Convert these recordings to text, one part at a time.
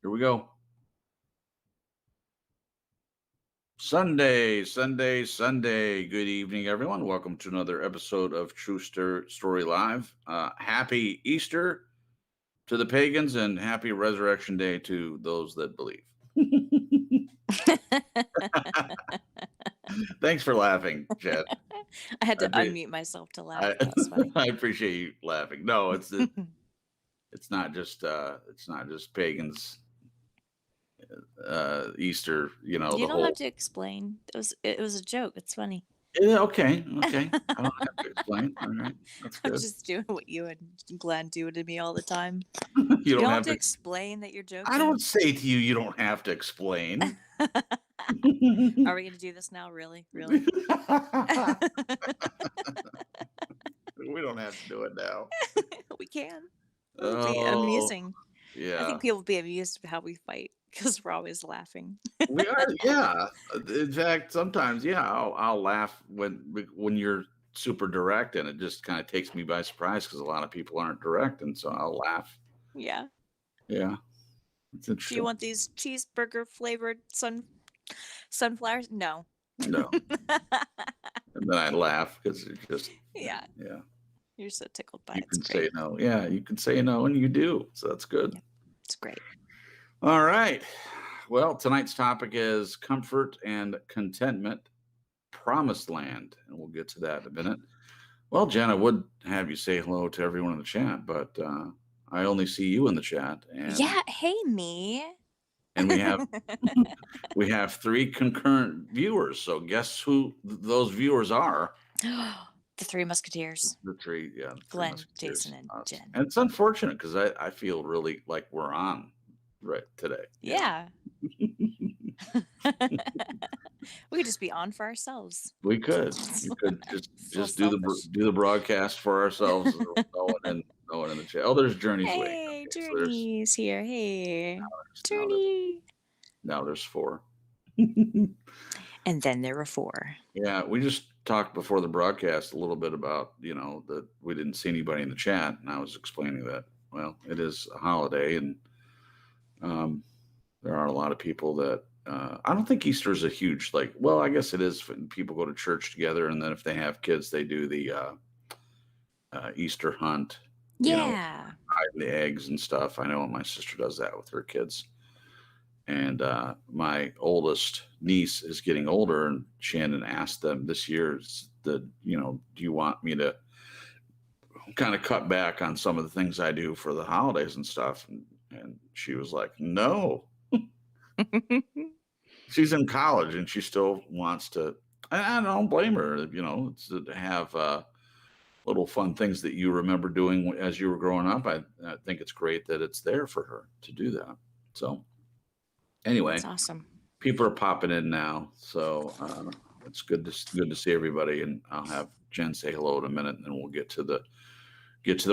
Here we go. Sunday, Sunday, Sunday. Good evening, everyone. Welcome to another episode of True Story Live. Happy Easter to the pagans and happy Resurrection Day to those that believe. Thanks for laughing, Chad. I had I, to appre- unmute myself to laugh. I, That was funny. I appreciate you laughing. No, it's not just pagans. Easter, You the don't have whole. to explain. It was a joke. It's funny. Yeah, okay. I don't have to explain. All right, that's I'm good. just doing what you and Glenn do to me all the time. You You don't don't have have to to. explain that you're I joking. don't say to you, you don't have to explain. Are we going to do this now? Really? Really? We don't have to do it now. We can. It'll be Oh, amusing. I yeah. think people will be amused at how we fight because we're always laughing. We are, yeah. In fact, sometimes, yeah, I'll laugh when you're super direct, and it just kind of takes me by surprise because a lot of people aren't direct, and so I'll laugh. Yeah. Yeah, it's Do you interesting. want these cheeseburger flavored sunflowers? No. No, and then I laugh because it just, Yeah. yeah. You're so tickled by it. You It's can great. say no. Yeah, you can say no, and you do. So that's good. Yeah. It's great. All right. Well, tonight's topic is comfort and contentment, promised land, and we'll get to that in a minute. Well, Jen, I would have you say hello to everyone in the chat, but I only see you in the chat, and Yeah. Hey, me. and we have three concurrent viewers. So guess who those viewers are? The Three Musketeers. The three, yeah, the three Glenn, Jason, musketeers. and Us. Jen. And it's unfortunate because I feel really like we're on right today. Yeah. We could just be on for ourselves. We could. We could So just do selfish. the broadcast for ourselves. No one in the chat. Oh, there's Journey's waiting. Hey, Okay, so Journey's here. Hey, now there's Journey. now there's four. And then there were four. Yeah, we just talked before the broadcast a little bit about that we didn't see anybody in the chat, and I was explaining that it is a holiday, and there are a lot of people that I don't think Easter is a huge I guess it is when people go to church together, and then if they have kids, they do the Easter hunt, Yeah. hide the eggs and stuff. I know my sister does that with her kids. And my oldest niece is getting older, and Shannon asked them this year, do you want me to kind of cut back on some of the things I do for the holidays and stuff? And she was like, no. She's in college and she still wants to. I don't blame her. It's to have little fun things that you remember doing as you were growing up. I think it's great that it's there for her to do that. So anyway, That's awesome. people are popping in now, so it's good to see everybody. And I'll have Jen say hello in a minute, and then we'll get to the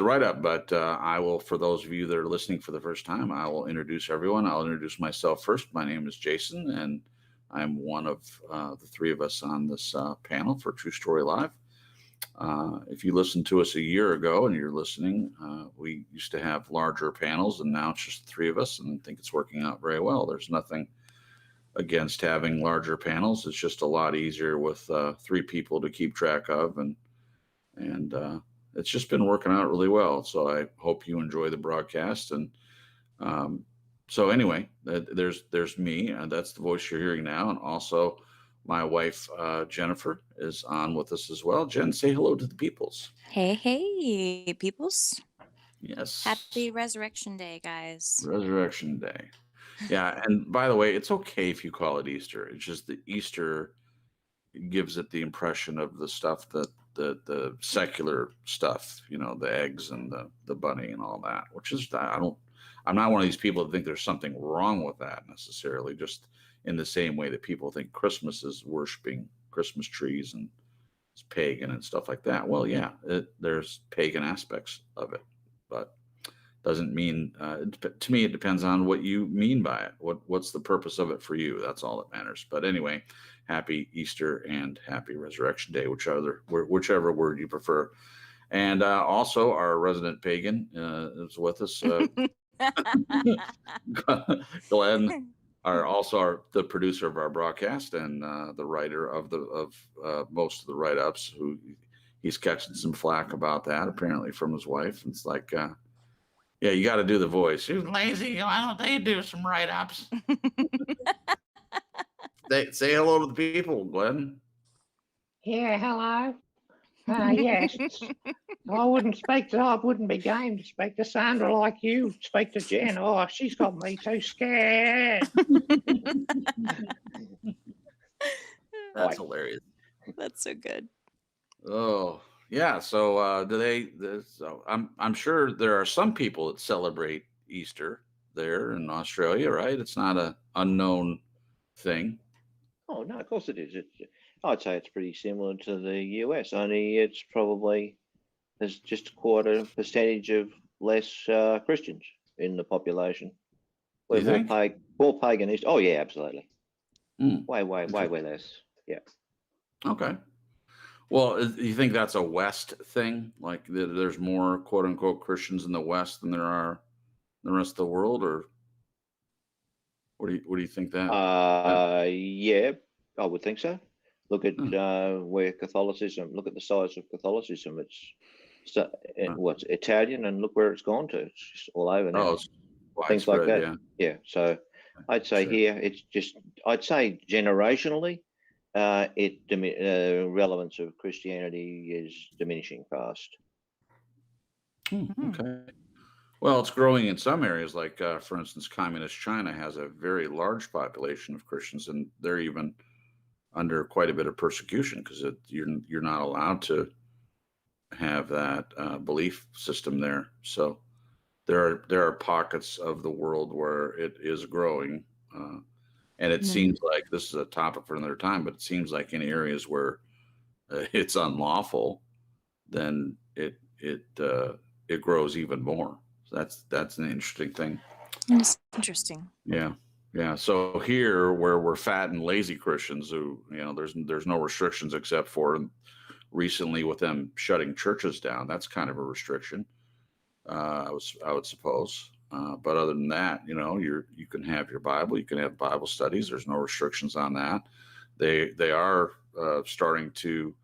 write up. But I will, for those of you that are listening for the first time, I will introduce everyone. I'll introduce myself first. My name is Jason, and I'm one of the three of us on this panel for True Story Live. If you listened to us a year ago and you're listening, we used to have larger panels, and now it's just the three of us, and I think it's working out very well. There's nothing against having larger panels. It's just a lot easier with three people to keep track of, and it's just been working out really well. So I hope you enjoy the broadcast. And so anyway, there's me, and that's the voice you're hearing now, and also my wife Jennifer is on with us as well. Jen, say hello to the peoples. Hey, peoples. Yes. Happy Resurrection Day, guys. Resurrection Day. Yeah, and by the way, it's okay if you call it Easter. It's just that Easter gives it the impression of the stuff that the secular stuff, the eggs and the bunny and all that, which is I'm not one of these people that think there's something wrong with that necessarily, just in the same way that people think Christmas is worshiping Christmas trees and it's pagan and stuff like that. Well, yeah, there's pagan aspects of it, but doesn't mean to me it depends on what you mean by it. What's the purpose of it for you? That's all that matters. But anyway, happy Easter and happy Resurrection Day, whichever word you prefer. And also our resident pagan is with us. Glenn are also the producer of our broadcast and the writer of most of the write-ups. Who he's catching some flack about that apparently from his wife. It's like, yeah, you got to do the voice. You're lazy. Why don't they do some write-ups? They say hello to the people, Glenn. Yeah, hello. Yes, I wouldn't be game to speak to Sandra like you speak to Jen. Oh, she's got me too scared. That's hilarious. That's so good. Oh, yeah. So so I'm sure there are some people that celebrate Easter there in Australia, right? It's not an unknown thing. Oh no, of course it is. I'd say it's pretty similar to the US, only it's probably there's just quite a percentage of less Christians in the population. Do you We're think? more paganist. Oh yeah, absolutely. Hmm. Way less. Yeah. Okay. Well, do you think that's a West thing? Like there's more quote unquote Christians in the West than there are in the rest of the world, or what do you think that? Yeah, I would think so. Look at where Catholicism. Look at the size of Catholicism. What's Italian, and look where it's gone to. It's just all over now. Oh, it's Things like widespread, that. Yeah. So I'd say Sure. here it's just. I'd say generationally, relevance of Christianity is diminishing fast. Okay. Well, it's growing in some areas, like for instance, communist China has a very large population of Christians, and they're even under quite a bit of persecution because you're not allowed to have that belief system there. So there are pockets of the world where it is growing, and it seems like this is a topic for another time. But it seems like in areas where it's unlawful, then it grows even more. So that's an interesting thing. It's interesting. Yeah. Yeah. So here where we're fat and lazy Christians who, there's no restrictions except for recently with them shutting churches down. That's kind of a restriction. I would suppose. But other than that, you can have your Bible, you can have Bible studies. There's no restrictions on that. They are starting to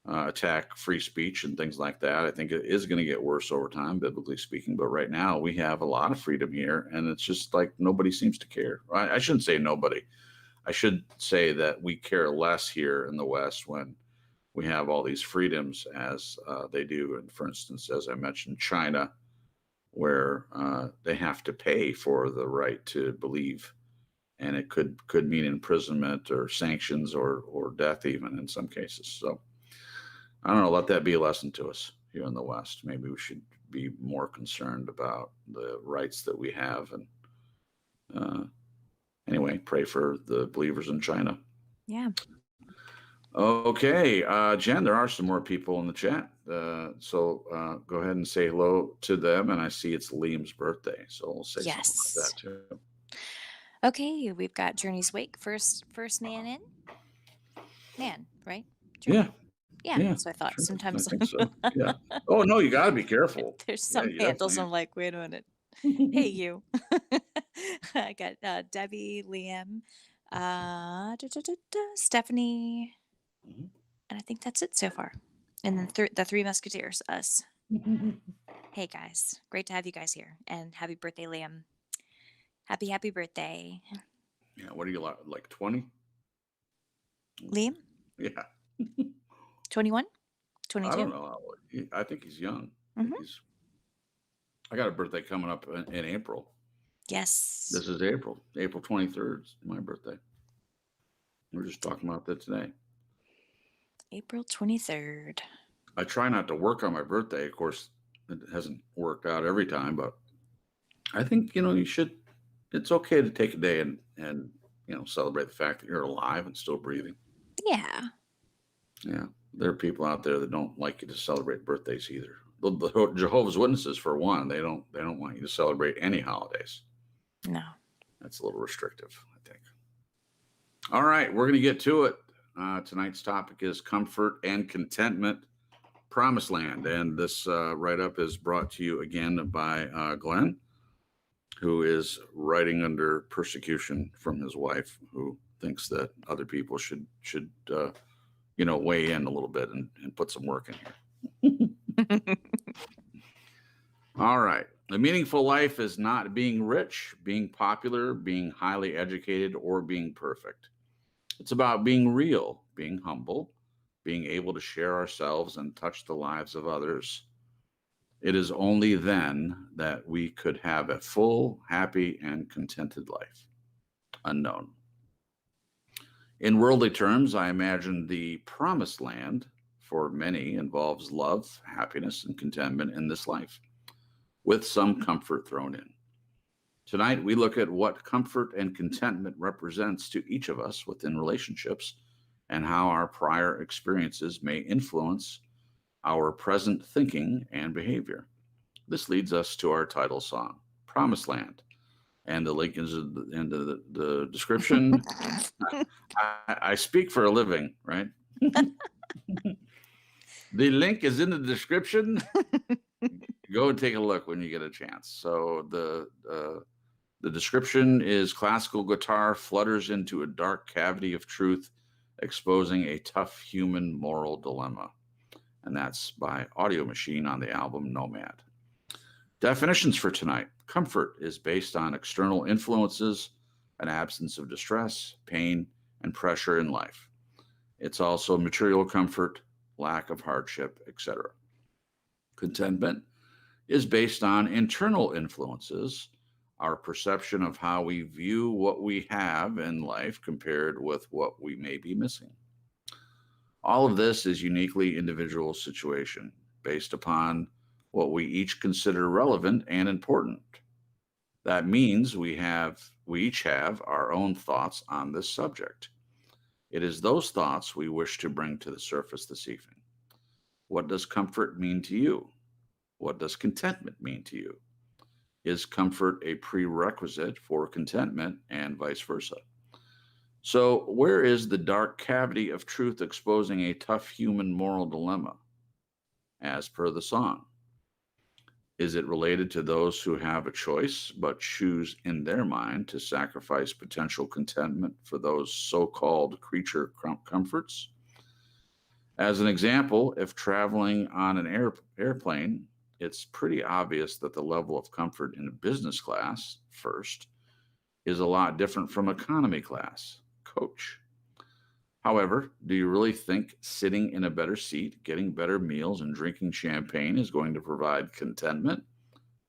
attack free speech and things like that. I think it is going to get worse over time, biblically speaking. But right now we have a lot of freedom here, and it's just like nobody seems to care. I shouldn't say nobody. I should say that we care less here in the West when we have all these freedoms as they do. And for instance, as I mentioned, China, where they have to pay for the right to believe. And it could mean imprisonment or sanctions or death even in some cases. So I don't know, let that be a lesson to us here in the West. Maybe we should be more concerned about the rights that we have. And anyway, pray for the believers in China. Yeah. Okay, Jen, there are some more people in the chat. So go ahead and say hello to them. And I see it's Liam's birthday. So we'll say something about that too. Okay, we've got Journey's Wake, first man in. Man, right? Journey. Yeah. Yeah, so I thought sure. sometimes I think so. Yeah. Oh no, you got to be careful. there's some handles. I'm like, wait a minute. Hey, you. I got Debbie, Liam, Stephanie, and I think that's it so far. And then the Three Musketeers, us. Hey guys, great to have you guys here, and happy birthday, Liam. Happy birthday. Yeah. What are you like 20? Liam? Yeah. 21? 22? I don't know. I think he's young. I got a birthday coming up in April. Yes. This is April 23rd. Is my birthday. We're just talking about that today. April 23rd. I try not to work on my birthday. Of course, it hasn't worked out every time, but I think, you should, it's okay to take a day and celebrate the fact that you're alive and still breathing. Yeah. Yeah. There are people out there that don't like you to celebrate birthdays either. The Jehovah's Witnesses, for one, they don't want you to celebrate any holidays. No. That's a little restrictive, I think. All right, we're going to get to it. Tonight's topic is Comfort and Contentment, Promised Land. And this write-up is brought to you again by Glenn. who is writing under persecution from his wife, who thinks that other people should weigh in a little bit and put some work in here. All right. A meaningful life is not being rich, being popular, being highly educated, or being perfect. It's about being real, being humble, being able to share ourselves and touch the lives of others. It is only then that we could have a full, happy, and contented life. Unknown. In worldly terms, I imagine the promised land for many involves love, happiness, and contentment in this life, with some comfort thrown in. Tonight, we look at what comfort and contentment represents to each of us within relationships and how our prior experiences may influence our present thinking and behavior. This leads us to our title song, Promised Land. And the link is in the description. I speak for a living, right? The link is in the description. Go and take a look when you get a chance. So the description is classical guitar flutters into a dark cavity of truth, exposing a tough human moral dilemma. And that's by Audiomachine on the album Nomad. Definitions for tonight. Comfort is based on external influences, an absence of distress, pain, and pressure in life. It's also material comfort, lack of hardship, etc. Contentment is based on internal influences, our perception of how we view what we have in life compared with what we may be missing. All of this is uniquely individual situation based upon what we each consider relevant and important. That means we each have our own thoughts on this subject. It is those thoughts we wish to bring to the surface this evening. What does comfort mean to you? What does contentment mean to you? Is comfort a prerequisite for contentment and vice versa? So, where is the dark cavity of truth exposing a tough human moral dilemma? As per the song, is it related to those who have a choice but choose in their mind to sacrifice potential contentment for those so-called creature comforts? As an example, if traveling on an airplane, it's pretty obvious that the level of comfort in a business class, first, is a lot different from economy class, coach. However, do you really think sitting in a better seat, getting better meals, and drinking champagne is going to provide contentment?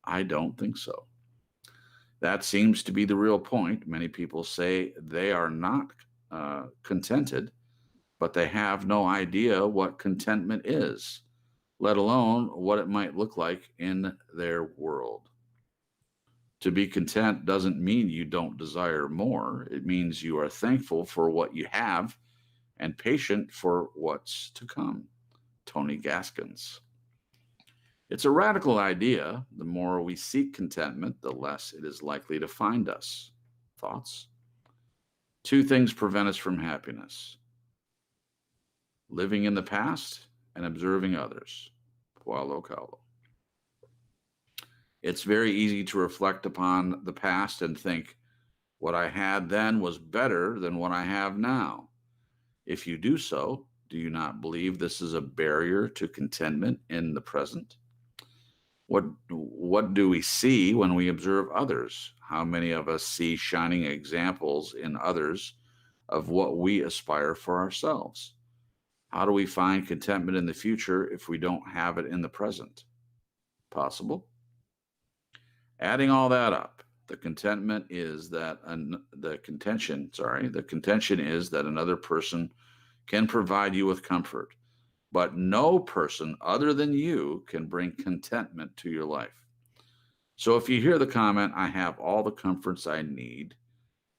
I don't think so. That seems to be the real point. Many people say they are not contented, but they have no idea what contentment is, let alone what it might look like in their world. To be content doesn't mean you don't desire more. It means you are thankful for what you have and patient for what's to come. Tony Gaskins. It's a radical idea. The more we seek contentment, the less it is likely to find us. Thoughts? 2 things prevent us from happiness: living in the past and observing others. Paulo Coelho. It's very easy to reflect upon the past and think, what I had then was better than what I have now. If you do so, do you not believe this is a barrier to contentment in the present? What do we see when we observe others? How many of us see shining examples in others of what we aspire for ourselves? How do we find contentment in the future if we don't have it in the present? Possible? Adding all that up, the contention is that another person can provide you with comfort, but no person other than you can bring contentment to your life. So if you hear the comment, I have all the comforts I need,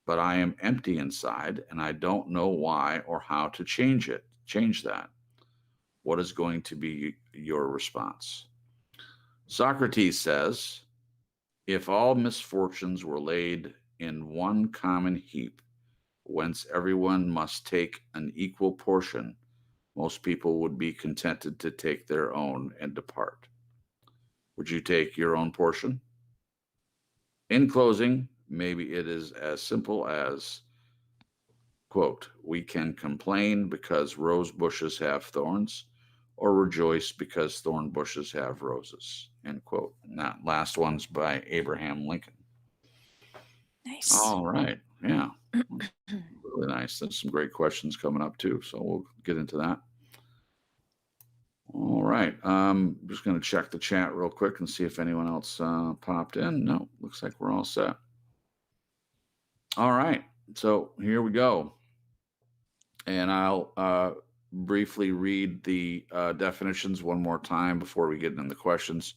but I am empty inside and I don't know why or how to change that, what is going to be your response? Socrates says, if all misfortunes were laid in one common heap, whence everyone must take an equal portion, most people would be contented to take their own and depart. Would you take your own portion? In closing, maybe it is as simple as, quote, we can complain because rose bushes have thorns, or rejoice because thorn bushes have roses, end quote. And that last one's by Abraham Lincoln. Nice. All right. Yeah. Really nice. There's some great questions coming up too. So we'll get into that. All right. Just going to check the chat real quick and see if anyone else popped in. No, looks like we're all set. All right. So here we go. And I'll briefly read the definitions one more time before we get into the questions.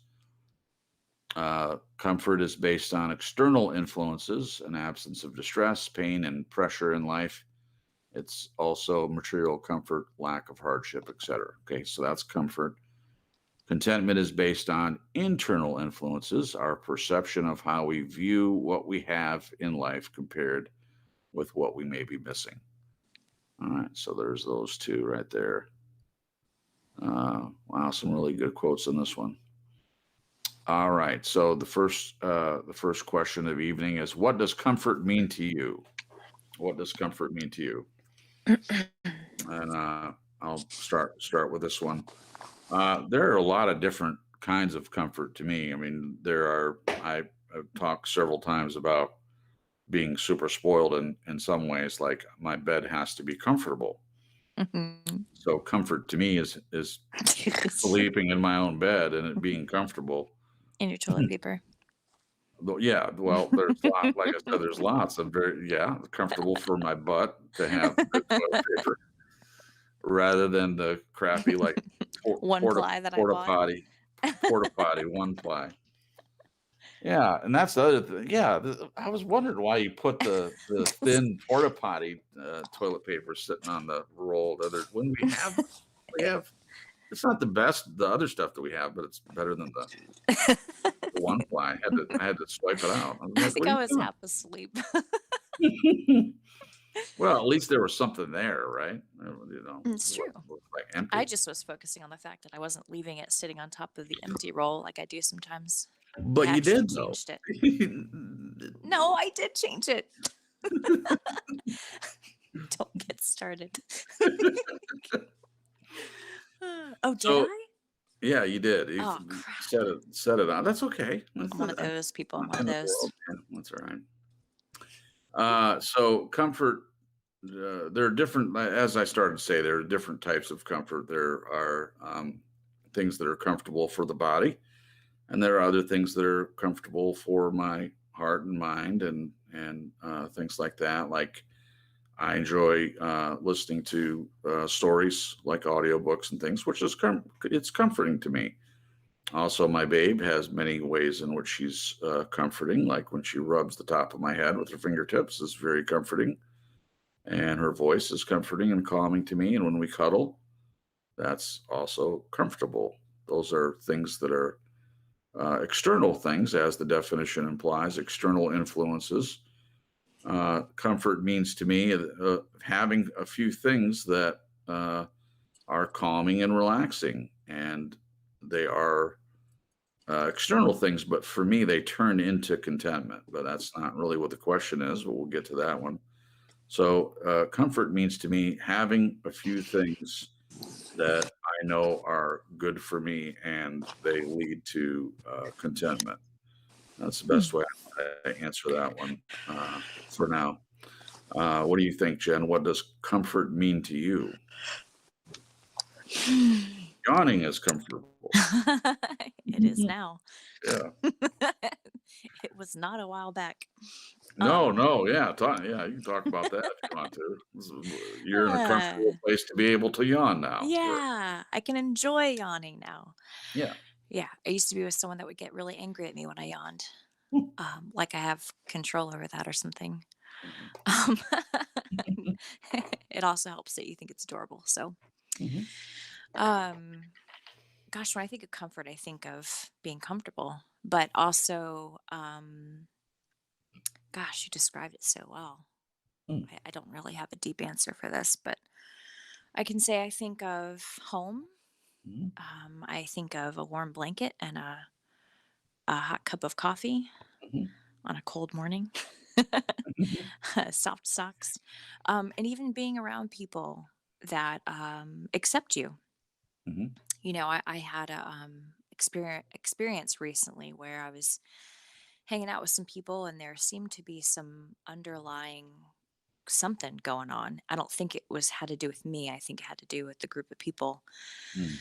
Comfort is based on external influences, an absence of distress, pain, and pressure in life. It's also material comfort, lack of hardship, etc. Okay, so that's comfort. Contentment is based on internal influences, our perception of how we view what we have in life compared with what we may be missing. All right, so there's those two right there. Wow, some really good quotes in this one. All right, so the first question of the evening is, what does comfort mean to you? What does comfort mean to you? And I'll start with this one. There are a lot of different kinds of comfort to me. I mean, I've talked several times about being super spoiled in some ways, like my bed has to be comfortable. So comfort to me is sleeping in my own bed and it being comfortable. In your toilet paper. Yeah, well, there's like I said, there's lots of comfortable for my butt to have good toilet paper rather than the crappy like ply that I bought. porta potty one ply. Yeah, and that's the other thing. Yeah, I was wondering why you put the thin porta potty toilet paper sitting on the roll. When we have it's not the best, the other stuff that we have, but it's better than the one ply. I had to swipe it out. I think I was half asleep. Well, at least there was something there, right? You know, It's true. like empty. I just was focusing on the fact that I wasn't leaving it sitting on top of the empty roll like I do sometimes. But I you did actually though. changed it. No, I did change it. Don't get started. Oh, did I? Yeah, you did. You Oh, crap. set it on. That's okay. I'm one of those people. I'm one of those. That's all right. So comfort, there are different, as I started to say, there are different types of comfort. There are things that are comfortable for the body, and there are other things that are comfortable for my heart and mind and things like that. Like I enjoy listening to stories like audiobooks and things, which is it's comforting to me. Also, my babe has many ways in which she's comforting, like when she rubs the top of my head with her fingertips is very comforting. And her voice is comforting and calming to me. And when we cuddle, that's also comfortable. Those are things that are external things, as the definition implies, external influences. Comfort means to me having a few things that are calming and relaxing, and they are external things, but for me, they turn into contentment. But that's not really what the question is, but we'll get to that one. So comfort means to me having a few things that I know are good for me and they lead to contentment. That's the best way to answer that one for now. What do you think, Jen? What does comfort mean to you? Yawning is comfortable. It is now. Yeah. It was not a while back. No, yeah. You can talk about that if you want to. You're in a comfortable place to be able to yawn now. Yeah, I can enjoy yawning now. Yeah. Yeah, I used to be with someone that would get really angry at me when I yawned. Like I have control over that or something. It also helps that you think it's adorable. So, gosh, when I think of comfort, I think of being comfortable, but also, gosh, you described it so well. I don't really have a deep answer for this, but I can say I think of home. I think of a warm blanket and a hot cup of coffee. on a cold morning, soft socks, and even being around people that accept you. Mhm. You know, I had a experience recently where I was hanging out with some people, and there seemed to be some underlying something going on. I don't think it was had to do with me. I think it had to do with the group of people. Mm.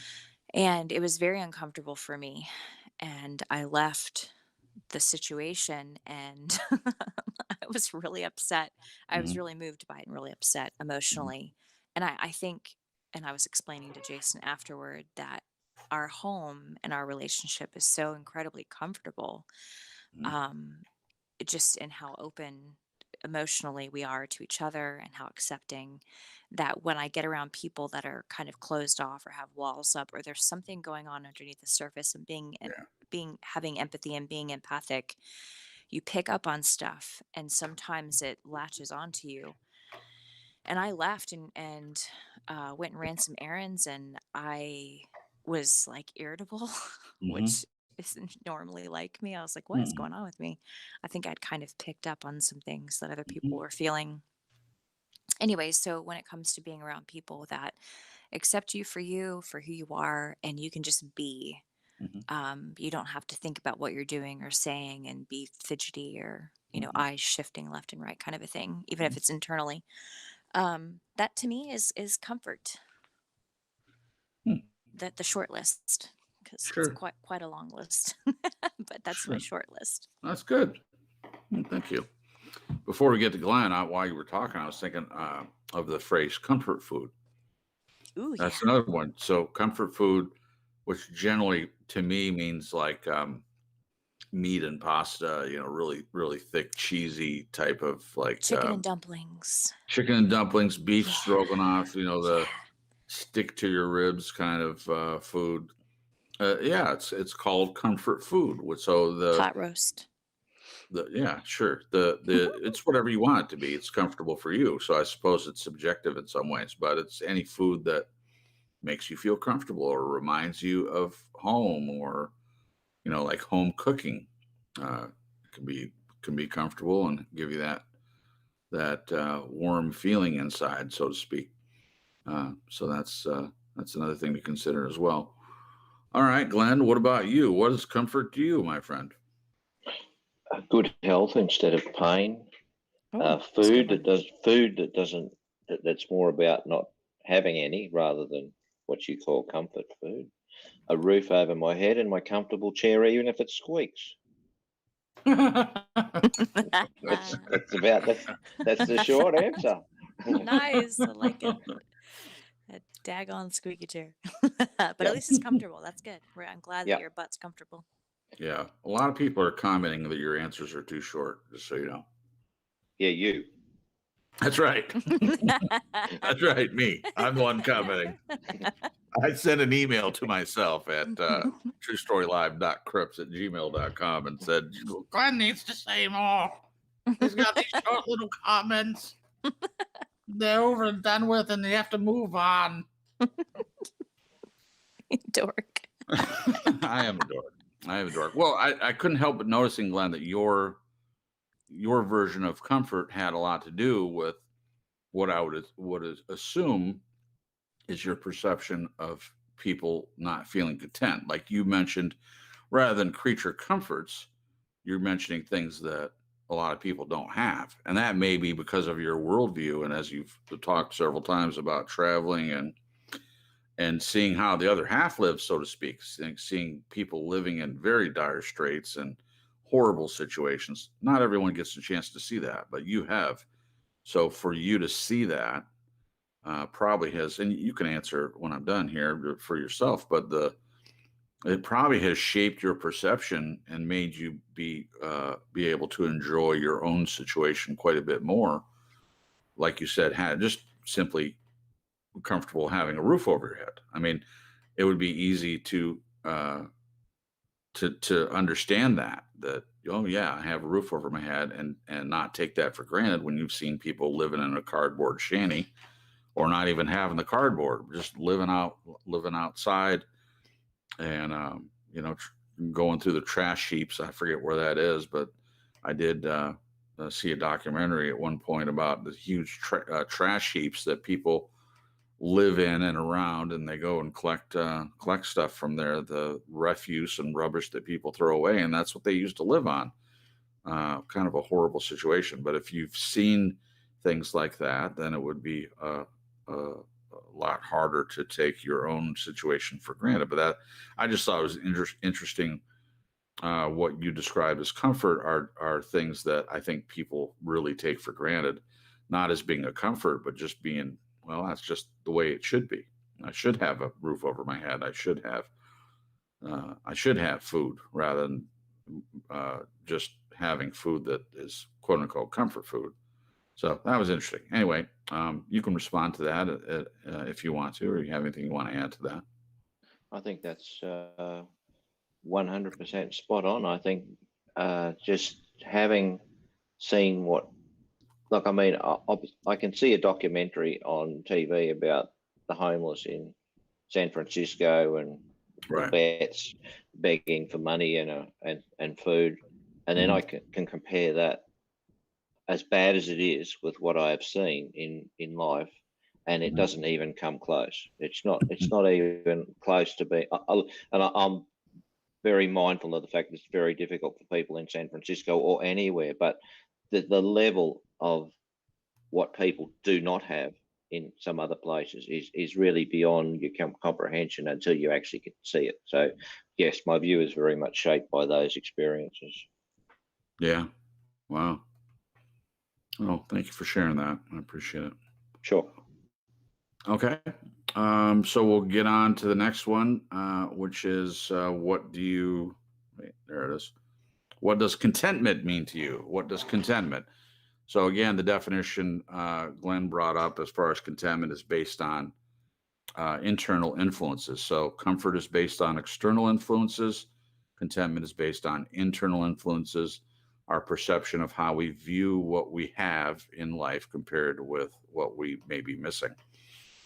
And it was very uncomfortable for me. And I left the situation and I was really upset. I was Mhm. really moved by it and really upset Mhm. emotionally. And I think, and I was explaining to Jason afterward that our home and our relationship is so incredibly comfortable, Mhm. um, just in how open emotionally we are to each other and how accepting, that when I get around people that are kind of closed off or have walls up or there's something going on underneath the surface, and Yeah. being having empathy and being empathic, you pick up on stuff and sometimes it latches onto you. And I left and went and ran some errands, and I was like irritable, Mhm. which isn't normally like me. I was like, what is Mhm. going on with me? I think I'd kind of picked up on some things that other people Mhm. were feeling. Anyway, so when it comes to being around people that accept you for who you are, and you can just be, Mhm. you don't have to think about what you're doing or saying and be fidgety or, Mhm. eyes shifting left and right kind of a thing, even if Mhm. it's internally. That to me is comfort. Hmm. That the short list, because it's Sure. quite a long list, but that's my Sure. short list. That's good. Thank you. Before we get to Glenn, while you were talking, I was thinking of the phrase comfort food. Ooh, yeah. That's another one. So comfort food, which generally to me means like meat and pasta, really, really thick, cheesy type of like Chicken and dumplings. chicken and dumplings, beef Yeah, stroganoff, the yeah. stick to your ribs kind of food. Yeah, it's called comfort food. So Pot roast. yeah, sure. The it's whatever you want it to be. It's comfortable for you. So I suppose it's subjective in some ways, but it's any food that makes you feel comfortable or reminds you of home, or like home cooking. Uh, can be comfortable and give you that warm feeling inside, so to speak. So that's another thing to consider as well. All right, Glenn, what about you? What is comfort to you, my friend? Good health instead of pain. Oh, that's a good Food one. that doesn't that's more about not having any rather than what you call comfort food. A roof over my head and my comfortable chair, even if it squeaks. That's the short answer. Nice. I like it. A daggone squeaky chair. But at Yeah, least it's comfortable. That's good. I'm glad that yeah, your butt's comfortable. Yeah, a lot of people are commenting that your answers are too short, just so you know. yeah. You. That's right. That's right, me. I'm the one commenting. I sent an email to myself at truestorylive.crips@gmail.com and said, Glenn needs to say more. He's got these short little comments. They're over and done with, and they have to move on. Dork. I am a dork. I am a dork. Well, I couldn't help but noticing, Glenn, that your version of comfort had a lot to do with what I would assume is your perception of people not feeling content. Like you mentioned, rather than creature comforts, you're mentioning things that a lot of people don't have. And that may be because of your worldview. And as you've talked several times about traveling and seeing how the other half lives, so to speak, seeing people living in very dire straits and horrible situations. Not everyone gets a chance to see that, but you have. So for you to see that probably has, and you can answer when I'm done here for yourself, but it probably has shaped your perception and made you be able to enjoy your own situation quite a bit more. Like you said, had just simply comfortable having a roof over your head. I mean, it would be easy to understand that oh yeah, I have a roof over my head, and not take that for granted when you've seen people living in a cardboard shanty, or not even having the cardboard, just living outside, and going through the trash heaps. I forget where that is, but I did see a documentary at one point about the huge trash heaps that people live in and around, and they go and collect stuff from there, the refuse and rubbish that people throw away, and that's what they used to live on. Kind of a horrible situation. But if you've seen things like that, then it would be a lot harder to take your own situation for granted. But that, I just thought it was interesting. What you describe as comfort are things that I think people really take for granted, not as being a comfort, but just being, well, that's just the way it should be. I should have a roof over my head. I should have food rather than just having food that is quote unquote comfort food. So that was interesting. Anyway, you can respond to that if you want to, or you have anything you want to add to that. I think that's 100% spot on. I think just having seen what, like, I mean, I can see a documentary on TV about the homeless in San Francisco and Right. the vets begging for money and food, and then I can compare that, as bad as it is, with what I have seen in life, and it doesn't even come close. It's not even close to be. I'm very mindful of the fact that it's very difficult for people in San Francisco or anywhere, but the level of what people do not have in some other places is really beyond your comprehension until you actually can see it. So yes, my view is very much shaped by those experiences. Yeah. Wow. Oh, thank you for sharing that. I appreciate it. Sure. Okay. So we'll get on to the next one, which is what does contentment mean to you? What does contentment? So again, the definition Glenn brought up as far as contentment is based on internal influences. So comfort is based on external influences. Contentment is based on internal influences, our perception of how we view what we have in life compared with what we may be missing.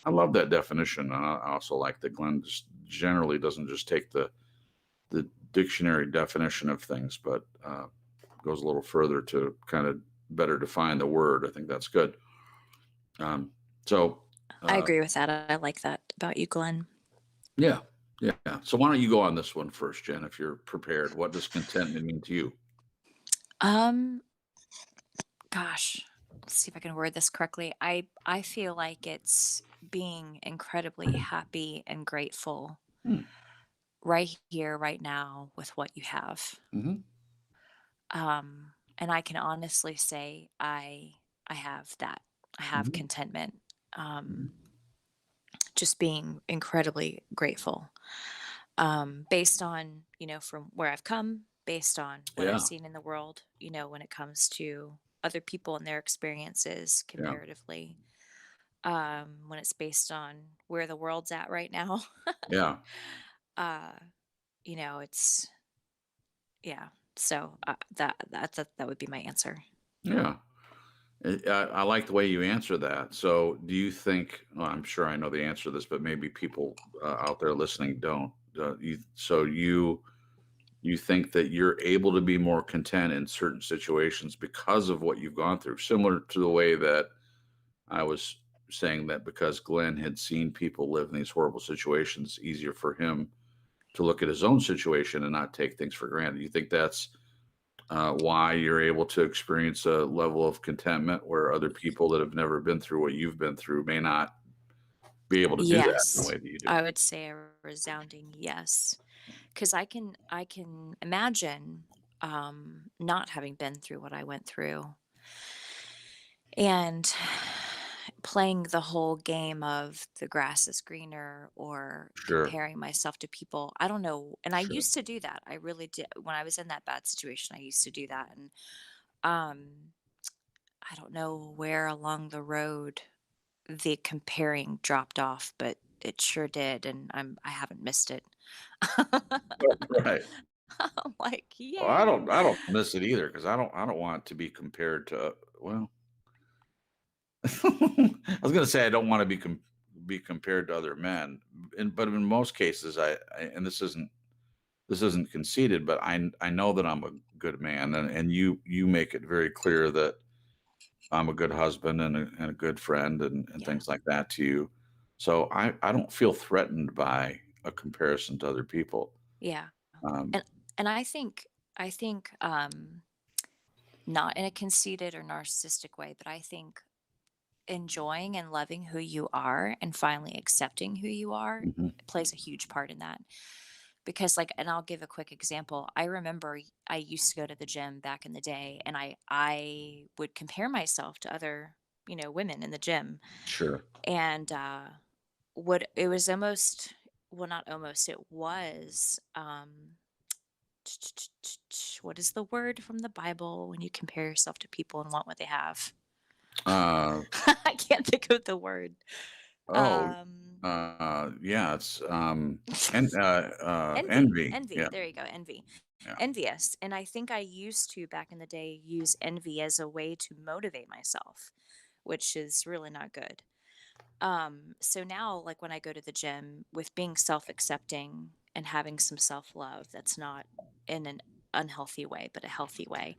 I love that definition. And I also like that Glenn just generally doesn't just take the dictionary definition of things, but goes a little further to kind of better define the word. I think that's good. I agree with that. I like that about you, Glenn. Yeah. So why don't you go on this one first, Jen, if you're prepared? What does contentment mean to you? Gosh, let's see if I can word this correctly. I feel like it's being incredibly happy and grateful right here, right now, with what you have. Mm-hmm. And I can honestly say I have that. I have contentment. Just being incredibly grateful. Based on, from where I've come, based on what I've seen in the world, when it comes to other people and their experiences comparatively, when it's based on where the world's at right now. It's, so that would be my answer. Yeah. I like the way you answer that. So do you think, well, I'm sure I know the answer to this, but maybe people out there listening don't. You think that you're able to be more content in certain situations because of what you've gone through, similar to the way that I was saying that because Glenn had seen people live in these horrible situations, easier for him to look at his own situation and not take things for granted. You think that's why you're able to experience a level of contentment where other people that have never been through what you've been through may not be able to do that in the way that you do? I would say a resounding yes, because I can imagine not having been through what I went through and playing the whole game of the grass is greener or comparing myself to people. I don't know. And I used to do that. I really did. When I was in that bad situation, I used to do that. And I don't know where along the road the comparing dropped off, but it sure did. And I haven't missed it. Right. I'm like, yeah. Well, I don't miss it either, because I don't want to be compared to, well, I was going to say I don't want to be compared to other men, but in most cases, I and this isn't conceited, but I know that I'm a good man, and you make it very clear that I'm a good husband and a good friend and Yeah. things like that to you. So I don't feel threatened by a comparison to other people. Yeah. Um, And I think not in a conceited or narcissistic way, but I think enjoying and loving who you are and finally accepting who you are mhm, plays a huge part in that. Because like, and I'll give a quick example. I remember I used to go to the gym back in the day, and I would compare myself to other, women in the gym. sure. And what it was almost, well, not almost, it was what is the word from the Bible when you compare yourself to people and want what they have? Uh, I can't think of the word. oh, Um, yeah, it's envy. envy. Envy. Yeah, There you go. Envy. yeah. Envious. And I think I used to back in the day use envy as a way to motivate myself, which is really not good. So now, like when I go to the gym, with being self-accepting and having some self-love that's not in an unhealthy way but a healthy way,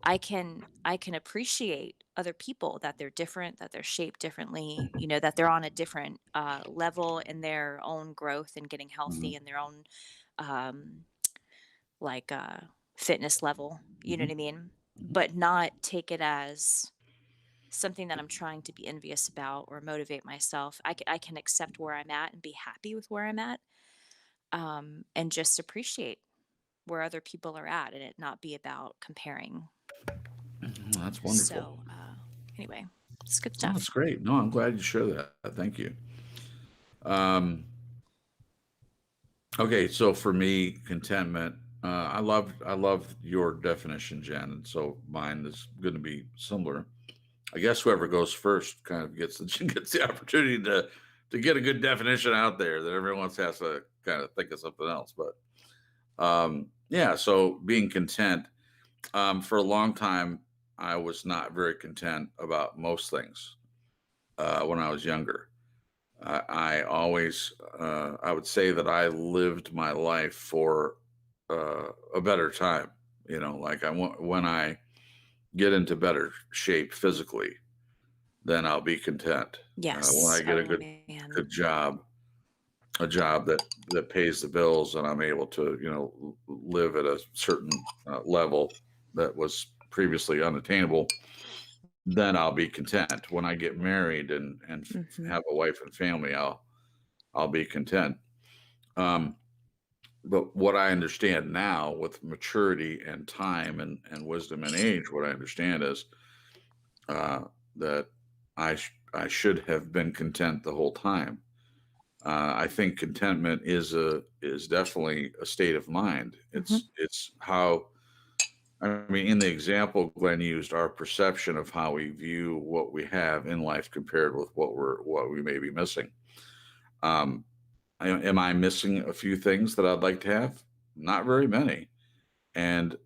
I can appreciate other people, that they're different, that they're shaped differently, that they're on a different level in their own growth and getting Mhm, healthy in their own um like fitness level, you know mhm, what I mean, mhm. but not take it as something that I'm trying to be envious about or motivate myself. I can accept where I'm at and be happy with where I'm at, and just appreciate where other people are at and it not be about comparing. That's wonderful. So, anyway, it's good Oh, that's stuff. great. No, I'm glad you shared that. Thank you. Um, okay, so for me, contentment. I love your definition, Jen, and so mine is going to be similar. I guess whoever goes first kind of gets the gets the opportunity to get a good definition out there that everyone else has to kind of think of something else. But yeah, so being content. For a long time, I was not very content about most things when I was younger. I always, I would say that I lived my life for a better time. Like I want when I get into better shape physically, then I'll be content. When I Yes. get a Oh good man. job, a job that pays the bills, and I'm able to, live at a certain level that was previously unattainable, then I'll be content. When I get married and Hmm. have a wife and family, I'll be content. Um, but what I understand now with maturity and time and wisdom and age, what I understand is uh, that I should have been content the whole time. I think contentment is definitely a state of mind. Hmm. It's how, I mean, in the example Glenn used, our perception of how we view what we have in life compared with what we may be missing. Um, am I missing a few things that I'd like to have? Not very many. And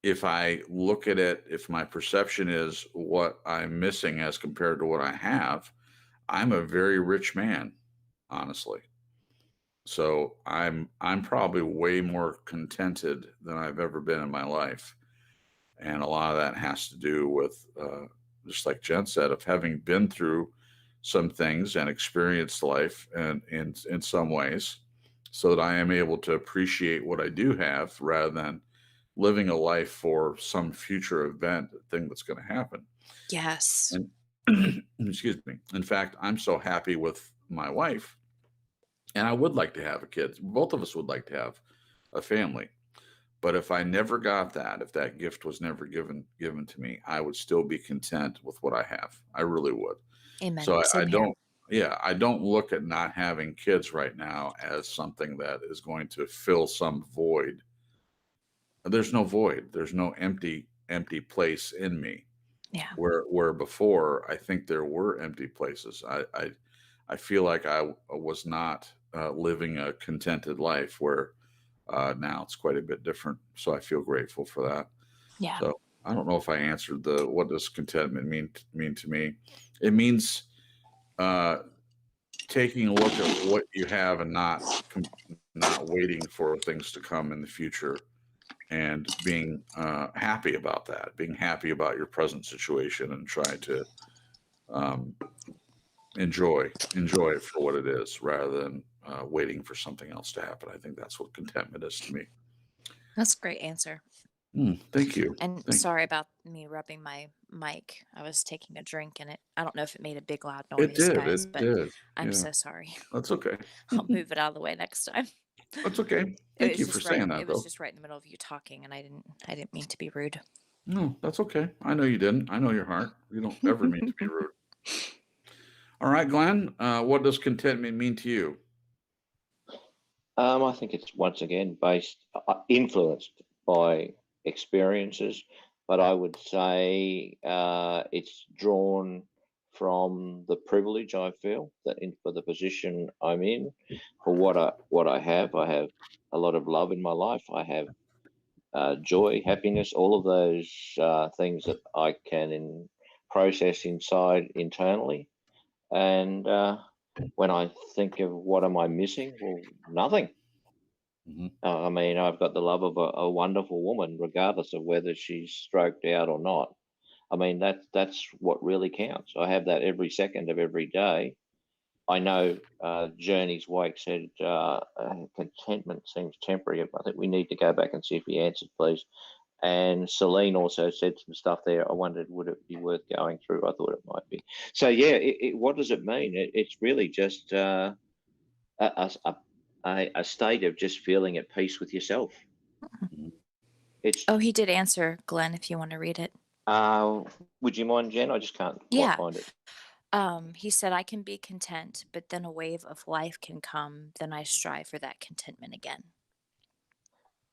if I look at it, if my perception is what I'm missing as compared to what I have, I'm a very rich man, honestly. So I'm probably way more contented than I've ever been in my life. And a lot of that has to do with, just like Jen said, of having been through some things and experienced life and in some ways, so that I am able to appreciate what I do have rather than living a life for some future event, thing that's going to happen. Yes. And excuse me. In fact, I'm so happy with my wife, and I would like to have a kid. Both of us would like to have a family. But if I never got that, if that gift was never given to me, I would still be content with what I have. I really would. Amen. So I Same here. don't, yeah, I don't look at not having kids right now as something that is going to fill some void. There's no void. There's no empty place in me. Yeah. Where before I think there were empty places. I feel like I was not living a contented life, where now it's quite a bit different. So I feel grateful for that. Yeah. So I don't know if I answered the what does contentment mean to me. It means uh, taking a look at what you have and not waiting for things to come in the future and being happy about that, being happy about your present situation, and try to enjoy it for what it is, rather than waiting for something else to happen. I think that's what contentment is to me. That's a great answer. Thank you. And Thank sorry about me rubbing my mic. I was taking a drink and I don't know if it made a big loud It noise, did. guys, It but did. I'm Yeah, so sorry. that's okay. I'll move it out of the way next time. That's okay. Thank you for saying that, It was though. just right in the middle of you talking, and I didn't mean to be rude. No, that's okay. I know you didn't. I know your heart. You don't ever mean to be rude. All right, Glenn, what does contentment mean to you? I think it's once again influenced by experiences, but I would say it's drawn from the privilege I feel that for the position I'm in, for what I have. I have a lot of love in my life. I have joy, happiness, all of those things that I can process inside internally. And when I think of what am I missing, well, nothing. I mean, I've got the love of a wonderful woman, regardless of whether she's stroked out or not. I mean, that's what really counts. I have that every second of every day. I know Journey's Wake said contentment seems temporary. I think we need to go back and see if he answered, please. And Celine also said some stuff there. I wondered, would it be worth going through? I thought it might be. So yeah, what does it mean? It's really just a state of just feeling at peace with yourself. It's. Oh, he did answer, Glenn, if you want to read it. Would you mind, Jen? I just can't Yeah. quite find it. He said, I can be content, but then a wave of life can come. Then I strive for that contentment again.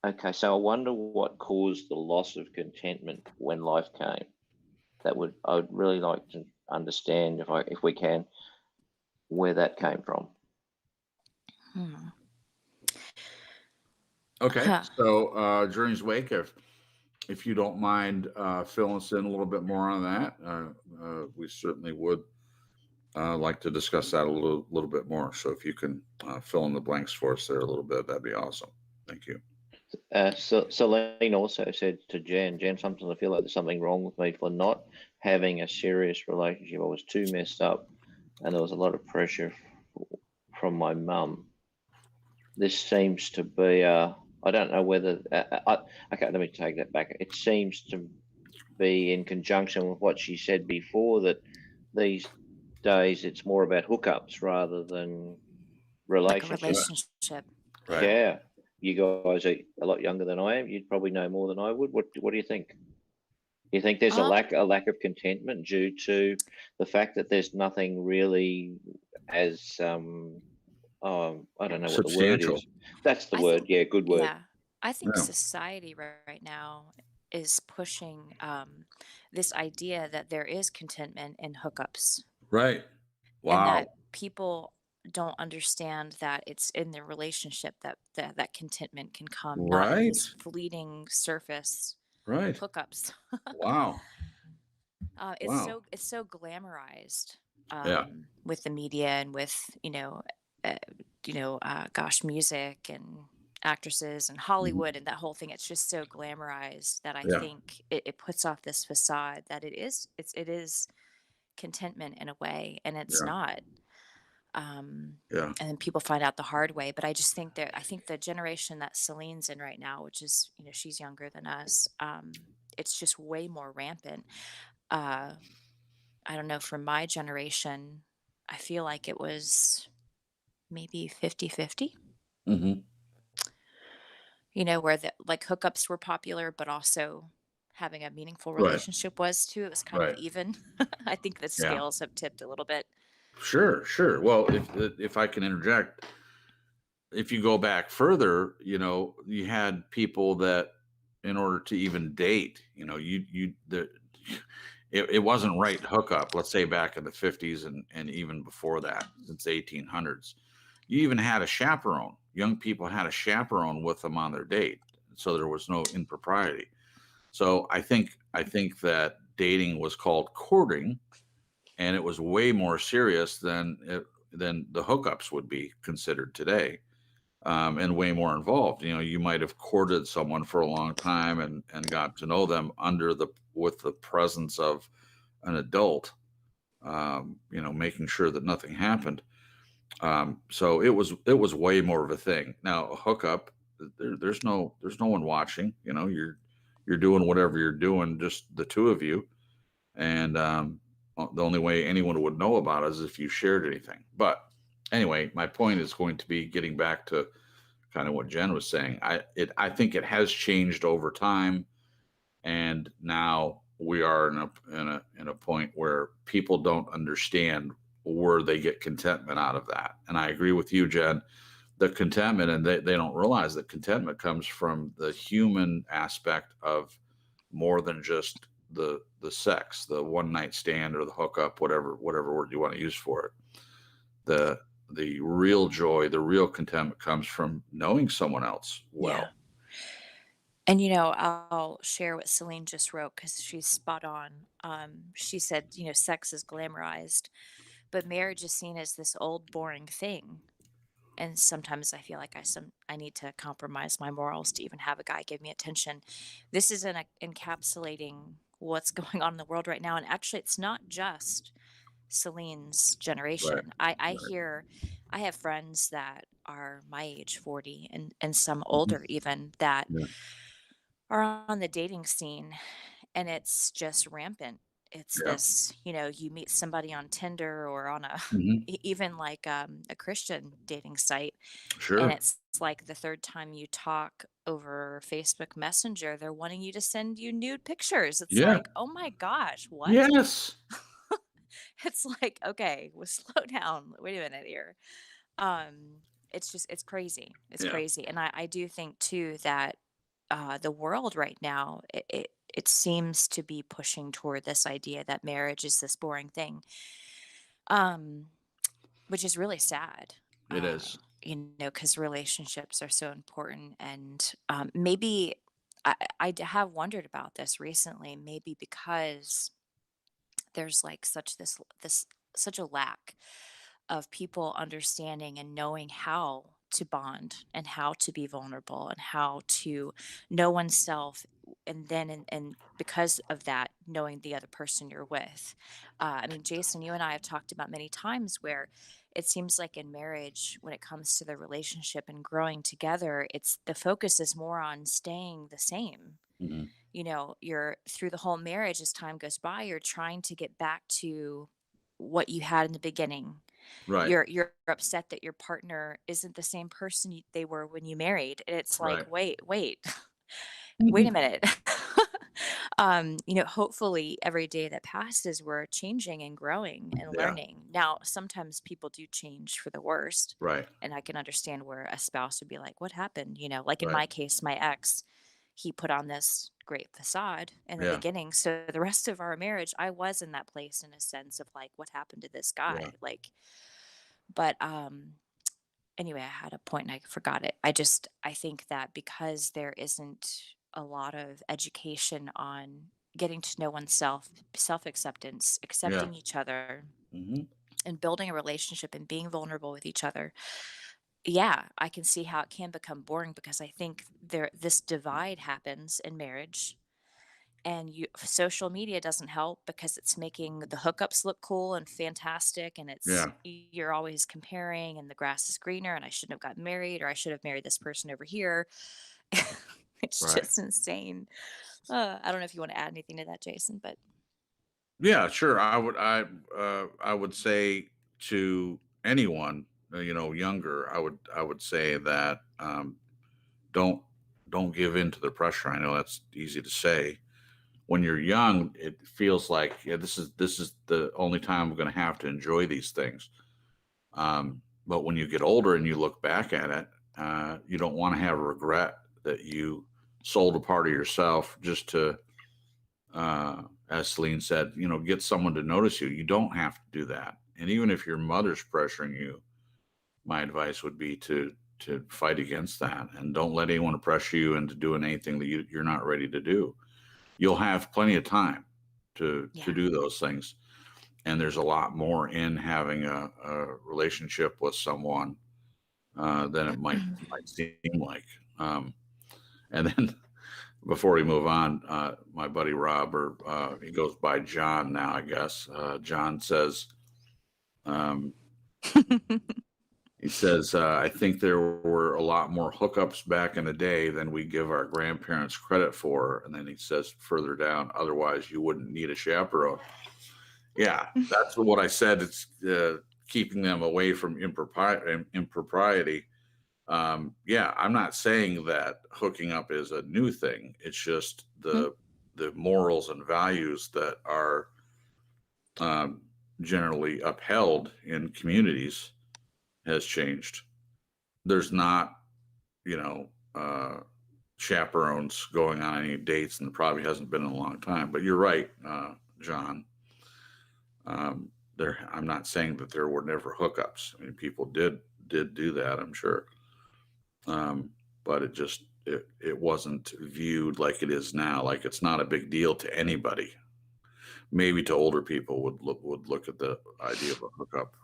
Okay, so I wonder what caused the loss of contentment when life came. I would really like to understand, if we can, where that came from. Okay, Huh. so Journey's Wake, if you don't mind filling us in a little bit more on that, we certainly would like to discuss that a little bit more. So if you can fill in the blanks for us there a little bit, that'd be awesome. Thank you. So Celine also said to Jen, sometimes I feel like there's something wrong with me for not having a serious relationship. I was too messed up, and there was a lot of pressure from my mum. This seems to be, I don't know whether, okay, let me take that back. It seems to be in conjunction with what she said before, that these days it's more about hookups rather than relationships. Like a relationship. Right. Yeah. You guys are a lot younger than I am. You'd probably know more than I would. What do you think? You think there's a lack of contentment due to the fact that there's nothing really as I don't know what the word is. That's the word. Yeah, good word. Yeah, I think society right now is pushing this idea that there is contentment in hookups. Right. Wow. And that people don't understand that it's in their relationship that contentment can come, not in this fleeting surface hookups. Wow. It's so glamorized with the media and with gosh, music and actresses and Hollywood and that whole thing. It's just so glamorized that I think it puts off this facade that it is contentment in a way, and it's not. And then people find out the hard way. But I just think I think the generation that Celine's in right now, which is, she's younger than us, it's just way more rampant. I don't know, for my generation, I feel like it was maybe 50-50. Where like hookups were popular, but also having a meaningful relationship was too. It was kind of even. I think the scales have tipped a little bit. Sure. Well, if I can interject, if you go back further, you had people that, in order to even date, it wasn't right to hook up. Let's say back in the 50s and even before that, since the 1800s, you even had a chaperone. Young people had a chaperone with them on their date, so there was no impropriety. So I think that dating was called courting, and it was way more serious than the hookups would be considered today. and way more involved. You might have courted someone for a long time and got to know them with the presence of an adult, making sure that nothing happened. So it was way more of a thing. Now a hookup, there's no one watching. You're doing whatever you're doing, just the two of you, and the only way anyone would know about it is if you shared anything. But anyway, my point is going to be getting back to kind of what Jen was saying. I think it has changed over time, and now we are in a point where people don't understand where they get contentment out of that. And I agree with you, Jen. The contentment, and they don't realize that contentment comes from the human aspect of more than just the sex, the one night stand or the hookup, whatever word you want to use for it. The real joy, the real contentment comes from knowing someone else well. Yeah. And I'll share what Celine just wrote because she's spot on. She said, sex is glamorized, but marriage is seen as this old, boring thing. And sometimes I feel like I need to compromise my morals to even have a guy give me attention. This is encapsulating what's going on in the world right now. And actually, it's not just Celine's generation. I hear, I have friends that are my age, 40, and some older even, that Yeah. are on the dating scene, and it's just rampant. It's Yeah. this, you meet somebody on Tinder or on a Mhm. even like a Christian dating site, and Sure. it's like the third time you talk over Facebook Messenger, they're wanting you to send you nude pictures. It's Yeah. like, oh my gosh, what? Yes. It's like, okay, well, slow down. Wait a minute here. It's crazy. It's Yeah. crazy. And I do think too that the world right now, it seems to be pushing toward this idea that marriage is this boring thing, um, which is really sad. It is. Because relationships are so important, and maybe have wondered about this recently. Maybe because there's like such a lack of people understanding and knowing how to bond and how to be vulnerable and how to know oneself, and then and because of that, knowing the other person you're with. I mean, Jason, you and I have talked about many times where it seems like in marriage, when it comes to the relationship and growing together, it's the focus is more on staying the same. Mhm. You're through the whole marriage, as time goes by, you're trying to get back to what you had in the beginning. Right. You're upset that your partner isn't the same person they were when you married, and it's like, Right. wait wait a minute. Hopefully every day that passes, we're changing and growing and Yeah. learning. Now, sometimes people do change for the worst, Right. and I can understand where a spouse would be like, what happened? Like in Right. my case, my ex, he put on this great facade in the Yeah. beginning. So the rest of our marriage, I was in that place in a sense of like, what happened to this guy? Yeah. Like, but anyway, I had a point and I forgot it. I think that because there isn't a lot of education on getting to know oneself, self-acceptance, Yeah. accepting each other, Mhm. and building a relationship and being vulnerable with each other. Yeah, I can see how it can become boring because I think this divide happens in marriage, and social media doesn't help because it's making the hookups look cool and fantastic, and Yeah. you're always comparing, and the grass is greener, and I shouldn't have gotten married, or I should have married this person over here. It's Right. just insane. I don't know if you want to add anything to that, Jason, but Yeah, sure. I would say to anyone, younger, I would say that don't don't give in to the pressure. I know that's easy to say. When you're young, it feels like, yeah, this is the only time I'm going to have to enjoy these things. But when you get older and you look back at it, you don't want to have regret that you sold a part of yourself just to, as Celine said, get someone to notice you. You don't have to do that. And even if your mother's pressuring you, my advice would be to fight against that, and don't let anyone pressure you into doing anything that you're not ready to do. You'll have plenty of time to yeah, do those things. And there's a lot more in having a relationship with someone than it might seem like. And then before we move on, my buddy Rob, or he goes by John now, I guess. John says, he says, I think there were a lot more hookups back in the day than we give our grandparents credit for. And then he says further down, otherwise you wouldn't need a chaperone. Yeah, that's what I said. It's keeping them away from impropriety. Yeah, I'm not saying that hooking up is a new thing. It's just the morals and values that are generally upheld in communities has changed. There's not, chaperones going on any dates, and there probably hasn't been in a long time. But you're right, John. I'm not saying that there were never hookups. I mean, people did do that, I'm sure. But it wasn't viewed like it is now. Like it's not a big deal to anybody. Maybe to older people would look at the idea of a hookup.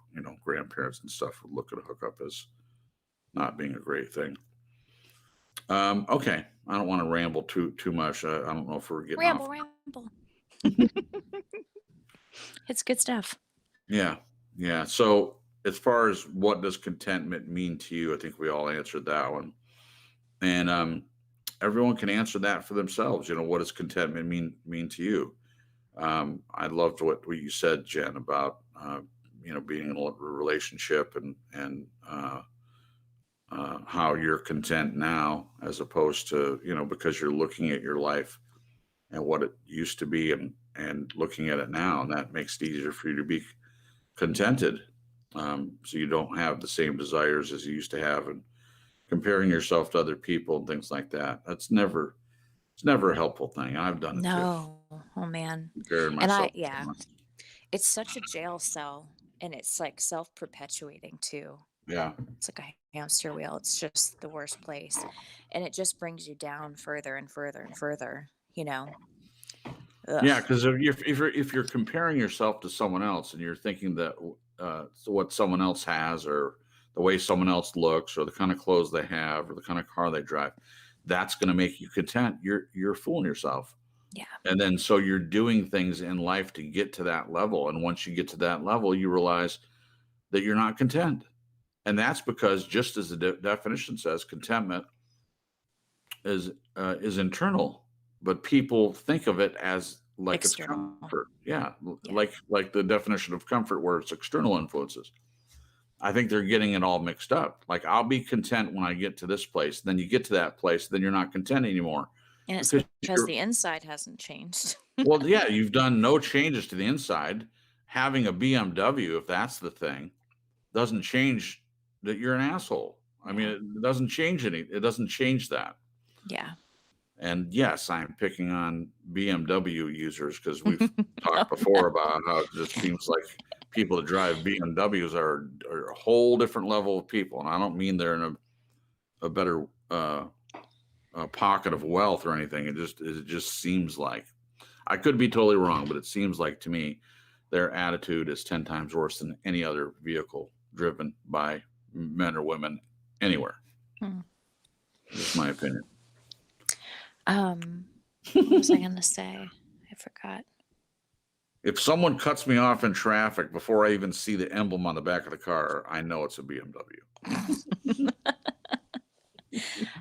Grandparents and stuff would look at a hookup as not being a great thing. Okay, I don't want to ramble too much. I don't know if we're getting ramble. It's good stuff. Yeah. So as far as what does contentment mean to you, I think we all answered that one. And everyone can answer that for themselves. What does contentment mean to you? I loved what you said, Jen, about being in a relationship and how you're content now, as opposed to because you're looking at your life and what it used to be and looking at it now, and that makes it easier for you to be contented. So you don't have the same desires as you used to have, and comparing yourself to other people and things like that. It's never a helpful thing. I've done it No. Oh man. comparing And myself. it's such a jail cell, and it's like self-perpetuating too. Yeah. It's like a hamster wheel. It's just the worst place, and it just brings you down further and further and further. Ugh. Yeah, because if you're comparing yourself to someone else and you're thinking that what someone else has, or the way someone else looks, or the kind of clothes they have, or the kind of car they drive, that's going to make you content. You're fooling yourself. Yeah. And then so you're doing things in life to get to that level, and once you get to that level, you realize that you're not content. And that's because, just as the definition says, contentment is internal, but people think of it as like External. it's comfort. Yeah. Like the definition of comfort, where it's external influences. I think they're getting it all mixed up. Like, I'll be content when I get to this place. Then you get to that place, then you're not content anymore. And it's because the inside hasn't changed. Well, yeah, you've done no changes to the inside. Having a BMW, if that's the thing, doesn't change that you're an asshole. I mean, it doesn't change it doesn't change that. Yeah. And yes, I'm picking on BMW users because we've talked before about how it just seems like people that drive BMWs are a whole different level of people. And I don't mean they're in a better pocket of wealth or anything. It just seems like, I could be totally wrong, but it seems like to me their attitude is 10 times worse than any other vehicle driven by men or women anywhere. That's my opinion. What was I going to say? I forgot. If someone cuts me off in traffic before I even see the emblem on the back of the car, I know it's a BMW.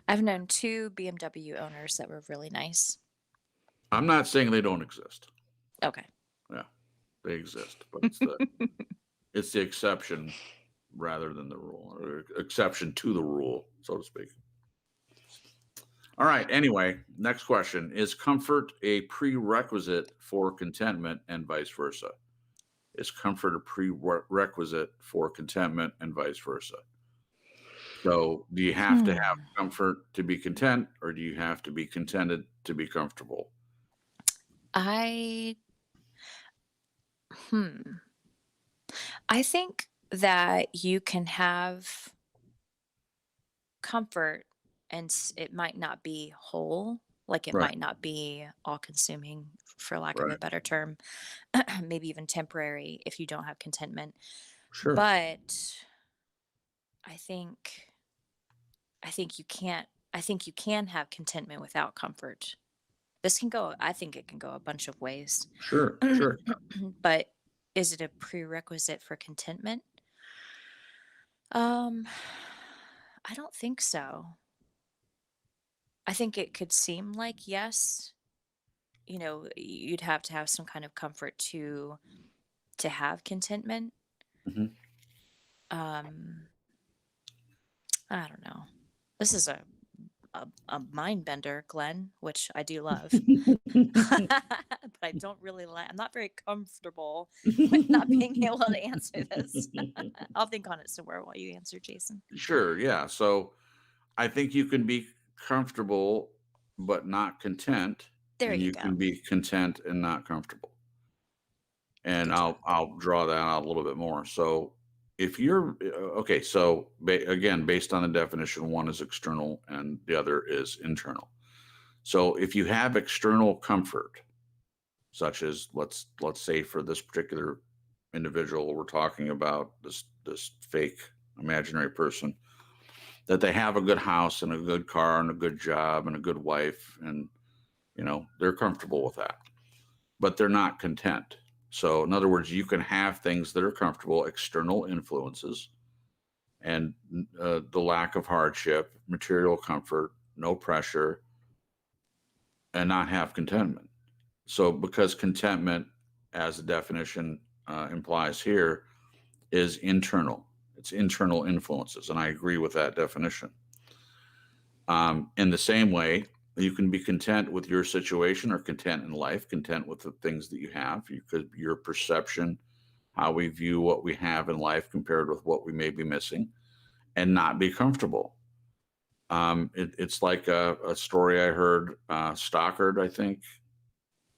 I've known 2 BMW owners that were really nice. I'm not saying they don't exist. Okay. Yeah, they exist, but it's the exception rather than the rule, or exception to the rule, so to speak. All right. Anyway, next question. Is comfort a prerequisite for contentment, and vice versa? Is comfort a prerequisite for contentment, and vice versa? So do you have to have comfort to be content, or do you have to be contented to be comfortable? I think that you can have comfort, and it might not be whole. Like, it Right. might not be all consuming, for lack of a Right. better term, maybe even temporary if you don't have contentment. Sure. But I think I think you can have contentment without comfort. I think it can go a bunch of ways. Sure, sure. But is it a prerequisite for contentment? Um, I don't think so. I think it could seem like yes, you'd have to have some kind of comfort to have contentment. Mhm. Um, I don't know. This is a mind bender, Glenn, which I do love. But I don't really I'm not very comfortable with not being able to answer this. I'll think on it somewhere while you answer, Jason. Sure, yeah. So I think you can be comfortable but not content, There and you you go. can be content and not comfortable. And Good job. I'll draw that out a little bit more. So if you're okay, so again, based on the definition, one is external and the other is internal. So if you have external comfort, such as let's say for this particular individual we're talking about, this fake imaginary person, that they have a good house and a good car and a good job and a good wife, and they're comfortable with that, but they're not content. So in other words, you can have things that are comfortable, external influences, and the lack of hardship, material comfort, no pressure, and not have contentment. So because contentment, as the definition implies here, is internal. It's internal influences, and I agree with that definition. In the same way, you can be content with your situation or content in life, content with the things that you have. Your perception, how we view what we have in life compared with what we may be missing, and not be comfortable. It's like a story I heard. Stockard, I think,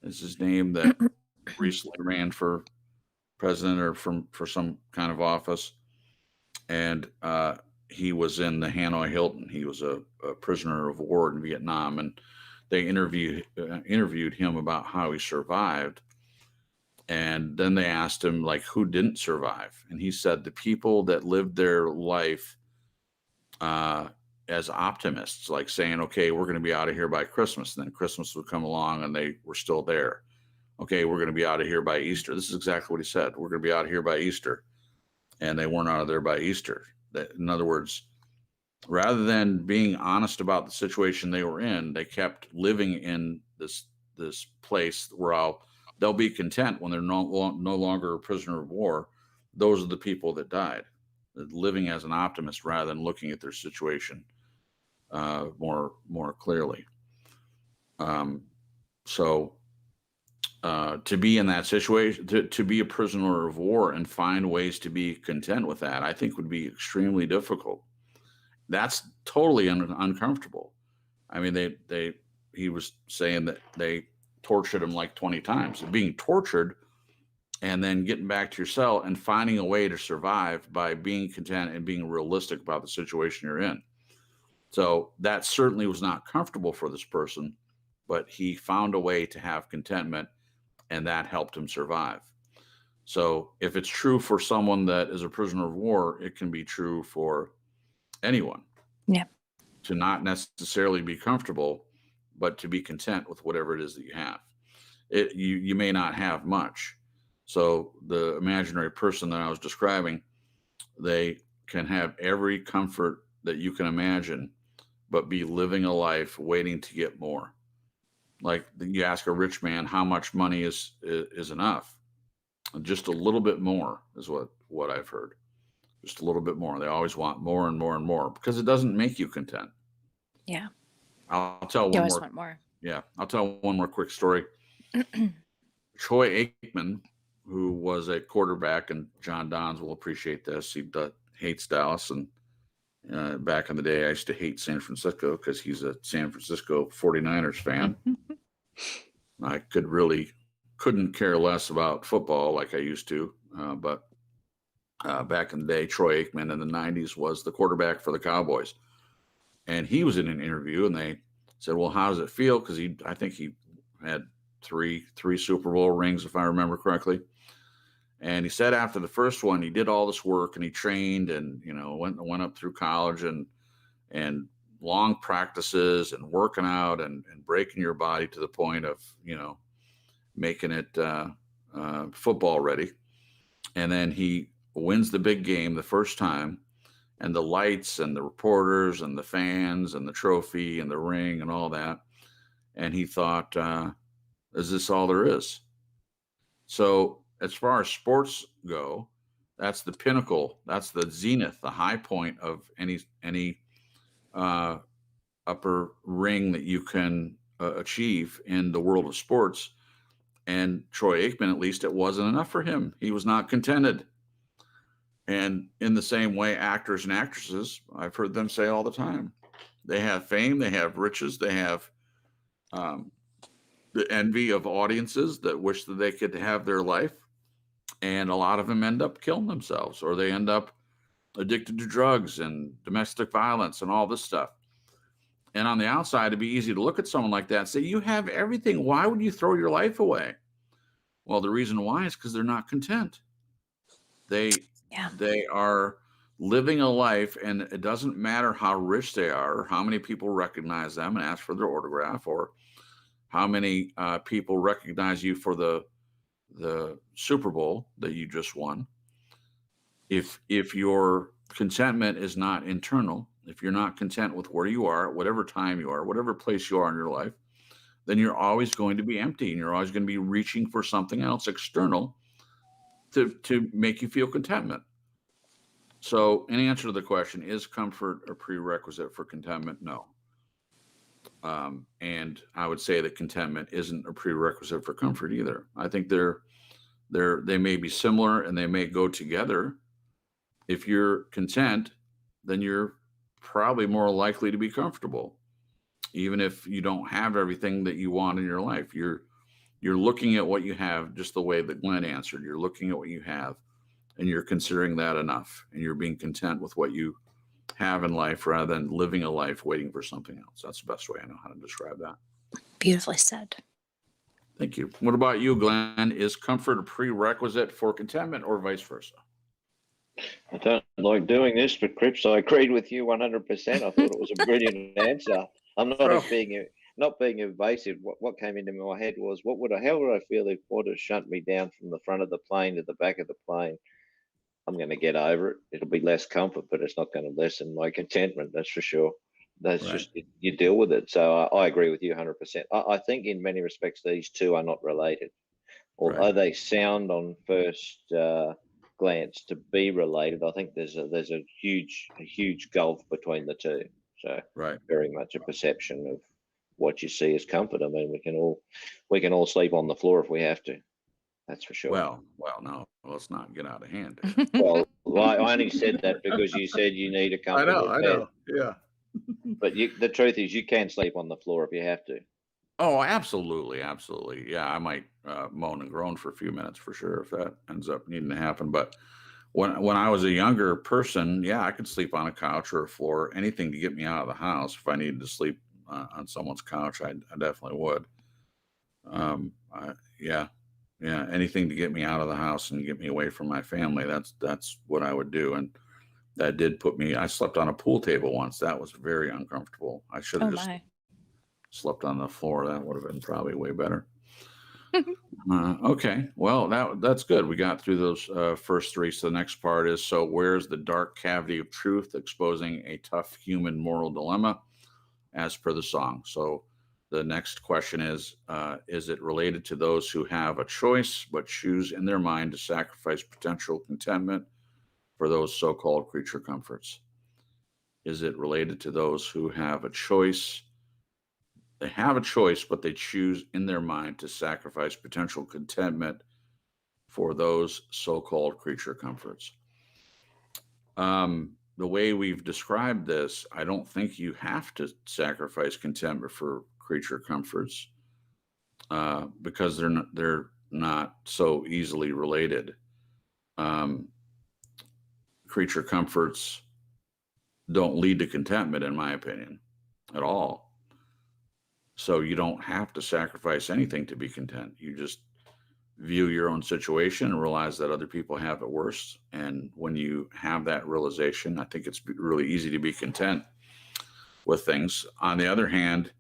is his name, that recently ran for president or for some kind of office, and he was in the Hanoi Hilton. He was a prisoner of war in Vietnam, and they interviewed him about how he survived. And then they asked him, like, who didn't survive, and he said the people that lived their life as optimists, like saying, okay, we're going to be out of here by Christmas, and then Christmas would come along and they were still there. Okay, we're going to be out of here by Easter. This is exactly what he said. We're going to be out of here by Easter, and they weren't out of there by Easter. In other words, rather than being honest about the situation they were in, they kept living in this place where they'll be content when they're no longer a prisoner of war. Those are the people that died, living as an optimist rather than looking at their situation more clearly. To be in that situation, to be a prisoner of war and find ways to be content with that, I think would be extremely difficult. That's totally uncomfortable. I mean, he was saying that they tortured him like 20 times. Being tortured and then getting back to your cell and finding a way to survive by being content and being realistic about the situation you're in. So that certainly was not comfortable for this person, but he found a way to have contentment, and that helped him survive. So if it's true for someone that is a prisoner of war, it can be true for anyone. Yeah. To not necessarily be comfortable, but to be content with whatever it is that you have. You may not have much. So the imaginary person that I was describing, they can have every comfort that you can imagine, but be living a life waiting to get more. Like you ask a rich man, how much money is enough? Just a little bit more is what I've heard. Just a little bit more. They always want more and more and more because it doesn't make you content. Yeah. I'll tell You one always more. want more. Yeah, I'll tell one more quick story. Troy Aikman, who was a quarterback, and John Dons will appreciate this. He hates Dallas, and back in the day, I used to hate San Francisco because he's a San Francisco 49ers fan. I couldn't care less about football like I used to, but back in the day, Troy Aikman in the 90s was the quarterback for the Cowboys. And he was in an interview, and they said, well, how does it feel? Because I think he had three Super Bowl rings, if I remember correctly. And he said after the first one, he did all this work and he trained and, went up through college and and long practices and working out and breaking your body to the point of, making it football ready. And then he wins the big game the first time, and the lights and the reporters and the fans and the trophy and the ring and all that. And he thought, is this all there is? So as far as sports go, that's the pinnacle. That's the zenith, the high point of any upper ring that you can achieve in the world of sports. And Troy Aikman, at least, it wasn't enough for him. He was not contented. And in the same way, actors and actresses, I've heard them say all the time, they have fame, they have riches, they have the envy of audiences that wish that they could have their life. And a lot of them end up killing themselves, or they end up addicted to drugs and domestic violence and all this stuff. And on the outside, it'd be easy to look at someone like that and say, you have everything. Why would you throw your life away? Well, the reason why is because they're not content. They are living a life, and it doesn't matter how rich they are, or how many people recognize them and ask for their autograph, or how many people recognize you for the Super Bowl that you just won. If your contentment is not internal, if you're not content with where you are, whatever time you are, whatever place you are in your life, then you're always going to be empty, and you're always going to be reaching for something else external to make you feel contentment. So in answer to the question, is comfort a prerequisite for contentment? No. And I would say that contentment isn't a prerequisite for comfort either. I think they may be similar, and they may go together. If you're content, then you're probably more likely to be comfortable, even if you don't have everything that you want in your life. You're looking at what you have, just the way that Glenn answered. You're looking at what you have, and you're considering that enough, and you're being content with what you have in life rather than living a life waiting for something else. That's the best way I know how to describe that. Beautifully said. Thank you. What about you, Glenn? Is comfort a prerequisite for contentment, or vice versa? I don't like doing this, but Cripps, I agreed with you 100%. I thought it was a brilliant answer. I'm not being evasive. What came into my head was, how would I feel if water shut me down from the front of the plane to the back of the plane? I'm going to get over it. It'll be less comfort, but it's not going to lessen my contentment. That's for sure. That's Right. just, you deal with it. So I agree with you 100%. I think in many respects, these two are not related, although Right. they sound on first glance to be related. I think there's a huge gulf between the two. So Right. very much a perception of what you see as comfort. I mean, we can all sleep on the floor if we have to. That's for sure. Well, no, let's not get out of hand. Well, I only said that because you said you need a comfortable I bed. know. Yeah. But the truth is, you can sleep on the floor if you have to. Oh, absolutely. Absolutely. Yeah. I might moan and groan for a few minutes for sure if that ends up needing to happen. But when I was a younger person, yeah, I could sleep on a couch or a floor, anything to get me out of the house. If I needed to sleep on someone's couch, I definitely would. Yeah, anything to get me out of the house and get me away from my family. That's what I would do. And that did put me, I slept on a pool table once. That was very uncomfortable. I should have slept on the floor. That would have been probably way better. Okay, well, that's good. We got through those first three. So the next part is, so where's the dark cavity of truth, exposing a tough human moral dilemma as per the song? So the next question is it related to those who have a choice but choose in their mind to sacrifice potential contentment for those so-called creature comforts? Is it related to those who have a choice? They have a choice, but they choose in their mind to sacrifice potential contentment for those so-called creature comforts. The way we've described this, I don't think you have to sacrifice contentment for creature comforts because they're not so easily related. Creature comforts don't lead to contentment, in my opinion, at all. So you don't have to sacrifice anything to be content. You just view your own situation and realize that other people have it worse. And when you have that realization, I think it's really easy to be content. with things. On the other hand,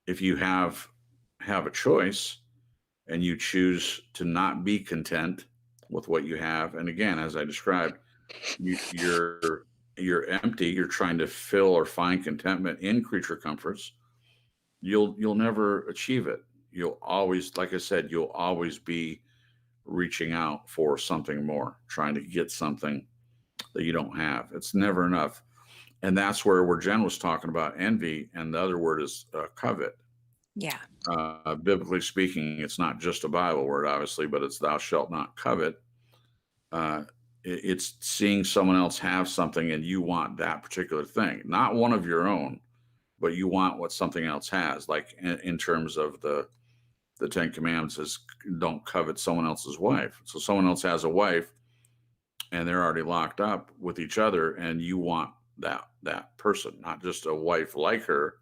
if you have a choice and you choose to not be content with what you have, and again, as I described, you're empty, you're trying to fill or find contentment in creature comforts, you'll never achieve it. You'll always, like I said, you'll always be reaching out for something more, trying to get something that you don't have. It's never enough. And that's where Jen was talking about envy, and the other word is covet. Yeah. Biblically speaking, it's not just a Bible word, obviously, but it's thou shalt not covet. It's seeing someone else have something and you want that particular thing, not one of your own, but you want what something else has. Like in terms of the Ten Commandments is don't covet someone else's wife. So someone else has a wife and they're already locked up with each other, and you want that person, not just a wife like her.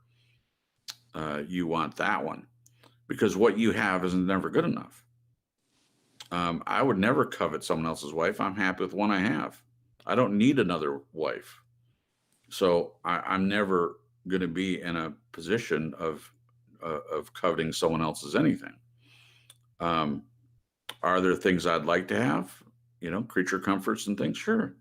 You want that one because what you have is never good enough. I would never covet someone else's wife. I'm happy with one I have. I don't need another wife. So I'm never going to be in a position of coveting someone else's anything. Are there things I'd like to have? Creature comforts and things? Sure.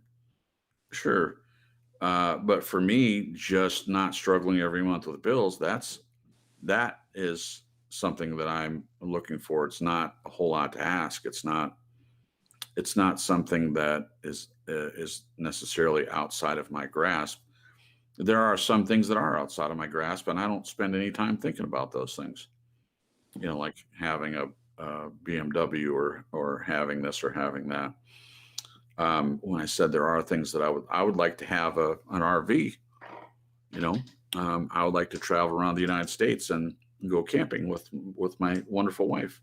But for me, just not struggling every month with bills, that is something that I'm looking for. It's not a whole lot to ask. It's not something that is necessarily outside of my grasp. There are some things that are outside of my grasp, and I don't spend any time thinking about those things. Like having a BMW or having this or having that. When I said there are things that I would like to have an RV. I would like to travel around the United States and go camping with my wonderful wife.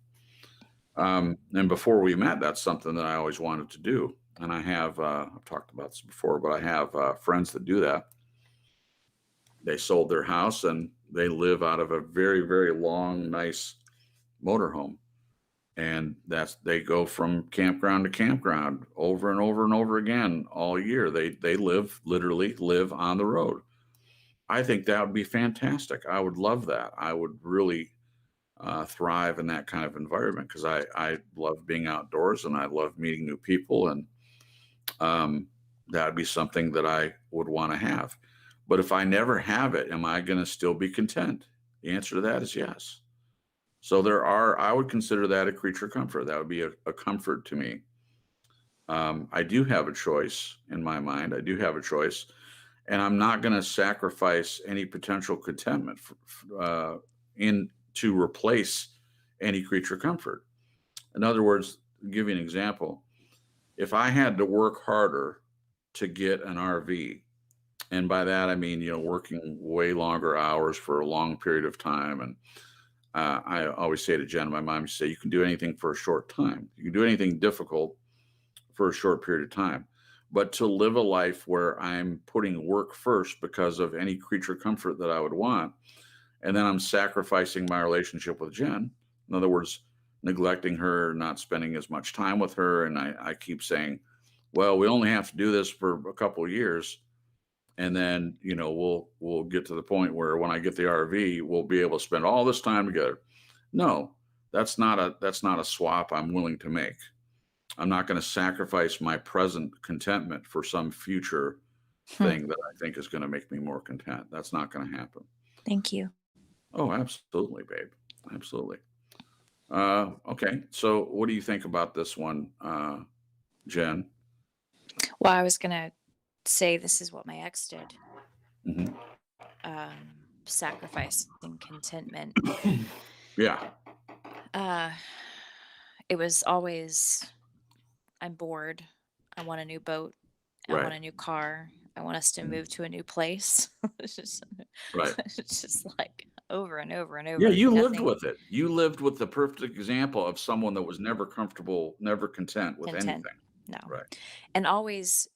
And before we met, that's something that I always wanted to do. And I have, I've talked about this before, but I have friends that do that. They sold their house and they live out of a very, very long, nice motorhome. And they go from campground to campground over and over and over again all year. They literally live on the road. I think that would be fantastic. I would love that. I would really thrive in that kind of environment because I love being outdoors and I love meeting new people, and that would be something that I would want to have. But if I never have it, am I going to still be content? The answer to that is yes. So I would consider that a creature comfort. That would be a comfort to me. I do have a choice in my mind. I do have a choice. And I'm not going to sacrifice any potential contentment to replace any creature comfort. In other words, to give you an example, if I had to work harder to get an RV, and by that I mean working way longer hours for a long period of time, and I always say to Jen, my mom, used to say, you can do anything for a short time. You can do anything difficult for a short period of time. But to live a life where I'm putting work first because of any creature comfort that I would want, and then I'm sacrificing my relationship with Jen, in other words, neglecting her, not spending as much time with her, and I keep saying, well, we only have to do this for a couple of years, and then we'll get to the point where when I get the RV, we'll be able to spend all this time together. No, that's not a swap I'm willing to make. I'm not going to sacrifice my present contentment for some future thing that I think is going to make me more content. That's not going to happen. Thank you. Oh, absolutely, babe. Absolutely. Okay. So what do you think about this one, Jen? Well, I was going to say this is what my ex did. Mm-hmm. Sacrificing contentment. Yeah. It was always, I'm bored. I want a new boat. I Right. want a new car. I want us to move to a new place. It's just, Right. it's just like over and over and over. Yeah, you lived Nothing with it. You lived with the perfect example of someone that was never comfortable, never content with content. anything. No. Right. And always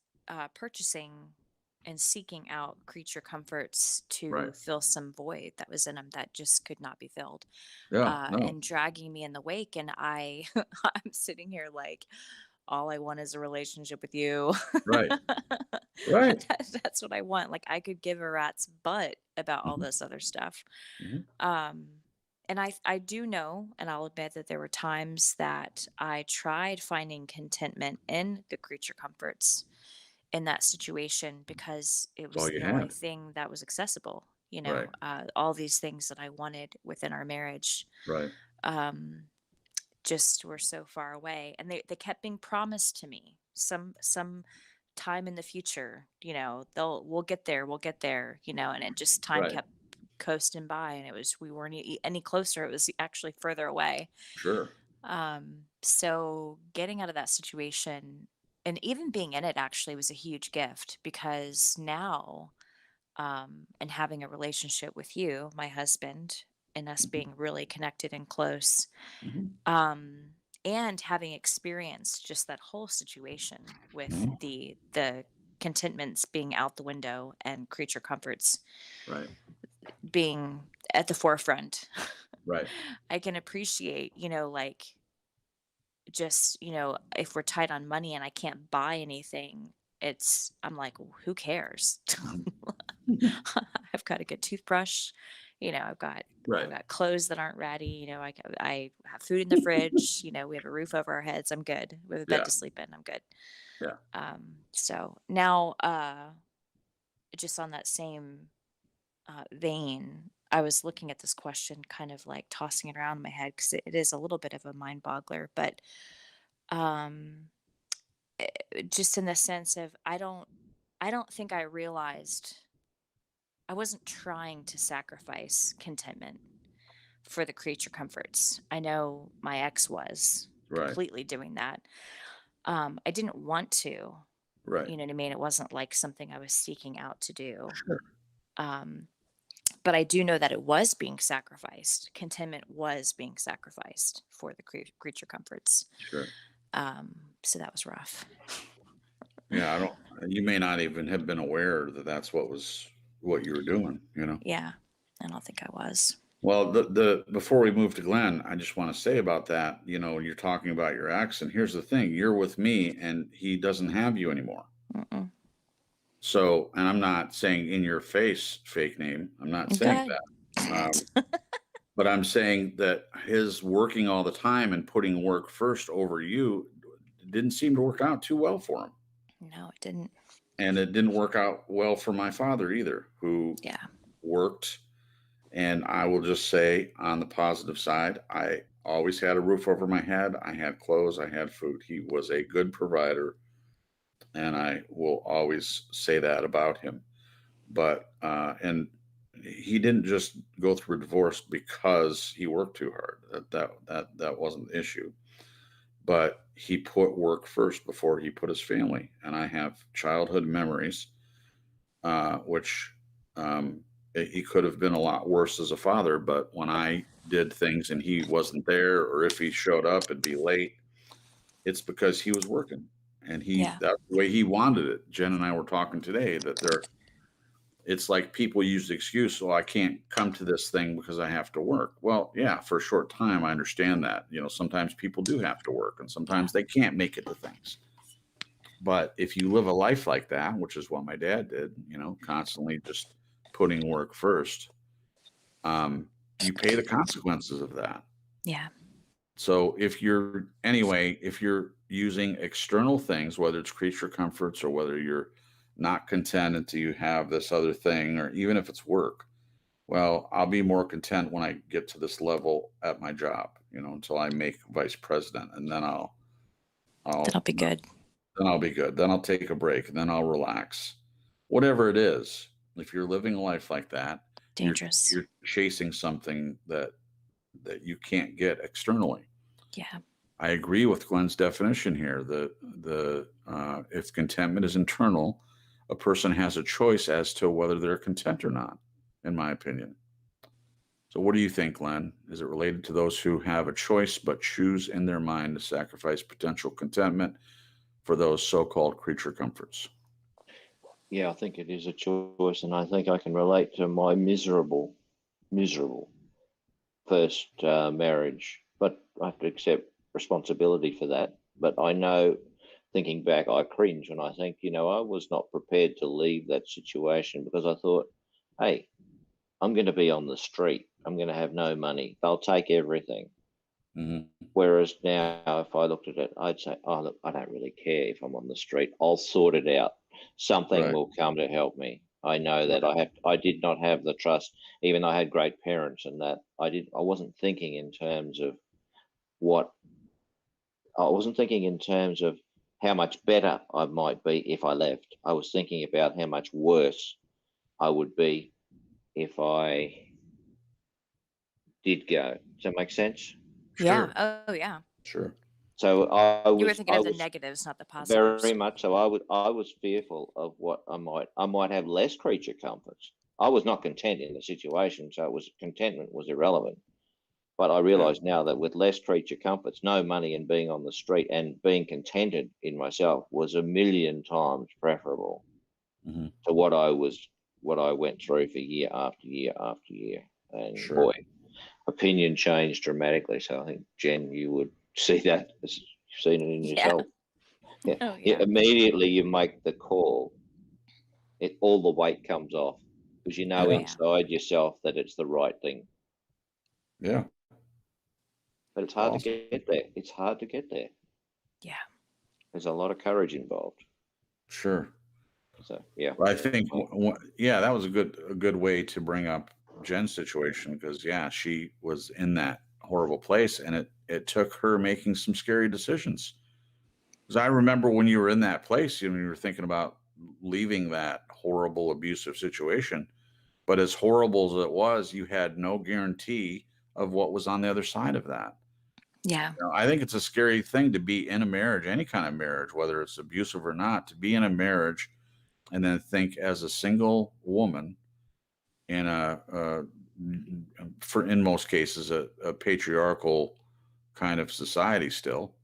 purchasing and seeking out creature comforts to Right. fill some void that was in them that just could not be filled. Yeah. No. And dragging me in the wake. And I'm sitting here like, all I want is a relationship with you. Right. Right. That's what I want. Like I could give a rat's butt about all Mhm. this other stuff. Mhm. And I do know, and I'll admit that there were times that I tried finding contentment in the creature comforts in that situation because it That's all was you the only had. thing that was accessible. Right. All these things that I wanted within our marriage Right. um, just were so far away, and they kept being promised to me. Some time in the future, we'll get there, and it just time Right. kept coasting by, and we weren't any closer. It was actually further away. Sure. So getting out of that situation and even being in it actually was a huge gift because now, and having a relationship with you, my husband, and us Mhm. being really connected and close, Mhm. um, and having experienced just that whole situation with Mhm. the contentments being out the window and creature comforts Right. being at the forefront. Right. I can appreciate, like just, if we're tight on money and I can't buy anything, I'm like, "Well, who cares?" Mhm. I've got a good toothbrush, I've got Right. clothes that aren't ratty, I have food in the fridge, we have a roof over our heads. I'm good. We have a bed Yeah. to sleep in. I'm good. Yeah. So now, just on that same vein, I was looking at this question, kind of like tossing it around in my head because it is a little bit of a mind boggler, but um, just in the sense of I don't think I realized I wasn't trying to sacrifice contentment for the creature comforts. I know my ex was Right. completely doing that. I didn't want to, Right. you know what I mean? It wasn't like something I was seeking out to do. Sure. Um, but I do know that it was being sacrificed. Contentment was being sacrificed for the creature comforts. Sure. So that was rough. Yeah. You may not even have been aware that that's what you were doing, you know? Yeah, I don't think I was. Well, before we move to Glenn, I just want to say about that, you're talking about your ex, and here's the thing, you're with me and he doesn't have you anymore. Mm-mm. So, and I'm not saying in your face fake name. I'm not saying Okay. that. But I'm saying that his working all the time and putting work first over you didn't seem to work out too well for him. No, it didn't. And it didn't work out well for my father either, who Yeah. worked. And I will just say, on the positive side, I always had a roof over my head. I had clothes, I had food. He was a good provider. And I will always say that about him. But, and he didn't just go through a divorce because he worked too hard. That wasn't the issue. But he put work first before he put his family. And I have childhood memories, which he could have been a lot worse as a father. But when I did things and he wasn't there, or if he showed up, it'd be late. It's because he was working, and Yeah. that's the way he wanted it. Jen and I were talking today that it's like people use the excuse, well, I can't come to this thing because I have to work. Well, yeah, for a short time, I understand that. Sometimes people do have to work and sometimes they can't make it to things. But if you live a life like that, which is what my dad did, constantly just putting work first, you pay the consequences of that. Yeah. So if you're using external things, whether it's creature comforts or whether you're not content until you have this other thing, or even if it's work, well, I'll be more content when I get to this level at my job, until I make vice president, and then That'll be good. then I'll be good. Then I'll take a break, and then I'll relax. Whatever it is, if you're living a life like that, Dangerous. you're chasing something that you can't get externally. Yeah. I agree with Glenn's definition here. If contentment is internal, a person has a choice as to whether they're content or not, in my opinion. So what do you think, Glenn? Is it related to those who have a choice but choose in their mind to sacrifice potential contentment for those so-called creature comforts? Yeah, I think it is a choice, and I think I can relate to my miserable first marriage, but I have to accept responsibility for that. But I know thinking back, I cringe when I think, I was not prepared to leave that situation because I thought, hey, I'm going to be on the street. I'm going to have no money. They'll take everything. Mhm. Whereas now, if I looked at it, I'd say, oh, look, I don't really care if I'm on the street. I'll sort it out. Something Right. will come to help me. I know that I did not have the trust, even though I had great parents and that I wasn't thinking in terms of how much better I might be if I left. I was thinking about how much worse I would be if I did go. Does that make sense? Yeah. Sure. Oh, yeah. Sure. So I You were was, thinking I of the was negatives, not the very positives. much so. I was fearful of what I might have less creature comforts. I was not content in the situation, so contentment was irrelevant. But I realize now that with less creature comforts, no money, and being on the street and being contented in myself was a million times preferable Mhm. to what I went through for year after year after year. And Sure. boy, opinion changed dramatically. So I think, Jen, you would see that as you've seen it in Yeah. yourself. Yeah. Oh, yeah. Immediately you make the call, all the weight comes off because you know Oh, yeah. inside yourself that it's the right thing. Yeah. But it's hard to Awesome. get there. It's hard to get there. Yeah. There's a lot of courage involved. Sure. So yeah. Well, I think, yeah, that was a good way to bring up Jen's situation because, yeah, she was in that horrible place, and it took her making some scary decisions. Because I remember when you were in that place, you were thinking about leaving that horrible abusive situation. But as horrible as it was, you had no guarantee of what was on the other side of that. Yeah. I think it's a scary thing to be in a marriage, any kind of marriage, whether it's abusive or not, to be in a marriage and then think as a single woman in for in most cases, a patriarchal kind of society still,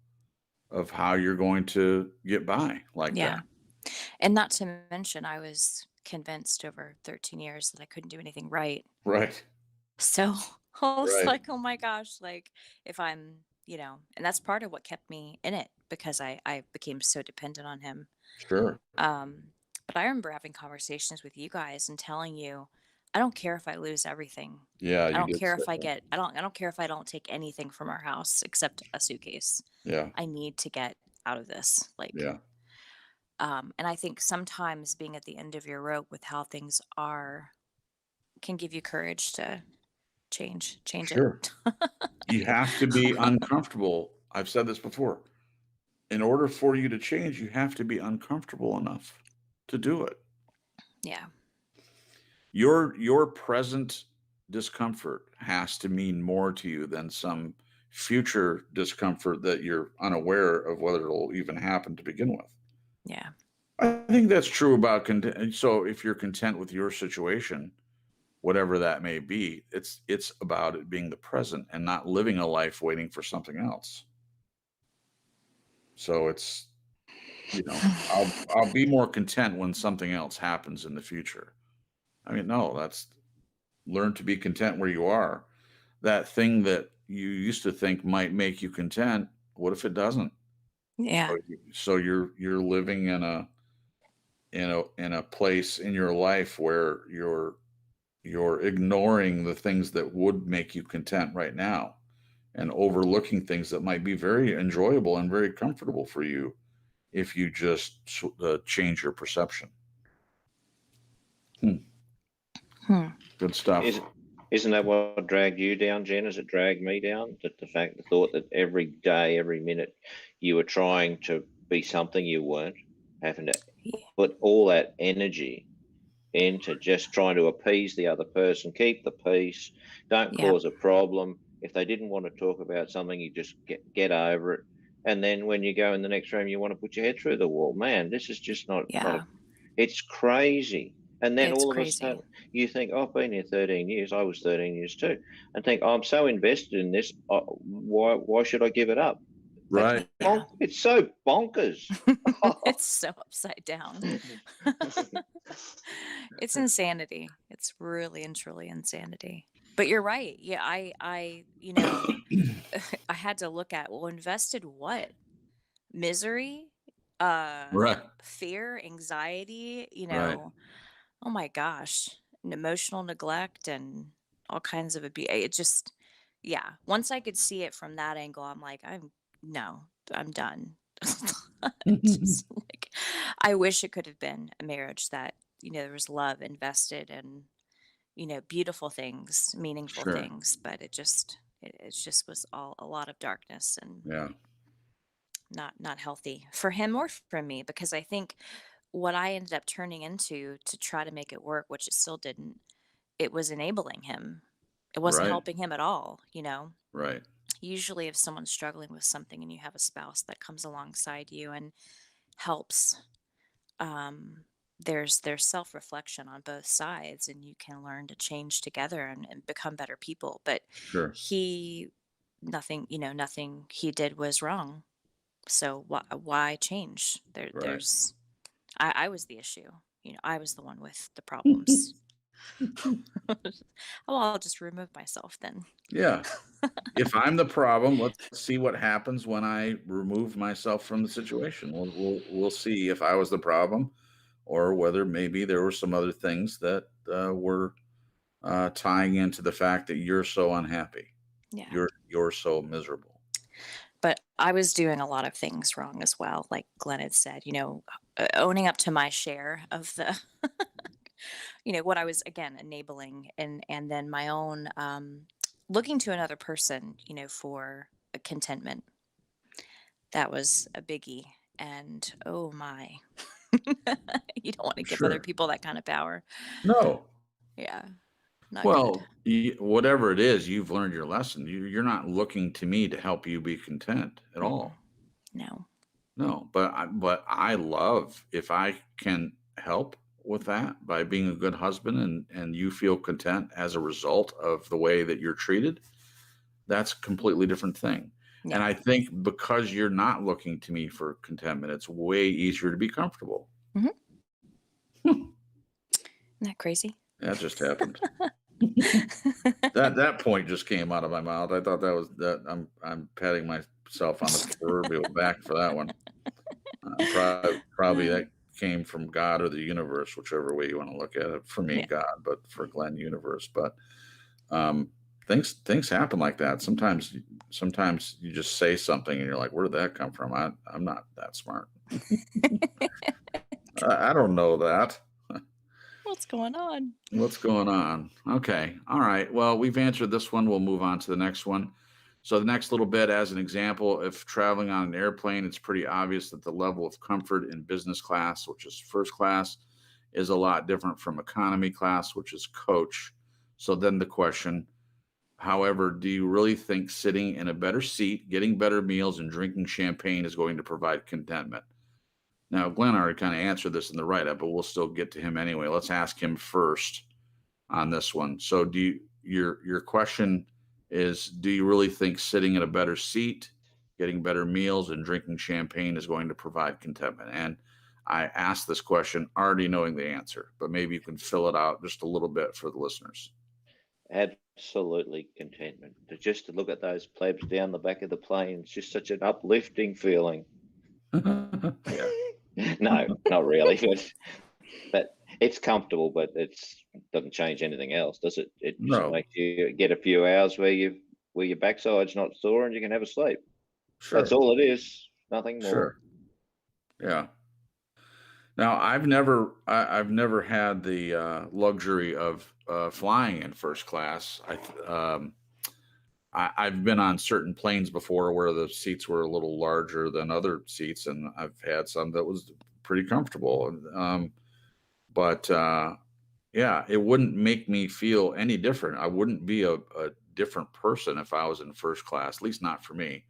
of how you're going to get by like Yeah. that. And not to mention, I was convinced over 13 years that I couldn't do anything right. Right. So I was Right. like, oh my gosh, like if I'm, and that's part of what kept me in it because I became so dependent on him. Sure. But I remember having conversations with you guys and telling you, I don't care if I lose everything. Yeah, I you don't did care say if I that. get, I don't care if I don't take anything from our house except a suitcase. Yeah. I need to get out of this. Like, Yeah. and I think sometimes being at the end of your rope with how things are can give you courage to change Sure. it. You have to be uncomfortable. I've said this before. In order for you to change, you have to be uncomfortable enough to do it. Yeah. Your present discomfort has to mean more to you than some future discomfort that you're unaware of whether it'll even happen to begin with. Yeah. I think that's true about content. So if you're content with your situation, whatever that may be, it's about it being the present and not living a life waiting for something else. So it's, I'll be more content when something else happens in the future. I mean, no, that's learn to be content where you are. That thing that you used to think might make you content, what if it doesn't? Yeah. So you're living in a place in your life where you're ignoring the things that would make you content right now and overlooking things that might be very enjoyable and very comfortable for you if you just change your perception. Good stuff. Isn't that what dragged you down, Jen? Has it dragged me down? That the thought that every day, every minute, you were trying to be something you weren't, having to put all that energy into just trying to appease the other person, keep the peace, don't cause a problem. If they didn't want to talk about something, you just get over it. And then when you go in the next room, you want to put your head through the wall. Man, this is just not it's crazy. And then It's all of a crazy. sudden you think, oh, I've been here 13 years. I was 13 years too. And think, oh, I'm so invested in this. Why should I give it up? Right. It's so bonkers. It's so upside down. It's insanity. It's really and truly insanity. But you're right. Yeah, I I had to look at, well, invested what? Misery? Right. fear, anxiety, Right. oh my gosh, and emotional neglect and all kinds of abuse. It just, yeah. Once I could see it from that angle, I'm like, no, I'm done. Just like, I wish it could have been a marriage that, there was love invested and, beautiful things, meaningful Sure. things, but it just was all a lot of darkness and Yeah. not healthy for him or for me, because I think what I ended up turning into to try to make it work, which it still didn't, it was enabling him. It wasn't Right. helping him at all. Right. Usually if someone's struggling with something and you have a spouse that comes alongside you and helps, um, there's self-reflection on both sides and you can learn to change together and become better people. But Sure. he nothing he did was wrong. So why change? Right. I was the issue. I was the one with the problems. Oh, I'll just remove myself then. Yeah. If I'm the problem, let's see what happens when I remove myself from the situation. We'll see if I was the problem, or whether maybe there were some other things that were tying into the fact that you're so unhappy. Yeah. You're so miserable. But I was doing a lot of things wrong as well. Like Glenn had said, owning up to my share of the, what I was again enabling, and then my own looking to another person, for a contentment. That was a biggie. And oh my, you don't want to give other Sure. people that kind of power. No. Yeah, not good. Well, whatever it is, you've learned your lesson. You're not looking to me to help you be content at all. No. No, but I love if I can help with that by being a good husband, and you feel content as a result of the way that you're treated. That's a completely different thing. And Yeah. I think because you're not looking to me for contentment, it's way easier to be comfortable. Isn't that crazy? That just happened. That point just came out of my mouth. I thought that was that. I'm patting myself on the proverbial back for that one. Probably that came from God or the universe, whichever way you want to look at it. For me, Yeah. God, but for Glenn, universe. But things happen like that. Sometimes you just say something and you're like, where did that come from? I'm not that smart. I don't know that. What's going on? What's going on? Okay. All right. Well, we've answered this one. We'll move on to the next one. So the next little bit, as an example, if traveling on an airplane, it's pretty obvious that the level of comfort in business class, which is first class, is a lot different from economy class, which is coach. So then the question, however, do you really think sitting in a better seat, getting better meals, and drinking champagne is going to provide contentment? Now, Glenn already kind of answered this in the write-up, but we'll still get to him anyway. Let's ask him first on this one. So your question is, do you really think sitting in a better seat, getting better meals, and drinking champagne is going to provide contentment? And I asked this question already knowing the answer, but maybe you can fill it out just a little bit for the listeners. Absolutely contentment. Just to look at those plebs down the back of the plane, it's just such an uplifting feeling. Yeah. No, not really, but it's comfortable, but doesn't change anything else, does it? It just No. makes you get a few hours where your backside's not sore and you can have a sleep. Sure. That's all it is, nothing more. Sure. Yeah. Now, I've never had the luxury of flying in first class. I've been on certain planes before where the seats were a little larger than other seats, and I've had some that was pretty comfortable. But yeah, it wouldn't make me feel any different. I wouldn't be a different person if I was in first class, at least not for me.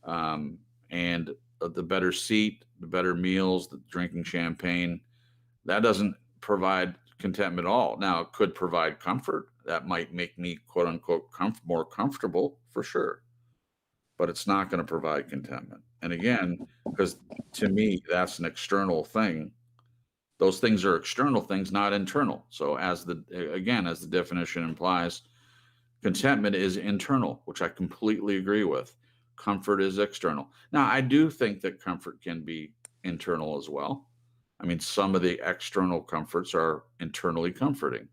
And the better seat, the better meals, the drinking champagne, that doesn't provide contentment at all. Now, it could provide comfort. That might make me, quote unquote, more comfortable for sure. But it's not going to provide contentment. And again, because to me, that's an external thing. Those things are external things, not internal. So as the definition implies, contentment is internal, which I completely agree with. Comfort is external. Now, I do think that comfort can be internal as well. I mean, some of the external comforts are internally comforting,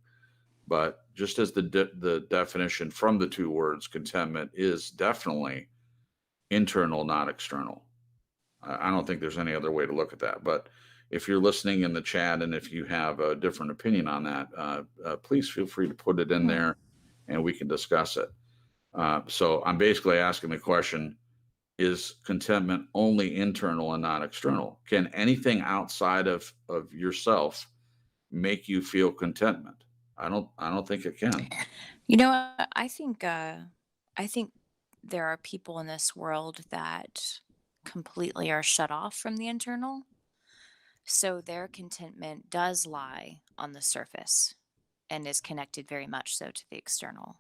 but just as the definition from the two words, contentment, is definitely internal, not external. I don't think there's any other way to look at that. But if you're listening in the chat and if you have a different opinion on that, please feel free to put it in there and we can discuss it. So I'm basically asking the question, is contentment only internal and not external? Can anything outside of yourself make you feel contentment? I don't think it can. You know, I think there are people in this world that completely are shut off from the internal. So their contentment does lie on the surface and is connected very much so to the external.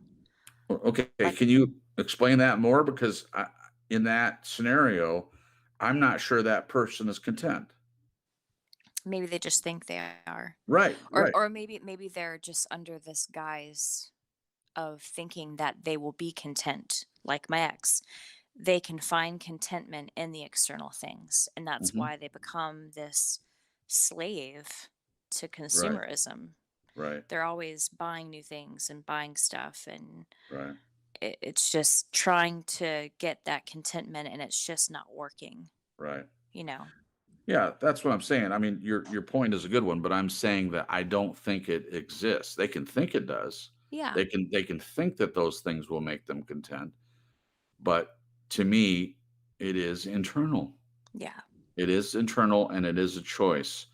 Okay, Like- can you explain that more? Because in that scenario, I'm not sure that person is content. Maybe they just think they are. Right, right. Or maybe they're just under this guise of thinking that they will be content, like my ex. They can find contentment in the external things, and that's Mhm. why they become this slave to consumerism. Right, They're always buying new things and buying stuff, and right. it's just trying to get that contentment, and it's just not working, Right. you know. Yeah, that's what I'm saying. I mean, your point is a good one, but I'm saying that I don't think it exists. They can think it does. Yeah. They can think that those things will make them content, but to me, it is internal. Yeah. It is internal and it is a choice.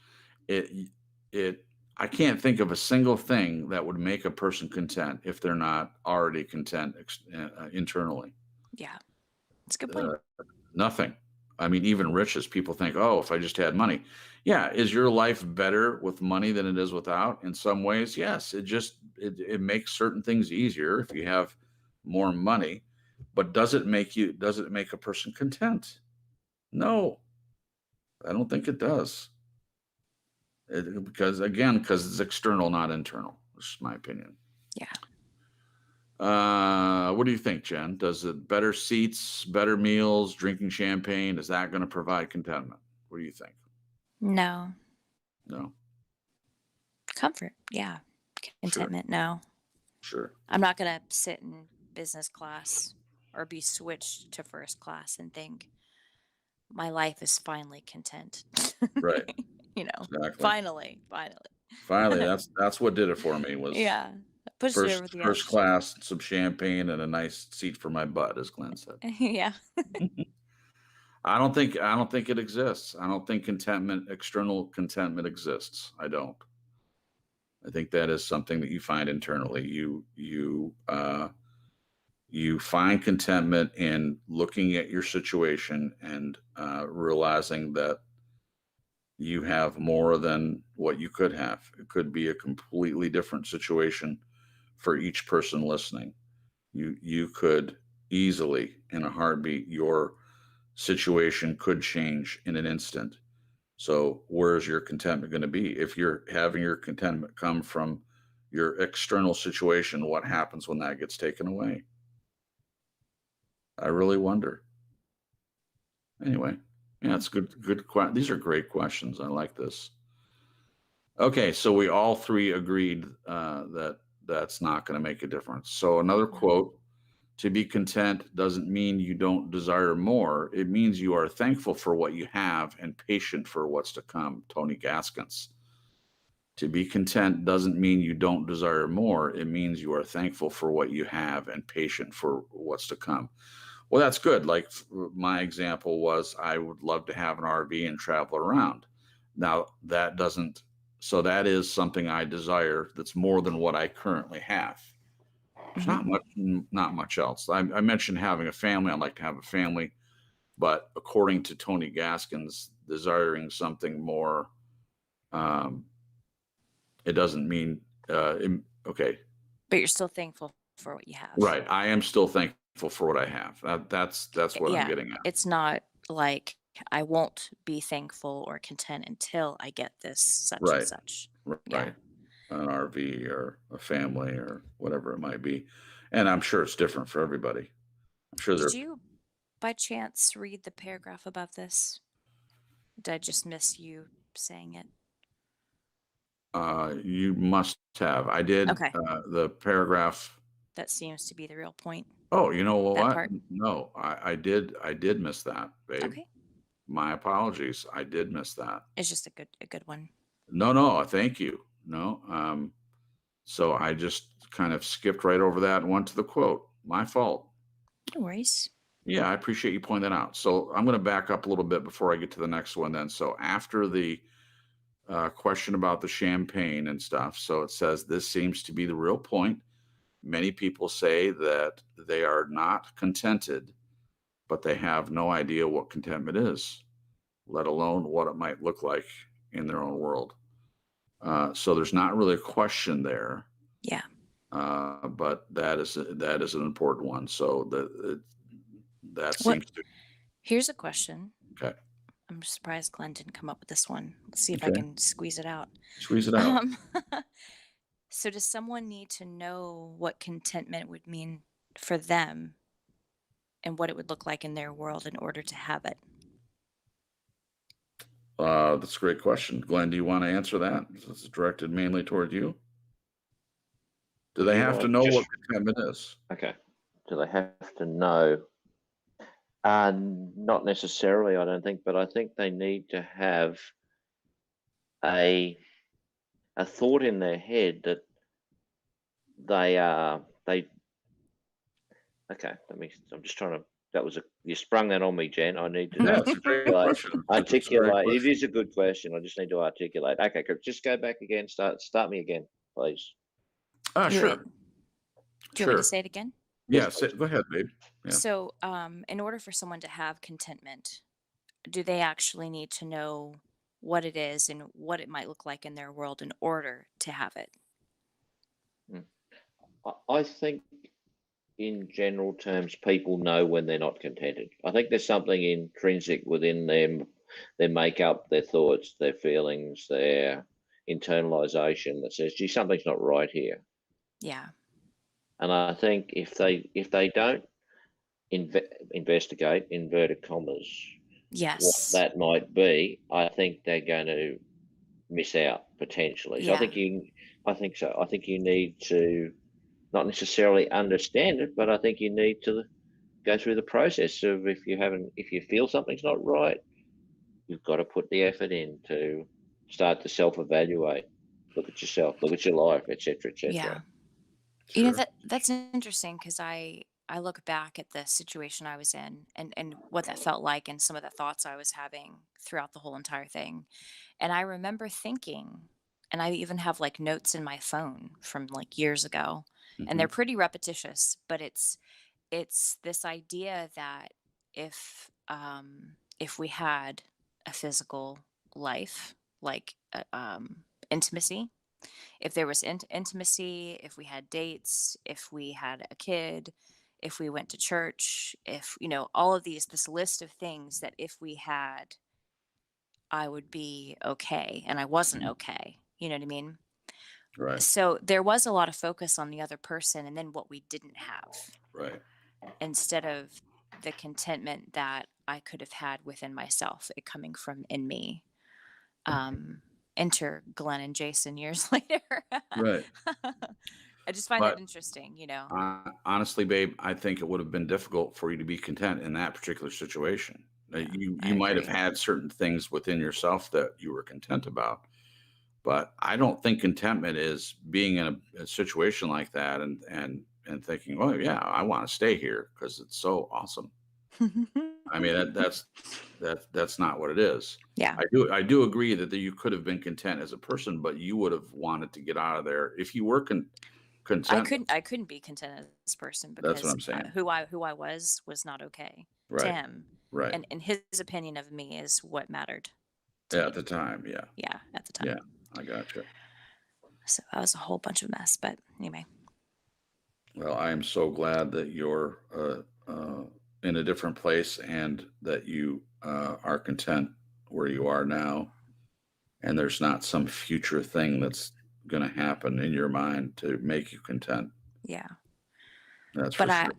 It it I can't think of a single thing that would make a person content if they're not already content internally. Yeah. That's a good point. Nothing. I mean, even riches, people think, oh, if I just had money. Yeah. Is your life better with money than it is without? In some ways, yes. It makes certain things easier if you have more money. But does it make a person content? No, I don't think it does. Because it's external, not internal. This is my opinion. Yeah. What do you think, Jen? Does it better seats, better meals, drinking champagne, is that going to provide contentment? What do you think? No. No. Comfort. Yeah. Contentment. No. Sure. I'm not going to sit in business class or be switched to first class and think my life is finally content. Right. You know, Exactly. finally. That's what did it for me was Yeah. Pushed it over the first edge. class, some champagne and a nice seat for my butt, as Glenn said. Yeah. I don't think it exists. I don't think external contentment exists. I don't. I think that is something that you find internally. You find contentment in looking at your situation and realizing that you have more than what you could have. It could be a completely different situation for each person listening. You could easily, in a heartbeat, your situation could change in an instant. So where's your contentment going to be? If you're having your contentment come from your external situation, what happens when that gets taken away? I really wonder. Anyway, yeah, it's good. These are great questions. I like this. Okay, so we all three agreed that that's not going to make a difference. So another quote: "To be content doesn't mean you don't desire more. It means you are thankful for what you have and patient for what's to come." Tony Gaskins. To be content doesn't mean you don't desire more. It means you are thankful for what you have and patient for what's to come. Well, that's good. Like my example was, I would love to have an RV and travel around. Now that is something I desire that's more than what I currently have. There's not much else. I mentioned having a family. I'd like to have a family, but according to Tony Gaskins, desiring something more, it doesn't mean okay. But you're still thankful for what you have. Right. I am still thankful for what I have. That's what I'm getting at. It's not like I won't be thankful or content until I get this such and such. Right. Yeah. An RV or a family or whatever it might be. And I'm sure it's different for everybody. I'm sure Did you by chance read the paragraph above this? Did I just miss you saying it? You must have. I did Okay. the paragraph. That seems to be the real point. Oh, you know That what? part. No, I did miss that, babe. Okay. My apologies. I did miss that. It's just a good one. No, thank you. No, so I just kind of skipped right over that and went to the quote. My fault. No worries. Yeah, I appreciate you pointing that out. So I'm going to back up a little bit before I get to the next one then. So after the question about the champagne and stuff, so it says this seems to be the real point. Many people say that they are not contented, but they have no idea what contentment is, let alone what it might look like in their own world. So there's not really a question there. Yeah. But that is an important one. So that What? seems to Here's a question. okay. I'm surprised Glenn didn't come up with this one. Let's see if I Okay. can squeeze it out. Squeeze it out. So does someone need to know what contentment would mean for them and what it would look like in their world in order to have it? That's a great question. Glenn, do you want to answer that? This is directed mainly toward you. Do they have to know what contentment is? Okay. Do they have to know? Not necessarily, I don't think, but I think they need to have a thought in their head that they okay, I'm just trying to you sprung that on me, Jen. I need to Yeah, it's a great question. articulate. It is a good question. I just need to articulate. Okay, just go back again. Start me again, please. Sure. Do you want me to say it again? Yeah, go ahead, babe. Yeah. So, in order for someone to have contentment, do they actually need to know what it is and what it might look like in their world in order to have it? I think in general terms, people know when they're not contented. I think there's something intrinsic within them, their makeup, their thoughts, their feelings, their internalization that says, gee, something's not right here. Yeah. And I think if they don't investigate, inverted commas, Yes. what that might be, I think they're going to miss out potentially. So Yeah. I think so. I think you need to not necessarily understand it, but I think you need to go through the process of if you feel something's not right, you've got to put the effort in to start to self-evaluate, look at yourself, look at your life, etc., etc. Yeah. Sure. You know, that's interesting because I look back at the situation I was in and what that felt like and some of the thoughts I was having throughout the whole entire thing. And I remember thinking, and I even have like notes in my phone from like years ago, and they're pretty repetitious, but it's this idea that if we had a physical life, like intimacy, if there was intimacy, if we had dates, if we had a kid, if we went to church, if, all of this list of things that if we had, I would be okay. And I wasn't okay. You know what I mean? Right. So there was a lot of focus on the other person and then what we didn't have Right. instead of the contentment that I could have had within myself, it coming from in me. Enter Glenn and Jason years later. Right. I just find But that interesting, honestly, babe, I think it would have been difficult for you to be content in that particular situation. You might have agree. had certain things within yourself that you were content about, but I don't think contentment is being in a situation like that and thinking, oh yeah, I want to stay here because it's so awesome. I mean, that's not what it is. Yeah. I do agree that you could have been content as a person, but you would have wanted to get out of there if you were content. I couldn't be content as this person That's what because I'm saying. who I was not okay to Right. him. Right. And his opinion of me is what mattered. Yeah, at the time. Yeah. Yeah, at the time. Yeah, I gotcha. So that was a whole bunch of mess, but anyway. Well, I am so glad that you're in a different place and that you are content where you are now. And there's not some future thing that's going to happen in your mind to make you content. Yeah. That's But for sure.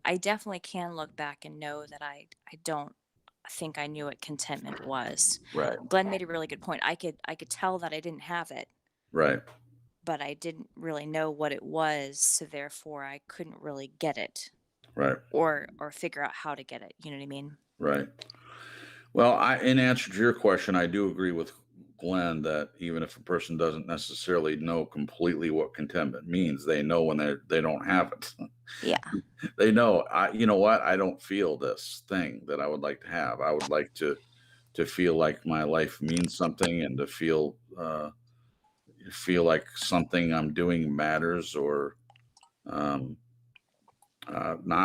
I definitely can look back and know that I don't think I knew what contentment was. Right. Glenn made a really good point. I could tell that I didn't have it, Right. but I didn't really know what it was, so therefore I couldn't really get it Right. or figure out how to get it. You know what I mean? Right. Well, in answer to your question, I do agree with Glenn that even if a person doesn't necessarily know completely what contentment means, they know when they don't have it. Yeah. They know, you know what? I don't feel this thing that I would like to have. I would like to feel like my life means something, and to feel like something I'm doing matters, or not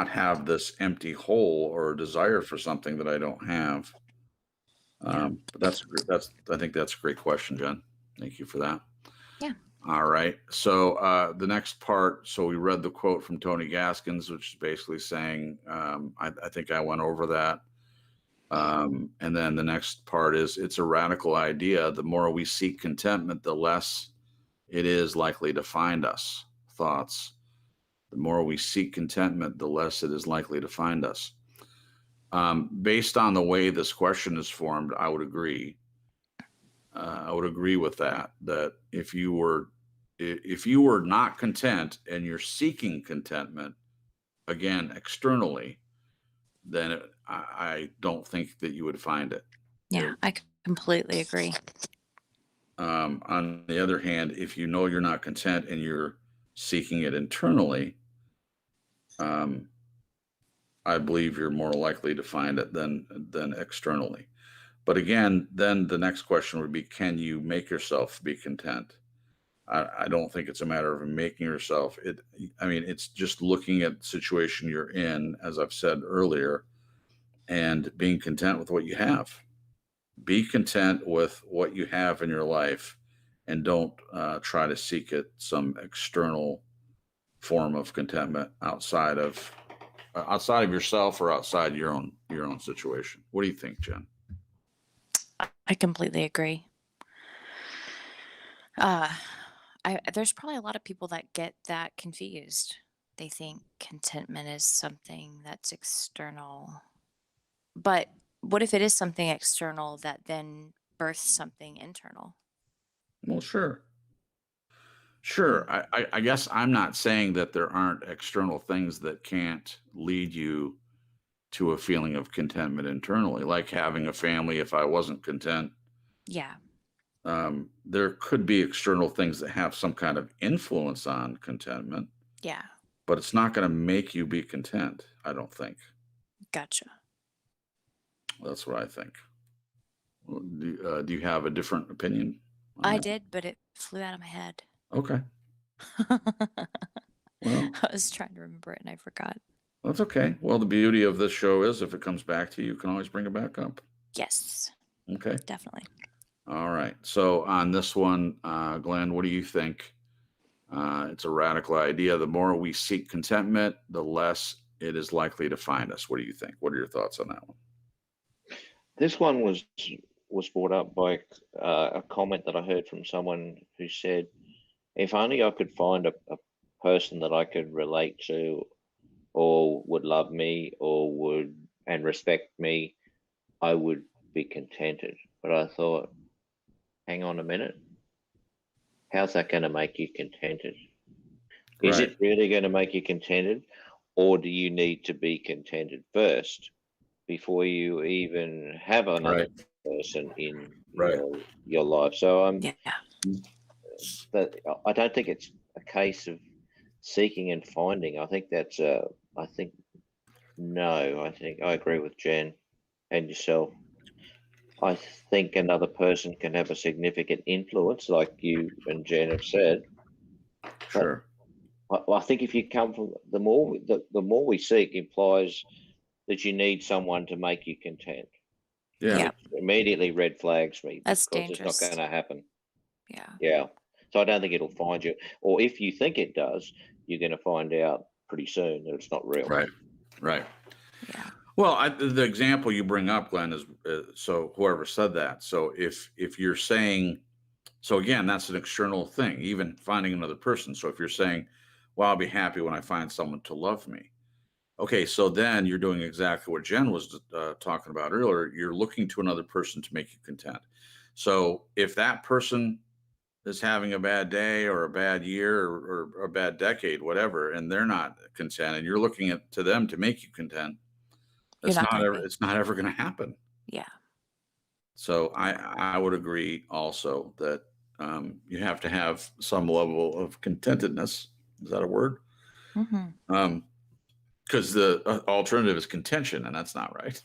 have this empty hole or desire for something that I don't have. But I think that's a great question, Jen. Thank you for that. Yeah. All right. So the next part, so we read the quote from Tony Gaskins, which is basically saying, I think I went over that. And then the next part is, it's a radical idea. The more we seek contentment, the less it is likely to find us. Thoughts. The more we seek contentment, the less it is likely to find us. Based on the way this question is formed, I would agree. I would agree with that. That if you were not content and you're seeking contentment, again, externally, then I don't think that you would find it. Yeah, I completely agree. On the other hand, if you know you're not content and you're seeking it internally, I believe you're more likely to find it than externally. But again, then the next question would be, can you make yourself be content? I don't think it's a matter of making yourself. It's just looking at the situation you're in, as I've said earlier, and being content with what you have. Be content with what you have in your life, and don't try to seek it some external form of contentment outside of yourself, or outside your own situation. What do you think, Jen? I completely agree. There's probably a lot of people that get that confused. They think contentment is something that's external. But what if it is something external that then births something internal? Well, sure. I guess I'm not saying that there aren't external things that can't lead you to a feeling of contentment internally, like having a family. If I wasn't content, Yeah. there could be external things that have some kind of influence on contentment, Yeah. but it's not going to make you be content, I don't think. Gotcha. That's what I think. Do you have a different opinion on I that? did, but it flew out of my head. Okay. Well, I was trying to remember it and I forgot. that's okay. Well, the beauty of this show is, if it comes back to you, you can always bring it back up. Yes, Okay. definitely. All right. So on this one, Glenn, what do you think? It's a radical idea. The more we seek contentment, the less it is likely to find us. What do you think? What are your thoughts on that one? This one was brought up by a comment that I heard from someone who said, if only I could find a person that I could relate to, or would love me, or would and respect me, I would be contented. But I thought, hang on a minute, how's that going to make you contented? Is Right. it really going to make you contented, or do you need to be contented first before you even have another person in your life? So Yeah. but I don't think it's a case of seeking and finding. I think that's I think I agree with Jen and yourself. I think another person can have a significant influence, like you and Jen have said. Sure. I think if you come from the more we seek implies that you need someone to make you content. Yeah. Yep. Immediately red flags me, That's because dangerous. it's not going to happen. Yeah. Yeah. So I don't think it'll find you. Or if you think it does, you're going to find out pretty soon that it's not real. Right. Right. Yeah. Well, the example you bring up, Glenn, is so whoever said that. So if you're saying, so again, that's an external thing, even finding another person. So if you're saying, well, I'll be happy when I find someone to love me. Okay, so then you're doing exactly what Jen was talking about earlier. You're looking to another person to make you content. So if that person is having a bad day or a bad year or a bad decade, whatever, and they're not content, and you're looking to them to make you content, You're not gonna be. it's not ever going to happen. Yeah. So I would agree also that you have to have some level of contentedness. Is that a word? Mm-hmm. Because the alternative is contention, and that's not right.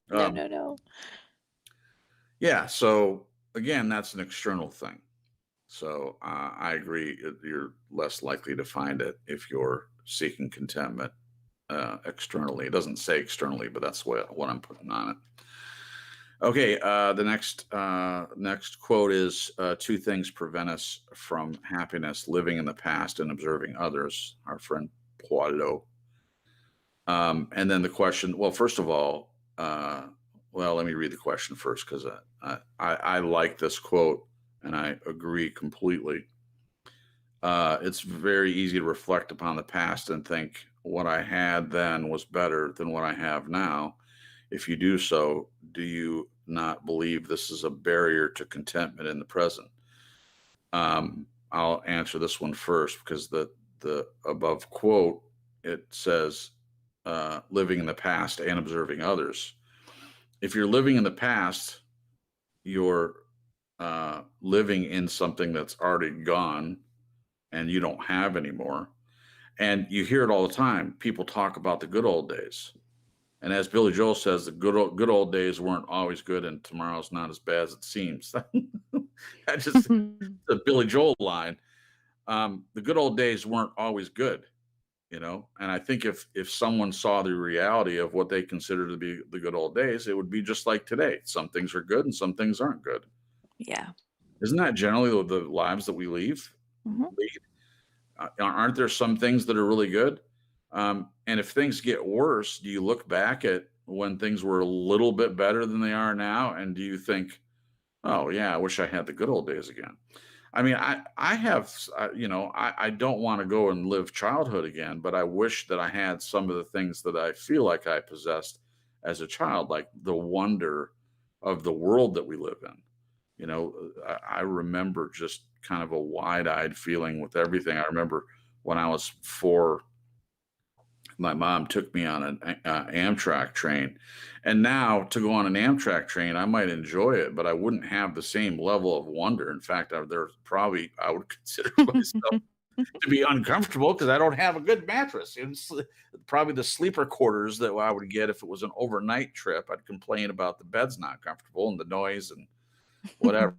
No. Yeah. So again, that's an external thing. So I agree. You're less likely to find it if you're seeking contentment externally. It doesn't say externally, but that's what I'm putting on it. Okay. The next quote is two things prevent us from happiness: living in the past and observing others. Our friend Poirot. And then the question. Well, first of all, well, let me read the question first because I like this quote and I agree completely. It's very easy to reflect upon the past and think what I had then was better than what I have now. If you do so, do you not believe this is a barrier to contentment in the present? I'll answer this one first because the above quote, it says living in the past and observing others. If you're living in the past, you're living in something that's already gone and you don't have anymore. And you hear it all the time. People talk about the good old days. And as Billy Joel says, the good old days weren't always good, and tomorrow's not as bad as it seems. That's just the Billy Joel line. The good old days weren't always good, you know. And I think if someone saw the reality of what they consider to be the good old days, it would be just like today. Some things are good and some things aren't good. Yeah. Isn't that generally the lives that we lead? Aren't there some things that are really good? And if things get worse, do you look back at when things were a little bit better than they are now? And do you think, oh, yeah, I wish I had the good old days again? I mean, I have, I don't want to go and live childhood again, but I wish that I had some of the things that I feel like I possessed as a child, like the wonder of the world that we live in. You know, I remember just kind of a wide-eyed feeling with everything. I remember when I was 4, my mom took me on an Amtrak train, and now to go on an Amtrak train, I might enjoy it, but I wouldn't have the same level of wonder. In fact, I would consider myself to be uncomfortable because I don't have a good mattress. It's probably the sleeper quarters that I would get if it was an overnight trip. I'd complain about the bed's not comfortable and the noise and whatever.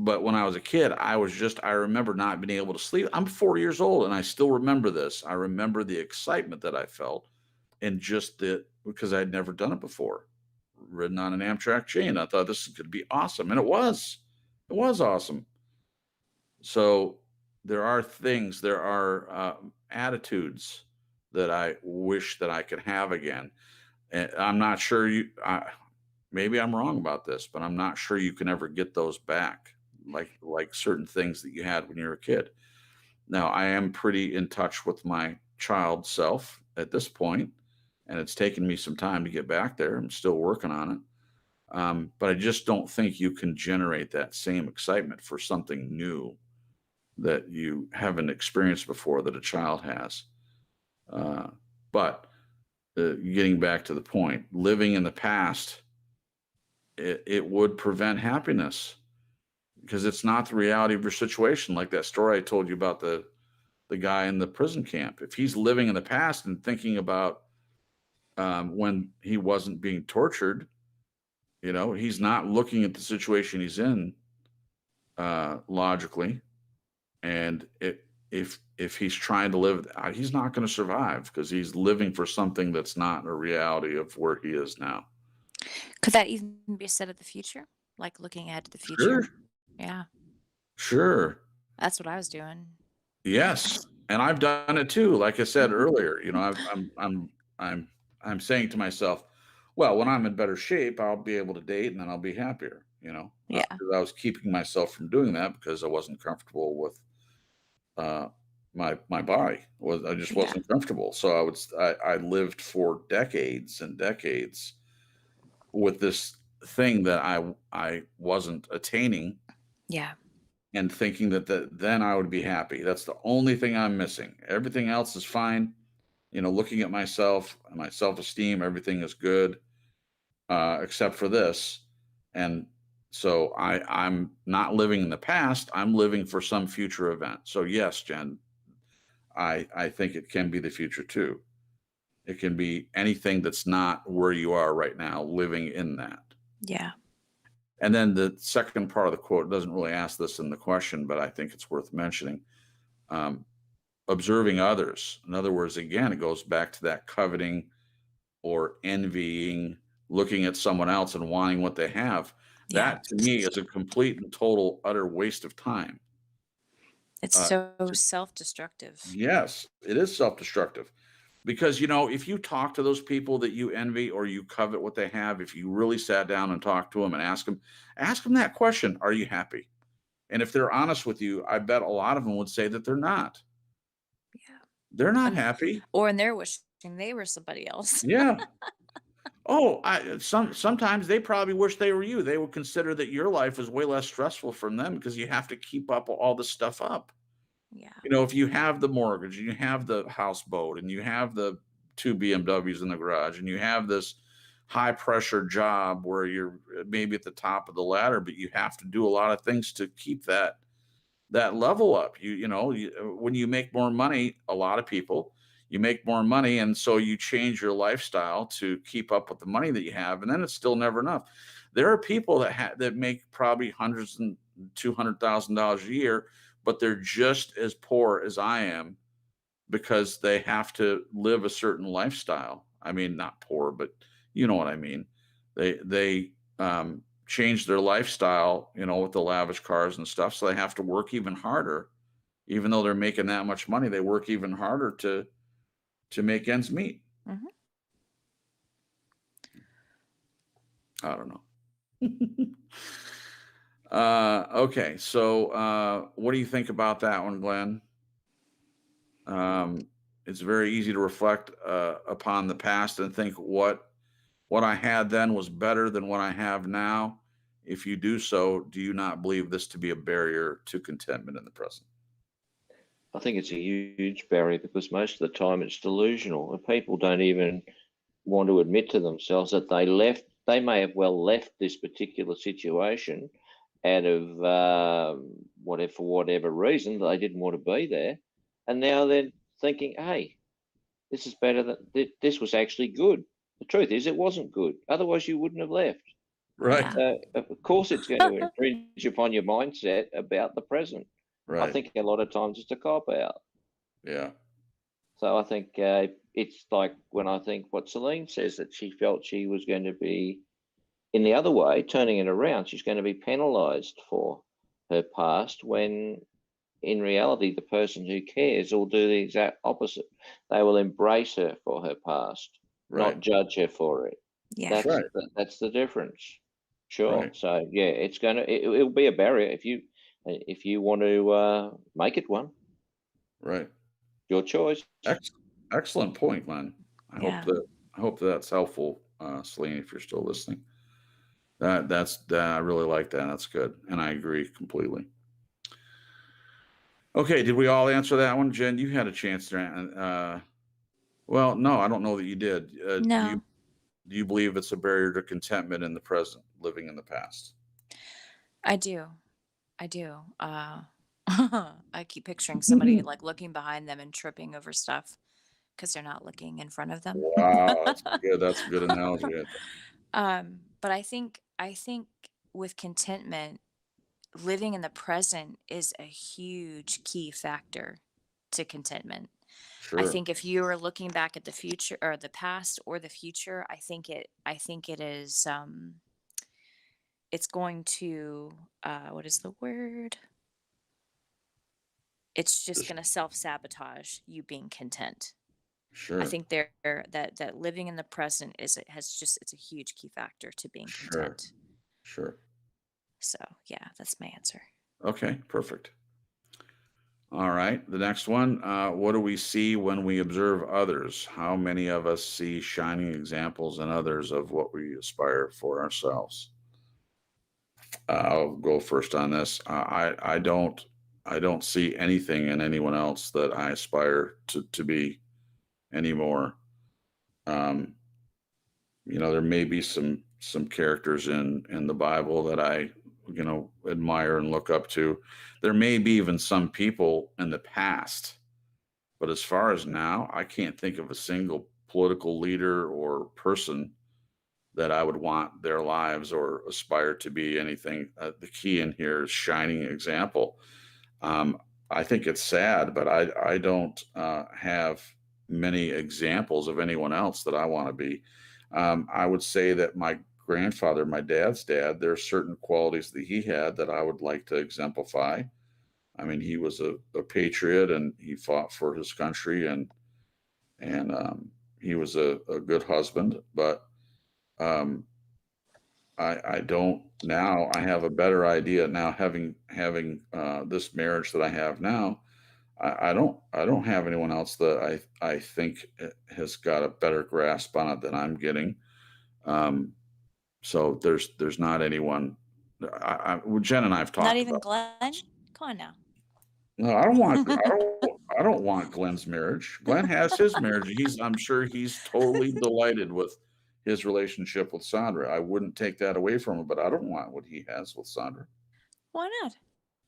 But when I was a kid, I remember not being able to sleep. I'm 4 years old and I still remember this. I remember the excitement that I felt and because I'd never done it before, ridden on an Amtrak train. I thought this could be awesome. And it was awesome. So there are attitudes that I wish that I could have again. And I'm not sure maybe I'm wrong about this, but I'm not sure you can ever get those back, like certain things that you had when you were a kid. Now, I am pretty in touch with my child self at this point, and it's taken me some time to get back there. I'm still working on it. But I just don't think you can generate that same excitement for something new that you haven't experienced before that a child has. But getting back to the point, living in the past, it would prevent happiness because it's not the reality of your situation. Like that story I told you about the guy in the prison camp. If he's living in the past and thinking about when he wasn't being tortured, you know, he's not looking at the situation he's in logically. And if he's trying to live, he's not going to survive because he's living for something that's not a reality of where he is now. Could that even be a set of the future? Like looking ahead to the future? Sure. Yeah. Sure. That's what I was doing. Yes, and I've done it too. Like I said earlier, you know, I'm saying to myself, well, when I'm in better shape, I'll be able to date, and then I'll be happier. You know, Yeah. I was keeping myself from doing that because I wasn't comfortable with my body. I just Yeah. wasn't comfortable. So I lived for decades and decades with this thing that I wasn't attaining, Yeah. and thinking that then I would be happy. That's the only thing I'm missing. Everything else is fine. Looking at myself and my self-esteem, everything is good, except for this. And so I'm not living in the past. I'm living for some future event. So yes, Jen, I think it can be the future too. It can be anything that's not where you are right now, living in that. Yeah. And then the second part of the quote doesn't really ask this in the question, but I think it's worth mentioning. Um, Observing others. In other words, again, it goes back to that coveting or envying, looking at someone else and wanting what they have. Yeah. That to me is a complete and total utter waste of time. It's so self-destructive. Yes, it is self-destructive. Because, if you talk to those people that you envy or you covet what they have, if you really sat down and talked to them and ask them that question, are you happy? And if they're honest with you, I bet a lot of them would say that they're not. Yeah. They're not happy. Or they're wishing they were somebody else. Yeah. Oh, sometimes they probably wish they were you. They would consider that your life is way less stressful from them because you have to keep up all this stuff up. Yeah. If you have the mortgage and you have the houseboat and you have the 2 BMWs in the garage and you have this high pressure job where you're maybe at the top of the ladder, but you have to do a lot of things to keep that level up. When you make more money, a lot of people, you make more money, and so you change your lifestyle to keep up with the money that you have, and then it's still never enough. There are people that make probably hundreds and $200,000 a year, but they're just as poor as I am because they have to live a certain lifestyle. I mean, not poor, but you know what I mean. They change their lifestyle, with the lavish cars and stuff. So they have to work even harder, even though they're making that much money. They work even harder to make ends meet. Mhm. I don't know. Okay, so what do you think about that one, Glenn? It's very easy to reflect upon the past and think what I had then was better than what I have now. If you do so, do you not believe this to be a barrier to contentment in the present? I think it's a huge barrier because most of the time it's delusional, and people don't even want to admit to themselves that they may have well left this particular situation out of for whatever reason they didn't want to be there, and now they're thinking, hey, this is better than this was actually good. The truth is it wasn't good, otherwise you wouldn't have left. Right. So of course it's going to infringe upon your mindset about the present. Right. I think a lot of times it's a cop out. Yeah. So I think it's like when I think what Celine says, that she felt she was going to be in the other way, turning it around. She's going to be penalised for her past, when in reality, the person who cares will do the exact opposite. They will embrace her for her past, Right. not judge her for it. Yeah. That's the difference. Sure. Right. So yeah, it'll be a barrier if you want to make it one. Right. Your choice. Excellent point, Glenn. Yeah. I hope that's helpful, Celine, if you're still listening. I really like that. That's good, and I agree completely. Okay, did we all answer that one, Jen? You had a chance to. Well, no, I don't know that you did. No. Do you believe it's a barrier to contentment in the present, living in the past? I do. I keep picturing somebody like looking behind them and tripping over stuff because they're not looking in front of them. Wow, that's good. That's a good analogy. Right there. But I think with contentment, living in the present is a huge key factor to contentment. I Sure. think if you are looking back at the future or the past or the future, I think it is it's going to what is the word? It's just Just- going to self-sabotage you being content. Sure. I think that living in the present it's a huge key factor to being content. Sure. So yeah, that's my answer. Okay, perfect. All right. The next one. What do we see when we observe others? How many of us see shining examples in others of what we aspire for ourselves? I'll go first on this. I don't see anything in anyone else that I aspire to be anymore. Um, there may be some characters in the Bible that I admire and look up to. There may be even some people in the past, but as far as now, I can't think of a single political leader or person that I would want their lives or aspire to be anything. The key in here is shining example. Um, I think it's sad, but I don't have many examples of anyone else that I want to be. I would say that my grandfather, my dad's dad, there are certain qualities that he had that I would like to exemplify. I mean, he was a patriot and he fought for his country and he was a good husband, but um, I don't now. I have a better idea now, having this marriage that I have now. I don't have anyone else that I think has got a better grasp on it than I'm getting. Um, so there's not anyone. Well, Jen and I have Not talked even about. Glenn? Come on now. No, I don't want Glenn's marriage. Glenn has his marriage. I'm sure he's totally delighted with his relationship with Sandra. I wouldn't take that away from him, but I don't want what he has with Sandra. Why not?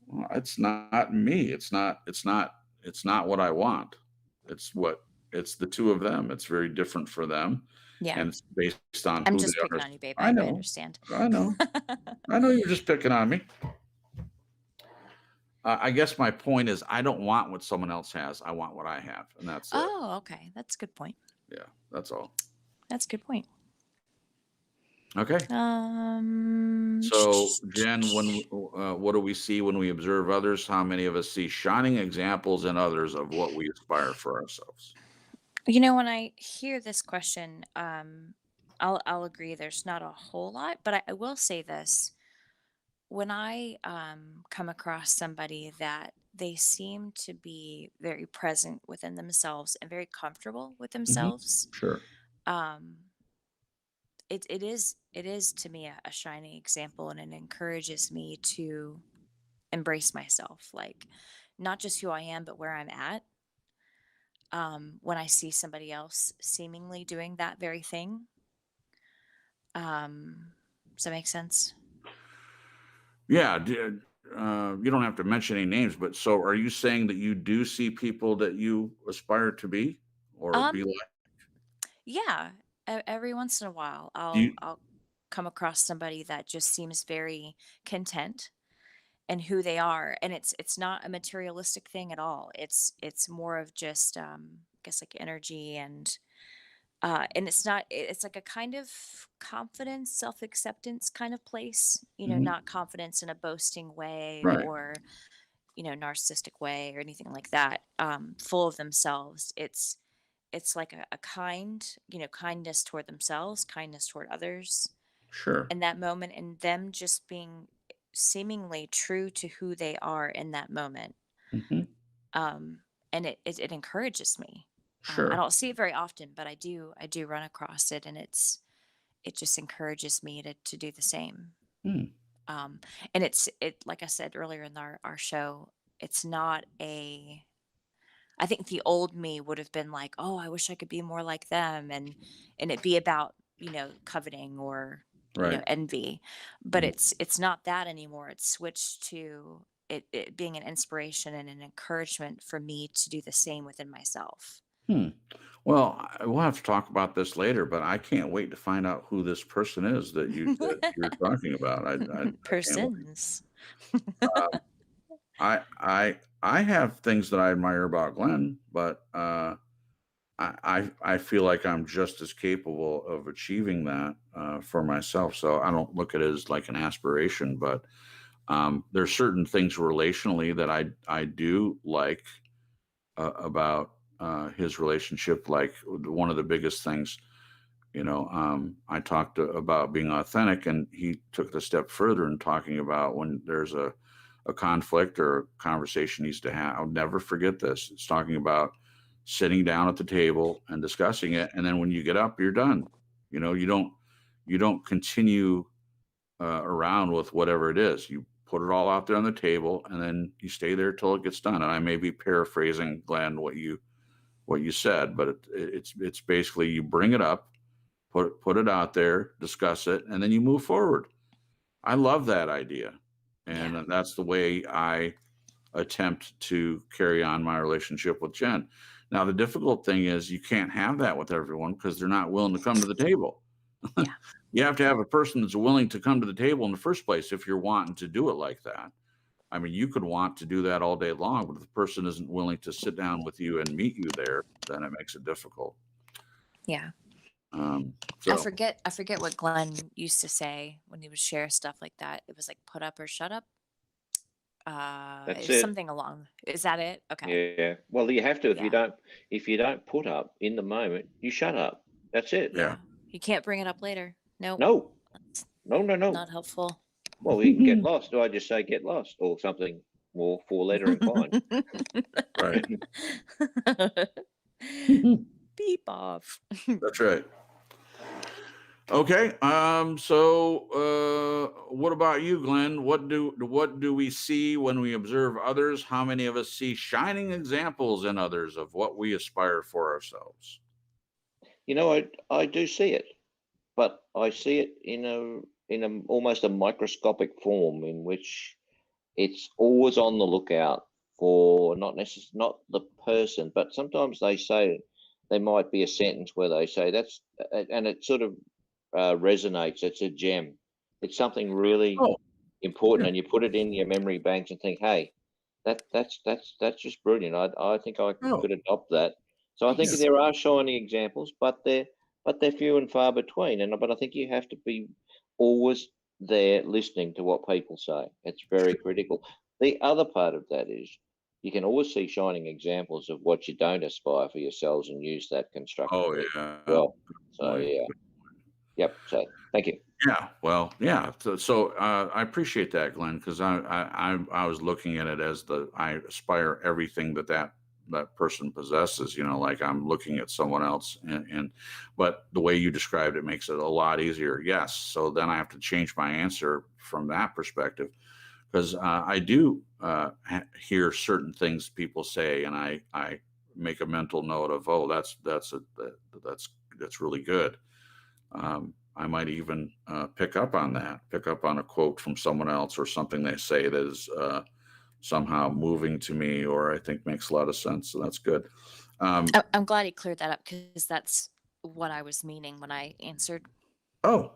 Well, it's not me. It's not what I want. It's the two of them. It's very different for them. Yeah. And it's based on I'm who just they picking are. on you, babe. I I know. understand. I know. I know you're just picking on me. I guess my point is I don't want what someone else has. I want what I have, and that's it. Oh, okay. That's a good point. Yeah, that's all. That's a good point. Okay. So, Jen, what do we see when we observe others? How many of us see shining examples in others of what we aspire for ourselves? When I hear this question, I'll agree. There's not a whole lot, but I will say this: when I come across somebody that they seem to be very present within themselves and very comfortable with themselves, Sure. um, it is to me a shining example, and it encourages me to embrace myself, like not just who I am, but where I'm at. When I see somebody else seemingly doing that very thing, does that make sense? Yeah. You don't have to mention any names, but so are you saying that you do see people that you aspire to be or be Um, like? yeah. Every once in a while, Do you, I'll come across somebody that just seems very content in who they are, and it's not a materialistic thing at all. It's more of just I guess like energy and it's not it's like a kind of confidence, self-acceptance kind of place, Mhm. not confidence in a boasting way Right. or narcissistic way or anything like that. Full of themselves. It's like a kind, kindness toward themselves, kindness toward others Sure. in that moment, and them just being seemingly true to who they are in that moment. Hmm. um, and it encourages me. I Sure. don't see it very often, but I do run across it, and it just encourages me to do the same. Hmm. um, and it like I said earlier in our show, it's not a I think the old me would have been like, oh, I wish I could be more like them, and it be about coveting or Right. envy. But Mhm. it's not that anymore. It's switched to it being an inspiration and an encouragement for me to do the same within myself. Hmm. Well, we'll have to talk about this later, but I can't wait to find out who this person is that you're talking about. I can't wait. Persons. Um, I have things that I admire about Glenn, but I feel like I'm just as capable of achieving that for myself. So I don't look at it as like an aspiration, but there's certain things relationally that I do like about his relationship. Like one of the biggest things, I talked about being authentic, and he took it a step further in talking about when there's a a conflict or a conversation needs to have. I'll never forget this. It's talking about sitting down at the table and discussing it, and then when you get up, you're done. You know, you don't continue around with whatever it is. You put it all out there on the table, and then you stay there till it gets done. And I may be paraphrasing, Glenn, what you said, but it's basically you bring it up, put it out there, discuss it, and then you move forward. I love that idea, and that's the way I attempt to carry on my relationship with Jen. Now, the difficult thing is you can't have that with everyone because they're not willing to come to the table. Yeah. You have to have a person that's willing to come to the table in the first place if you're wanting to do it like that. I mean, you could want to do that all day long, but if the person isn't willing to sit down with you and meet you there, then it makes it difficult. Yeah. So I forget what Glenn used to say when he would share stuff like that. It was like put up or shut up. That's It's it. something along. Is that it? Okay. Yeah. Well, you have to. Yeah. If you don't put up in the moment, you shut up. That's it. Yeah. You can't bring it up later. Nope. No. That's No. not helpful. Well, we can get lost. Do I just say get lost or something more four-letter inclined? Right. Beep off. That's right. Okay. So what about you, Glenn? What do we see when we observe others? How many of us see shining examples in others of what we aspire for ourselves? You know, I do see it, but I see it in a almost a microscopic form in which it's always on the lookout for not the person, but sometimes there might be a sentence where they say that's, and it sort of resonates. It's a gem. It's something really important, yeah. and you put it in your memory banks and think, hey, that's just brilliant. I think I could adopt that. So I think Nice. there are shining examples, but they're few and far between. But I think you have to be always there listening to what people say. It's very critical. The other part of that is you can always see shining examples of what you don't aspire for yourselves and use that constructively. Yeah. Well, so Right. yeah. Yep. So thank you. Yeah. Well, yeah. So I appreciate that, Glenn, because I was looking at it as I aspire everything that person possesses, you know, like I'm looking at someone else but the way you described it makes it a lot easier. Yes. So then I have to change my answer from that perspective because I do hear certain things people say, and I make a mental note of, oh, that's really good. I might even pick up on a quote from someone else or something they say that is somehow moving to me, or I think makes a lot of sense. So that's good. I'm glad he cleared that up because that's what I was meaning when I answered. Oh,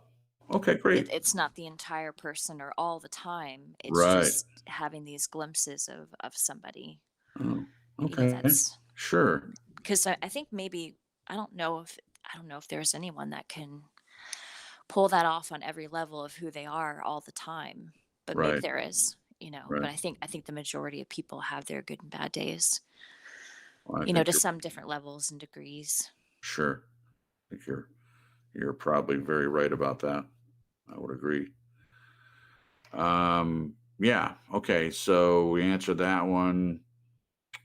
okay, great. It's not the entire person or all the time. It's Right. just having these glimpses of somebody. Oh, You know, okay. that's Sure. because I think maybe I don't know if there's anyone that can pull that off on every level of who they are all the time, but maybe Right. there is, you know. Right. But I think the majority of people have their good and bad days, Well, I you know, think to you're- some different levels and degrees. Sure. I think you're probably very right about that. I would agree. Yeah. Okay. So we answered that one.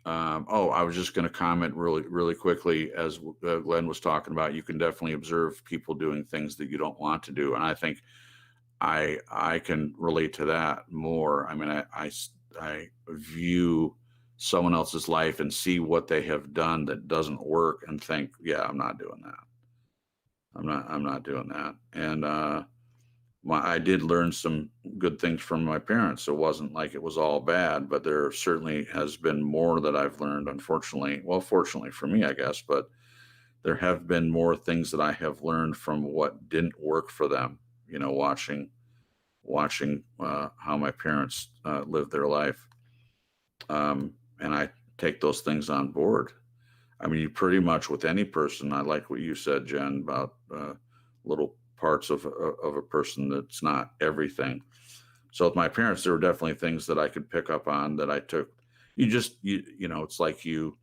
I was just going to comment really quickly as Glenn was talking about. You can definitely observe people doing things that you don't want to do, and I think I can relate to that more. I mean, I view someone else's life and see what they have done that doesn't work, and think, yeah, I'm not doing that. I'm not doing that. And I did learn some good things from my parents. So it wasn't like it was all bad, but there certainly has been more that I've learned, unfortunately. Well, fortunately for me, I guess, but there have been more things that I have learned from what didn't work for them, you know, watching how my parents lived their life. And I take those things on board. I mean, you pretty much with any person, I like what you said, Jen, about little parts of a person that's not everything. So with my parents, there were definitely things that I could pick up on that I took. You know, it's like you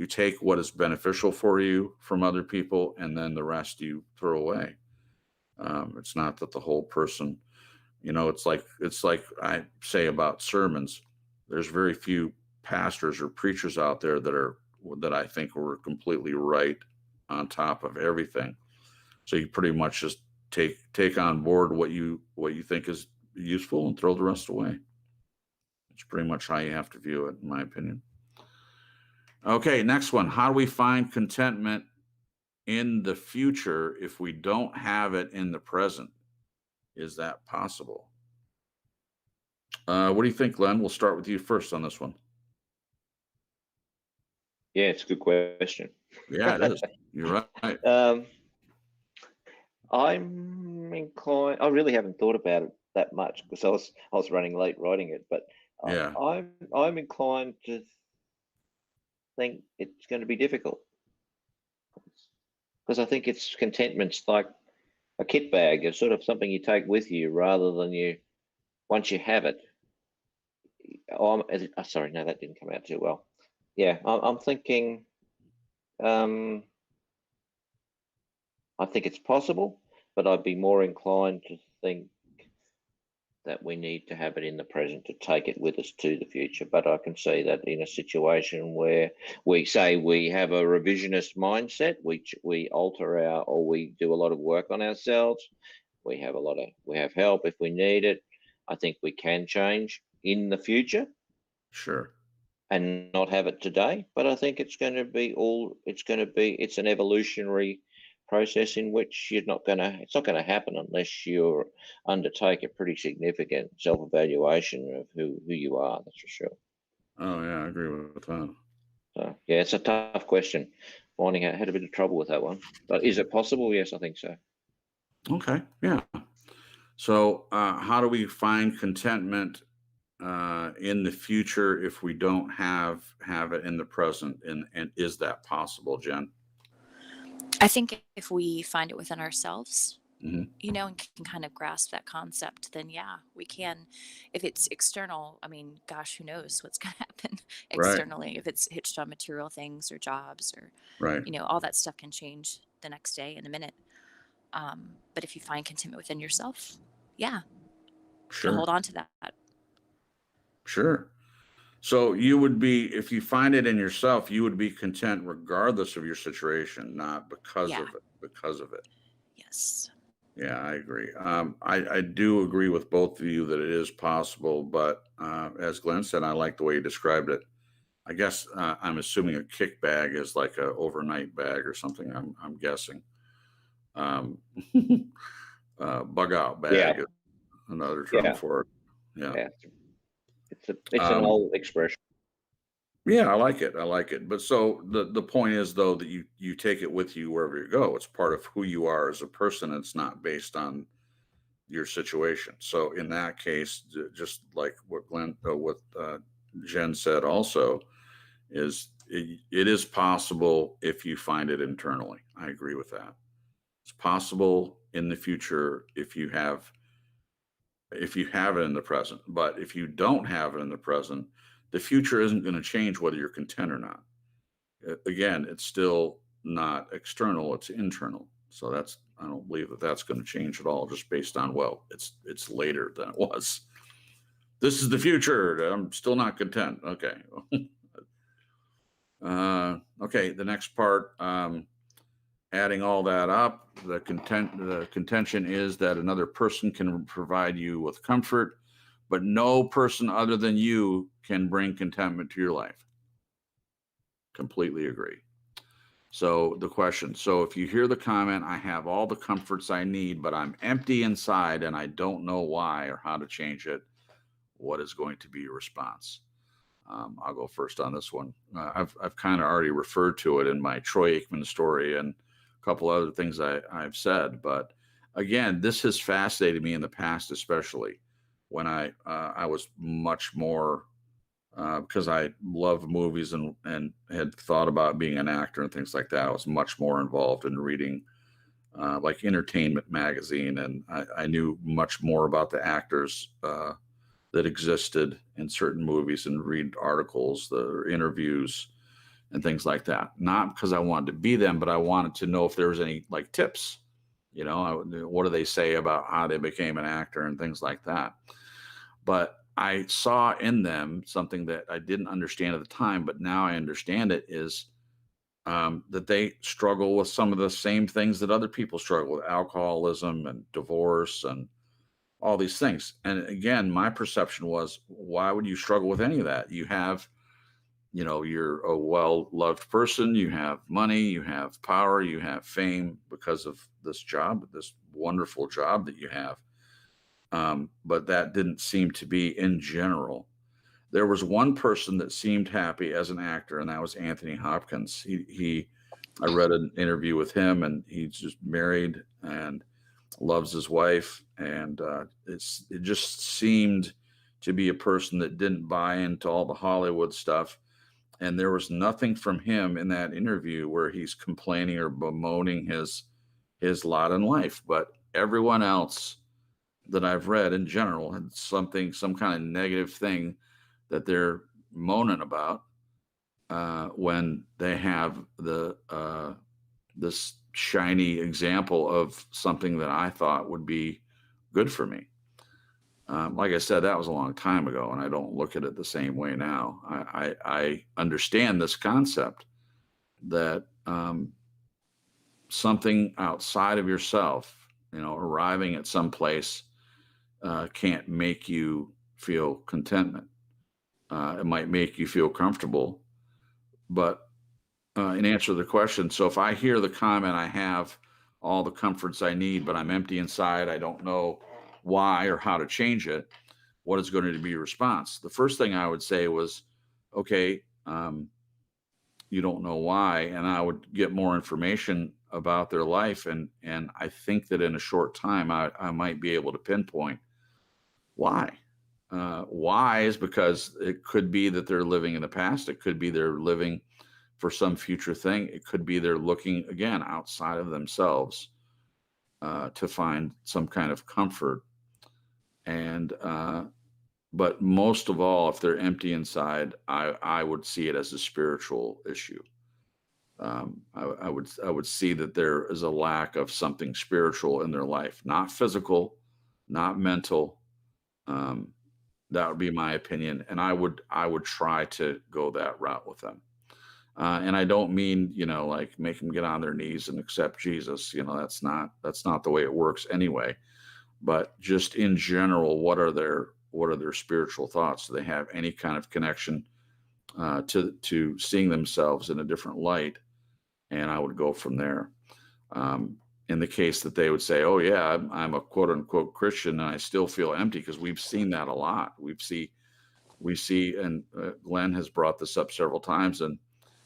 take what is beneficial for you from other people, and then the rest you throw away. It's not that the whole person, You know, it's like I say about sermons. There's very few pastors or preachers out there that I think were completely right on top of everything. So you pretty much just take on board what you think is useful and throw the rest away. It's pretty much how you have to view it, in my opinion. Okay, next one. How do we find contentment in the future if we don't have it in the present? Is that possible? What do you think, Glenn? We'll start with you first on this one. Yeah, it's a good question. Yeah, it is. You're right. I'm inclined. I really haven't thought about it that much because I was running late writing it, but Yeah. I'm inclined to think it's going to be difficult because I think it's contentment's like a kit bag. It's sort of something you take with you rather than once you have it. Sorry, no, that didn't come out too well. Yeah, I'm thinking. I think it's possible, but I'd be more inclined to think that we need to have it in the present to take it with us to the future. But I can see that in a situation where we say we have a revisionist mindset, we alter or we do a lot of work on ourselves. We have help if we need it. I think we can change in the future. Sure. And not have it today. But I think it's an evolutionary process in which it's not going to happen unless you undertake a pretty significant self-evaluation of who you are. That's for sure. Oh yeah, I agree with that. So yeah, it's a tough question. Finding out, had a bit of trouble with that one, but is it possible? Yes, I think so. Okay, yeah. So how do we find contentment in the future if we don't have it in the present, and is that possible, Jen? I think if we find it within ourselves, Mhm. you know, and can kind of grasp that concept, then yeah, we can. If it's external, I mean, gosh, who knows what's going to happen Right. externally? If it's hitched on material things or jobs or, Right. you know, all that stuff can change the next day in a minute. But if you find contentment within yourself, yeah, Sure. hold on to that. Sure. So you would be, if you find it in yourself, you would be content regardless of your situation, not because Yeah. of it. Because of it. Yes. Yeah, I agree. I do agree with both of you that it is possible, but as Glenn said, I like the way you described it. I guess I'm assuming a kick bag is like a overnight bag or something. I'm guessing. Bug out bag Yeah. is another term Yeah. for it. Yeah. Yeah. It's an old expression. Yeah, I like it. I like it. But so the point is though that you take it with you wherever you go. It's part of who you are as a person. It's not based on your situation. So in that case, just like what Jen said also, is it is possible if you find it internally. I agree with that. It's possible in the future if you have it in the present. But if you don't have it in the present, the future isn't going to change whether you're content or not. Again, it's still not external, it's internal. So I don't believe that that's going to change at all, just based on, well, it's later than it was. This is the future. I'm still not content. Okay. Okay. The next part, adding all that up, the contention is that another person can provide you with comfort, but no person other than you can bring contentment to your life. Completely agree. So the question, so if you hear the comment, I have all the comforts I need, but I'm empty inside and I don't know why or how to change it, what is going to be your response? I'll go first on this one. I've kind of already referred to it in my Troy Aikman story and a couple other things I've said, but again, this has fascinated me in the past, especially when I was much more, because I love movies and had thought about being an actor and things like that. I was much more involved in reading like Entertainment Magazine, and I knew much more about the actors that existed in certain movies and read articles, the interviews and things like that. Not because I wanted to be them, but I wanted to know if there was any like tips What do they say about how they became an actor and things like that? But I saw in them something that I didn't understand at the time, but now I understand it is that they struggle with some of the same things that other people struggle with: alcoholism and divorce and all these things. And again, my perception was, why would you struggle with any of that? You're a well-loved person, you have money, you have power, you have fame because of this job, this wonderful job that you have. But that didn't seem to be in general. There was one person that seemed happy as an actor, and that was Anthony Hopkins. I read an interview with him, and he's just married and loves his wife, and it just seemed to be a person that didn't buy into all the Hollywood stuff. And there was nothing from him in that interview where he's complaining or bemoaning his lot in life. But everyone else that I've read in general had some kind of negative thing that they're moaning about when they have this shiny example of something that I thought would be good for me. Like I said, that was a long time ago, and I don't look at it the same way now. I understand this concept that something outside of yourself, arriving at some place, can't make you feel contentment. It might make you feel comfortable, but in answer to the question, so if I hear the comment, I have all the comforts I need, but I'm empty inside, I don't know why or how to change it, what is going to be your response? The first thing I would say was, okay, you don't know why, and I would get more information about their life, and I think that in a short time, I might be able to pinpoint why. Why is because it could be that they're living in the past. It could be they're living for some future thing. It could be they're looking, again, outside of themselves to find some kind of comfort. And but most of all, if they're empty inside, I would see it as a spiritual issue. I would see that there is a lack of something spiritual in their life, not physical, not mental. That would be my opinion, and I would try to go that route with them. And I don't mean, like make them get on their knees and accept Jesus. That's not the way it works anyway. But just in general, what are their spiritual thoughts? Do they have any kind of connection to seeing themselves in a different light? And I would go from there. In the case that they would say, "Oh yeah, I'm a quote unquote Christian, and I still feel empty," because we've seen that a lot. We see, and Glenn has brought this up several times, and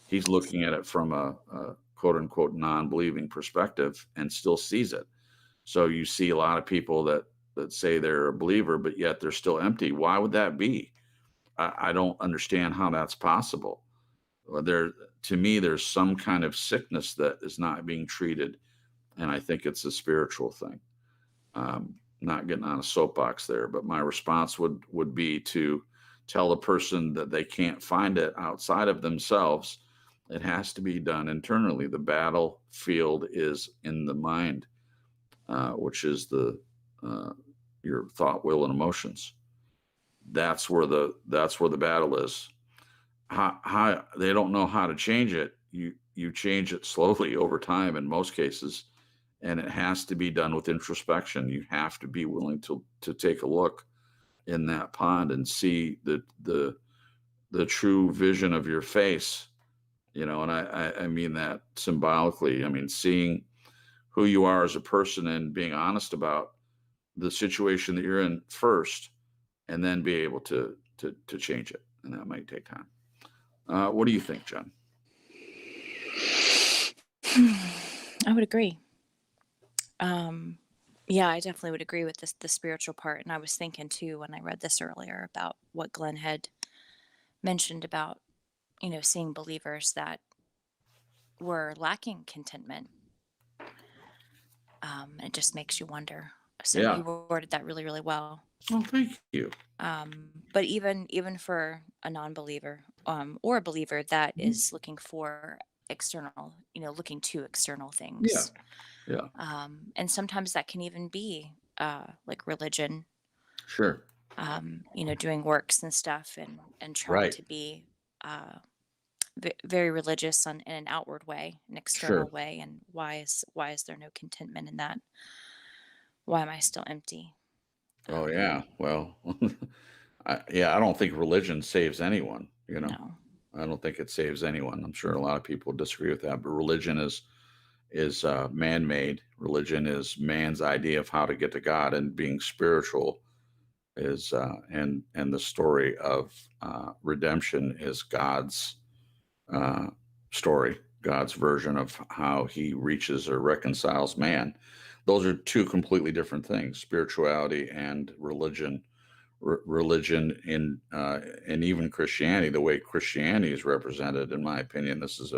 he's looking at it from a quote unquote non-believing perspective and still sees it. So you see a lot of people that say they're a believer, but yet they're still empty. Why would that be? I don't understand how that's possible. To me, there's some kind of sickness that is not being treated, and I think it's a spiritual thing. Not getting on a soapbox there, but my response would be to tell the person that they can't find it outside of themselves. It has to be done internally. The battlefield is in the mind, which is your thought, will, and emotions. That's where the battle is. How they don't know how to change it. You change it slowly over time in most cases, and it has to be done with introspection. You have to be willing to take a look in that pond and see the true vision of your face. And I mean that symbolically. I mean, seeing who you are as a person and being honest about the situation that you're in first, and then be able to change it. And that might take time. What do you think, Jen? I would agree. Yeah, I definitely would agree with the spiritual part. And I was thinking too, when I read this earlier, about what Glenn had mentioned about, seeing believers that were lacking contentment. It just makes you wonder. So Yeah. you worded that really, really well. Oh, thank you. But even for a non-believer, or a believer that is looking for external, looking to external things. Yeah. And sometimes that can even be like religion, Sure. doing works and stuff, and trying Right. to be very religious in an outward way, an external Sure. way. And why is there no contentment in that? Why am I still empty? Oh yeah. Well, I don't think religion saves anyone. No. I don't think it saves anyone. I'm sure a lot of people disagree with that, but religion is man-made. Religion is man's idea of how to get to God, and being spiritual is and the story of redemption is God's uh, story, God's version of how He reaches or reconciles man. Those are two completely different things: spirituality and religion. Religion and even Christianity, the way Christianity is represented, in my opinion, this is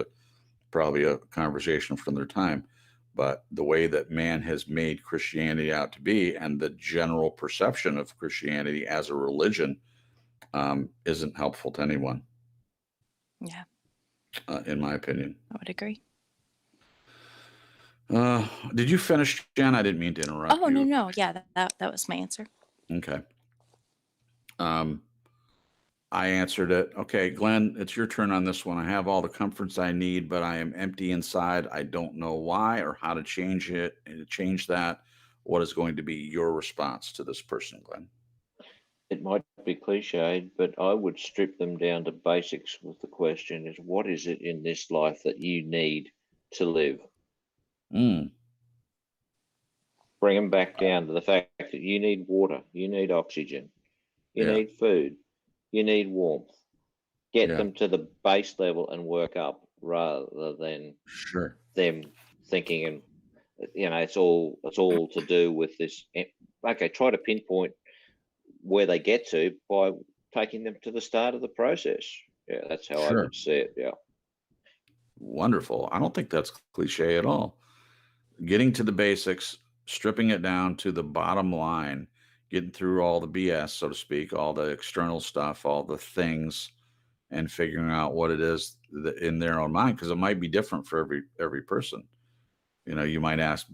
probably a conversation from their time, but the way that man has made Christianity out to be, and the general perception of Christianity as a religion, isn't helpful to anyone, Yeah, in my opinion. I would agree. Did you finish, Jen? I didn't mean to interrupt Oh, you. no. Yeah, that was my answer. Okay. I answered it. Okay, Glenn, it's your turn on this one. I have all the comforts I need, but I am empty inside. I don't know why or how to change it and to change that. What is going to be your response to this person, Glenn? It might be cliched, but I would strip them down to basics with the question is, what is it in this life that you need to live? Mm, Bring them back down to the fact that you need water, you need oxygen, you yeah, need food, you need warmth. Get yeah, them to the base level and work up, rather than sure. them thinking, and it's all to do with this. Okay, try to pinpoint where they get to by taking them to the start of the process. Yeah, that's how I Sure. would see it. Yeah. Wonderful. I don't think that's cliche at all. Getting to the basics, stripping it down to the bottom line, getting through all the BS, so to speak, all the external stuff, all the things, and figuring out what it is that in their own mind, because it might be different for every person. You might ask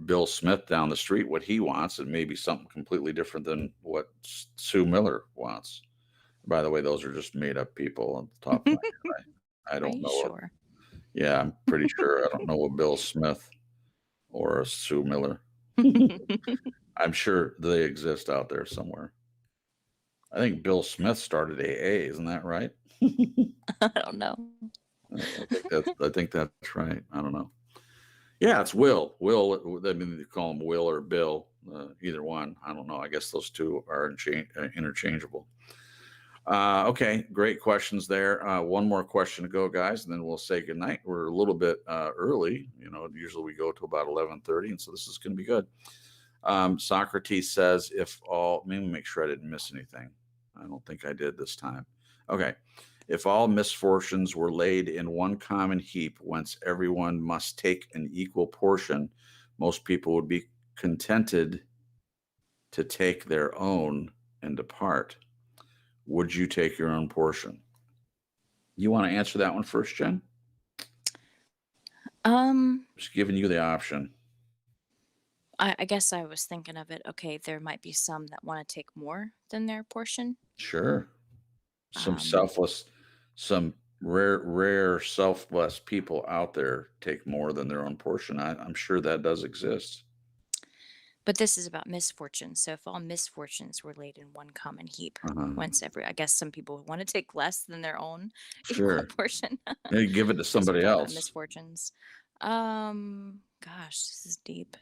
Bill Smith down the street what he wants, and maybe something completely different than what Sue Miller wants. By the way, those are just made up people on the top of my head. I Are don't you know. sure? Yeah, I'm pretty sure I don't know a Bill Smith or a Sue Miller. I'm sure they exist out there somewhere. I think Bill Smith started AA, isn't that right? I don't know. I think that's right. I don't know. Yeah, it's Will. Will, I mean, they call him Will or Bill, either one. I don't know. I guess those two are interchangeable. Okay, great questions there. One more question to go, guys, and then we'll say goodnight. We're a little bit early. Usually we go to about 11:30, and so this is going to be good. Socrates says, maybe make sure I didn't miss anything. I don't think I did this time. Okay. If all misfortunes were laid in one common heap, whence everyone must take an equal portion, most people would be contented to take their own and depart. Would you take your own portion? You want to answer that one first, Jen? Just giving you the option. I guess I was thinking of it. Okay, there might be some that want to take more than their portion. Sure. Some Um, some rare selfless people out there take more than their own portion. I'm sure that does exist. But this is about misfortunes. So if all misfortunes were laid in one common heap, I guess some people would want to take less than their own equal Sure. portion. Maybe give it to Because we're somebody talking about else. misfortunes. Gosh, this is deep.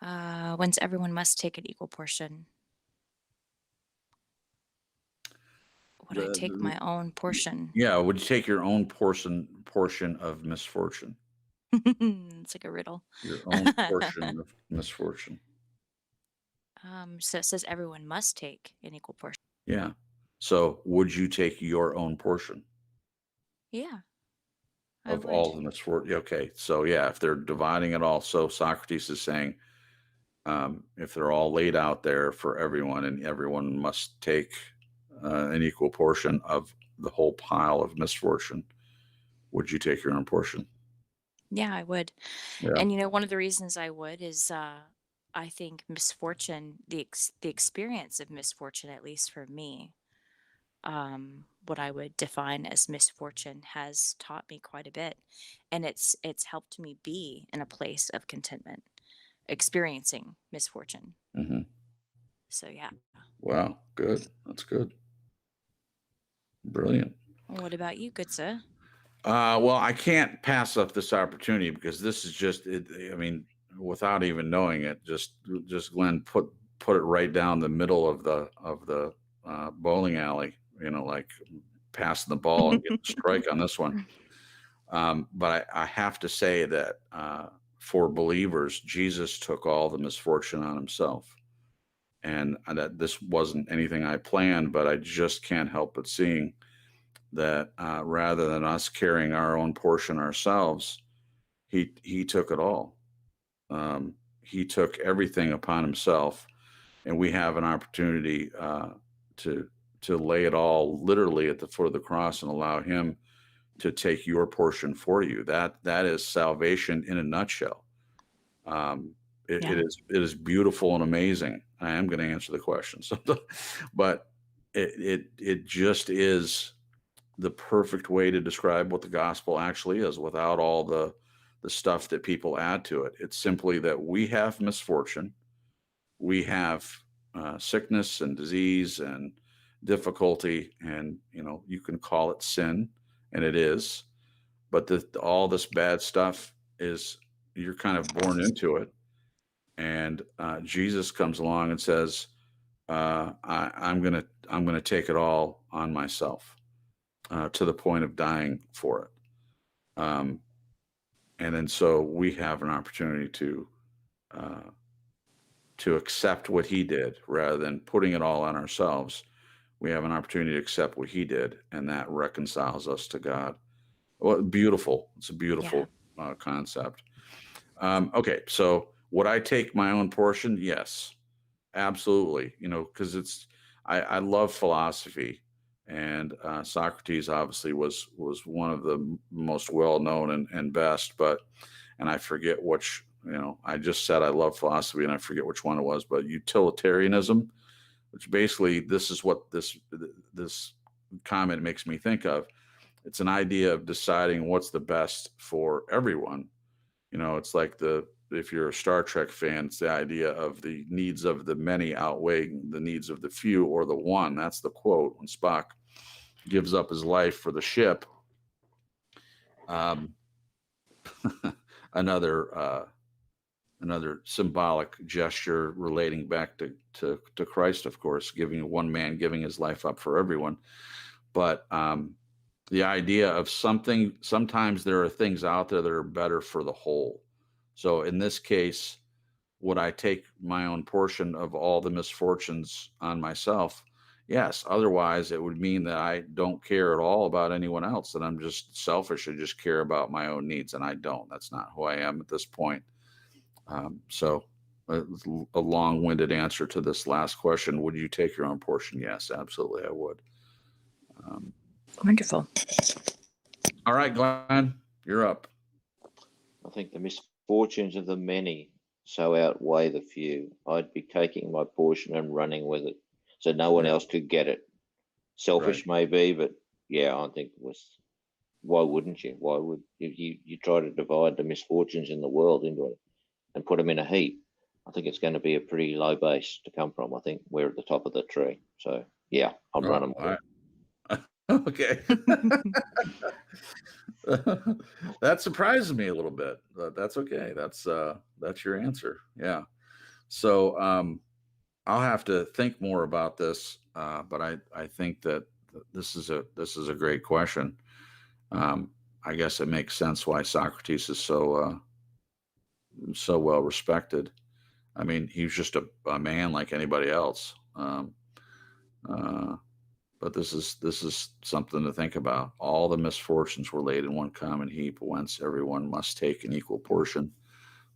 Whence everyone must take an equal portion. Would I take my own portion? Yeah, would you take your own portion of misfortune? It's like a riddle. Your own portion of misfortune. So it says everyone must take an equal portion. Yeah. So would you take your own portion Yeah, I of would. all the misfortune? Okay. So yeah, if they're dividing it all, so Socrates is saying, if they're all laid out there for everyone and everyone must take an equal portion of the whole pile of misfortune, would you take your own portion? Yeah, I would. Yeah. And one of the reasons I would is I think misfortune, the experience of misfortune, at least for me, what I would define as misfortune has taught me quite a bit, and it's helped me be in a place of contentment, experiencing misfortune. Hmm. So yeah. Wow. Good. That's good. Brilliant. What about you, good sir? Well, I can't pass up this opportunity because this is just, I mean, without even knowing it, just Glenn put it right down the middle of the bowling alley, like passing the ball and getting a strike on this one. But I have to say that for believers, Jesus took all the misfortune on himself. And that this wasn't anything I planned, but I just can't help but seeing that rather than us carrying our own portion ourselves, he took it all. He took everything upon himself, and we have an opportunity to lay it all literally at the foot of the cross and allow him to take your portion for you. That is salvation in a nutshell. It Yeah. is beautiful and amazing. I am going to answer the question, but it just is the perfect way to describe what the gospel actually is without all the stuff that people add to it. It's simply that we have misfortune, we have sickness and disease and difficulty, and you can call it sin, and it is, but all this bad stuff is, you're kind of born into it. And Jesus comes along and says, I'm gonna take it all on myself, to the point of dying for it. And then so we have an opportunity to accept what he did rather than putting it all on ourselves. We have an opportunity to accept what he did, and that reconciles us to God. Well, beautiful. It's a beautiful concept. Okay, so would I take my own portion? Yes, absolutely. Because I love philosophy, and Socrates obviously was one of the most well known and best. And I forget which. I just said I love philosophy, and I forget which one it was. But utilitarianism, which basically this is what this comment makes me think of. It's an idea of deciding what's the best for everyone. It's like if you're a Star Trek fan, it's the idea of the needs of the many outweighing the needs of the few or the one. That's the quote when Spock gives up his life for the ship. Another symbolic gesture relating back to Christ, of course, giving one man giving his life up for everyone. But the idea of sometimes there are things out there that are better for the whole. So in this case, would I take my own portion of all the misfortunes on myself? Yes. Otherwise, it would mean that I don't care at all about anyone else, that I'm just selfish and just care about my own needs. And I don't. That's not who I am at this point. So a long-winded answer to this last question. Would you take your own portion? Yes, absolutely, I would. Wonderful. All right, Glenn, you're up. I think the misfortunes of the many so outweigh the few. I'd be taking my portion and running with it, so no one else could get it. Selfish maybe, but yeah, I think why wouldn't you? Why would you try to divide the misfortunes in the world into it and put them in a heap? I think it's going to be a pretty low base to come from. I think we're at the top of the tree. So yeah, I'm running with it. Okay. That surprises me a little bit, but that's okay. That's your answer. Yeah. So I'll have to think more about this, but I think that this is a great question. I guess it makes sense why Socrates is so well respected. I mean, he was just a man like anybody else. But this is something to think about. All the misfortunes were laid in one common heap, whence everyone must take an equal portion.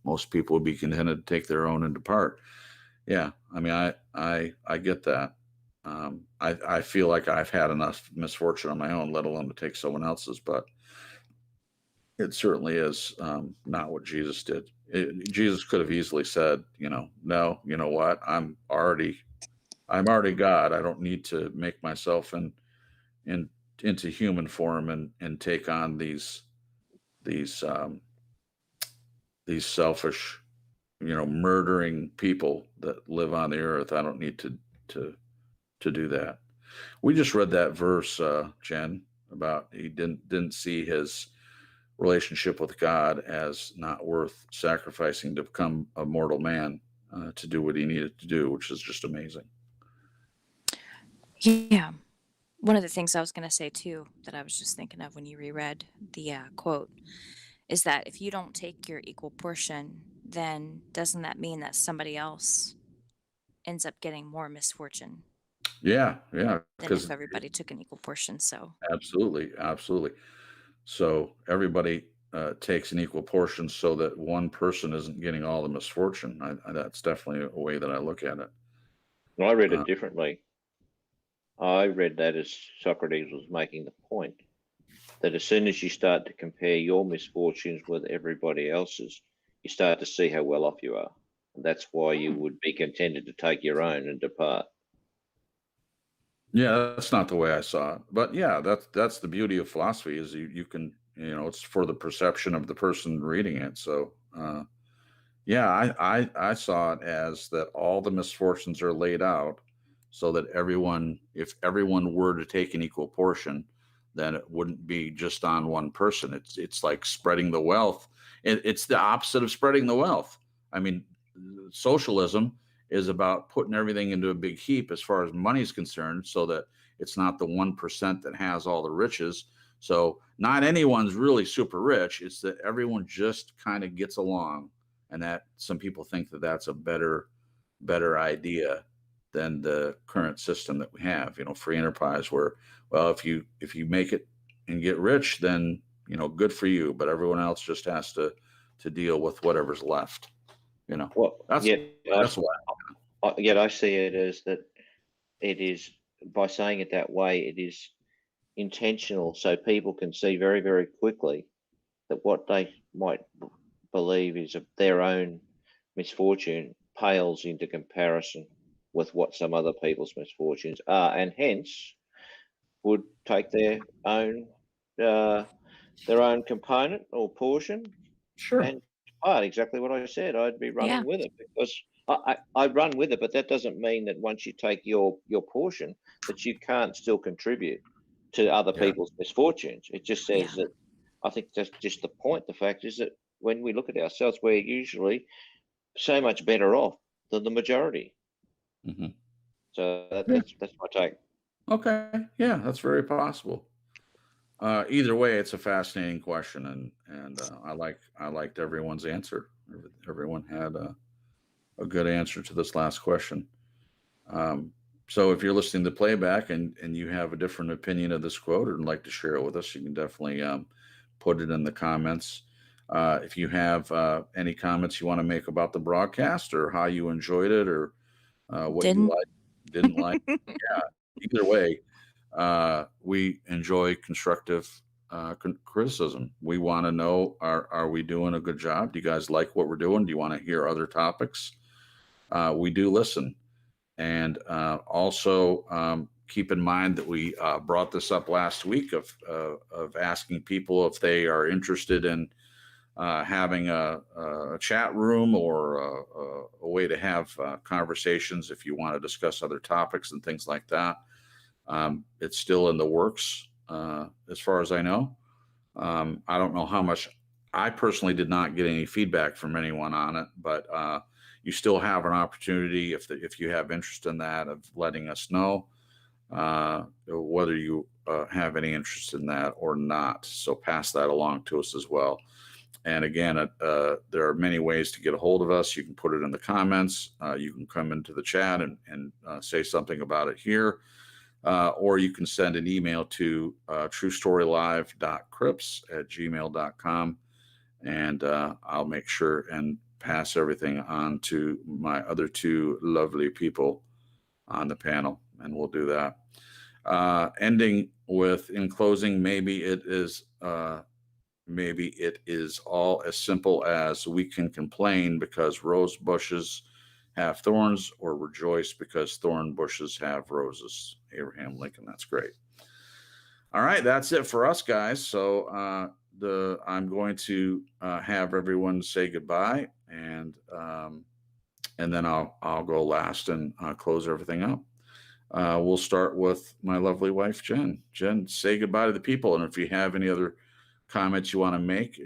Most people would be contented to take their own and depart. Yeah, I mean, I get that. I feel like I've had enough misfortune on my own, let alone to take someone else's. But It certainly is not what Jesus did. Jesus could have easily said, no, you know what? I'm already God. I don't need to make myself in into human form and take on these selfish, murdering people that live on the earth. I don't need to do that. We just read that verse, Jen, about he didn't see his relationship with God as not worth sacrificing to become a mortal man to do what he needed to do, which is just amazing. Yeah. One of the things I was going to say too, that I was just thinking of when you reread the quote, is that if you don't take your equal portion, then doesn't that mean that somebody else ends up getting more misfortune Yeah, than because if everybody took an equal portion? So, absolutely. So everybody takes an equal portion so that one person isn't getting all the misfortune. That's definitely a way that I look at it. I read Uh, it differently. I read that as Socrates was making the point that as soon as you start to compare your misfortunes with everybody else's, you start to see how well off you are. And that's why you would be contented to take your own and depart. Yeah, that's not the way I saw it, but yeah, that's the beauty of philosophy is you can it's for the perception of the person reading it. So yeah, I saw it as that all the misfortunes are laid out so that if everyone were to take an equal portion, then it wouldn't be just on one person. It's like spreading the wealth. It's the opposite of spreading the wealth. I mean, socialism is about putting everything into a big heap as far as money is concerned, so that it's not the 1% that has all the riches. So not anyone's really super rich. It's that everyone just kind of gets along, and that some people think that that's a better idea than the current system that we have. Free enterprise, where, well, if you make it and get rich, then good for you, but everyone else just has to deal with whatever's left. Well, That's why. yet I see it as that it is, by saying it that way, it is intentional so people can see very, very quickly that what they might believe is of their own misfortune pales into comparison with what some other people's misfortunes are, and hence would take their own component or portion Sure. and depart. Exactly what I said. I'd be running Yeah. with it because I'd run with it, but that doesn't mean that once you take your portion that you can't still contribute to other Yeah. people's misfortunes. It just says Yeah. that, I think that's just the point. The fact is that when we look at ourselves, we're usually so much better off than the majority. hmm So Yeah. that's my take. Okay. Yeah, that's very possible. Either way, it's a fascinating question, and I liked everyone's answer. Everyone had a good answer to this last question. So if you're listening to playback and you have a different opinion of this quote or would like to share it with us, you can definitely put it in the comments. If you have any comments you want to make about the broadcast or how you enjoyed it or what you Didn't. liked, didn't like, yeah, either way, we enjoy constructive criticism. We want to know, are we doing a good job? Do you guys like what we're doing? Do you want to hear other topics? We do listen. And also keep in mind that we brought this up last week of asking people if they are interested in having a chat room or a way to have conversations if you want to discuss other topics and things like that. It's still in the works, as far as I know. I don't know how much. I personally did not get any feedback from anyone on it, but you still have an opportunity if you have interest in that of letting us know whether you have any interest in that or not. So pass that along to us as well. And again, there are many ways to get a hold of us. You can put it in the comments. You can come into the chat and say something about it here. Or you can send an email to truestorylive.crips@gmail.com, and I'll make sure and pass everything on to my other two lovely people on the panel, and we'll do that. Ending with, in closing, maybe it is maybe it is all as simple as we can complain because rose bushes have thorns, or rejoice because thorn bushes have roses. Abraham Lincoln. That's great. All right, that's it for us, guys. So I'm going to have everyone say goodbye, and then I'll go last and close everything up. We'll start with my lovely wife, Jen. Jen, say goodbye to the people, and if you have any other comments you want to make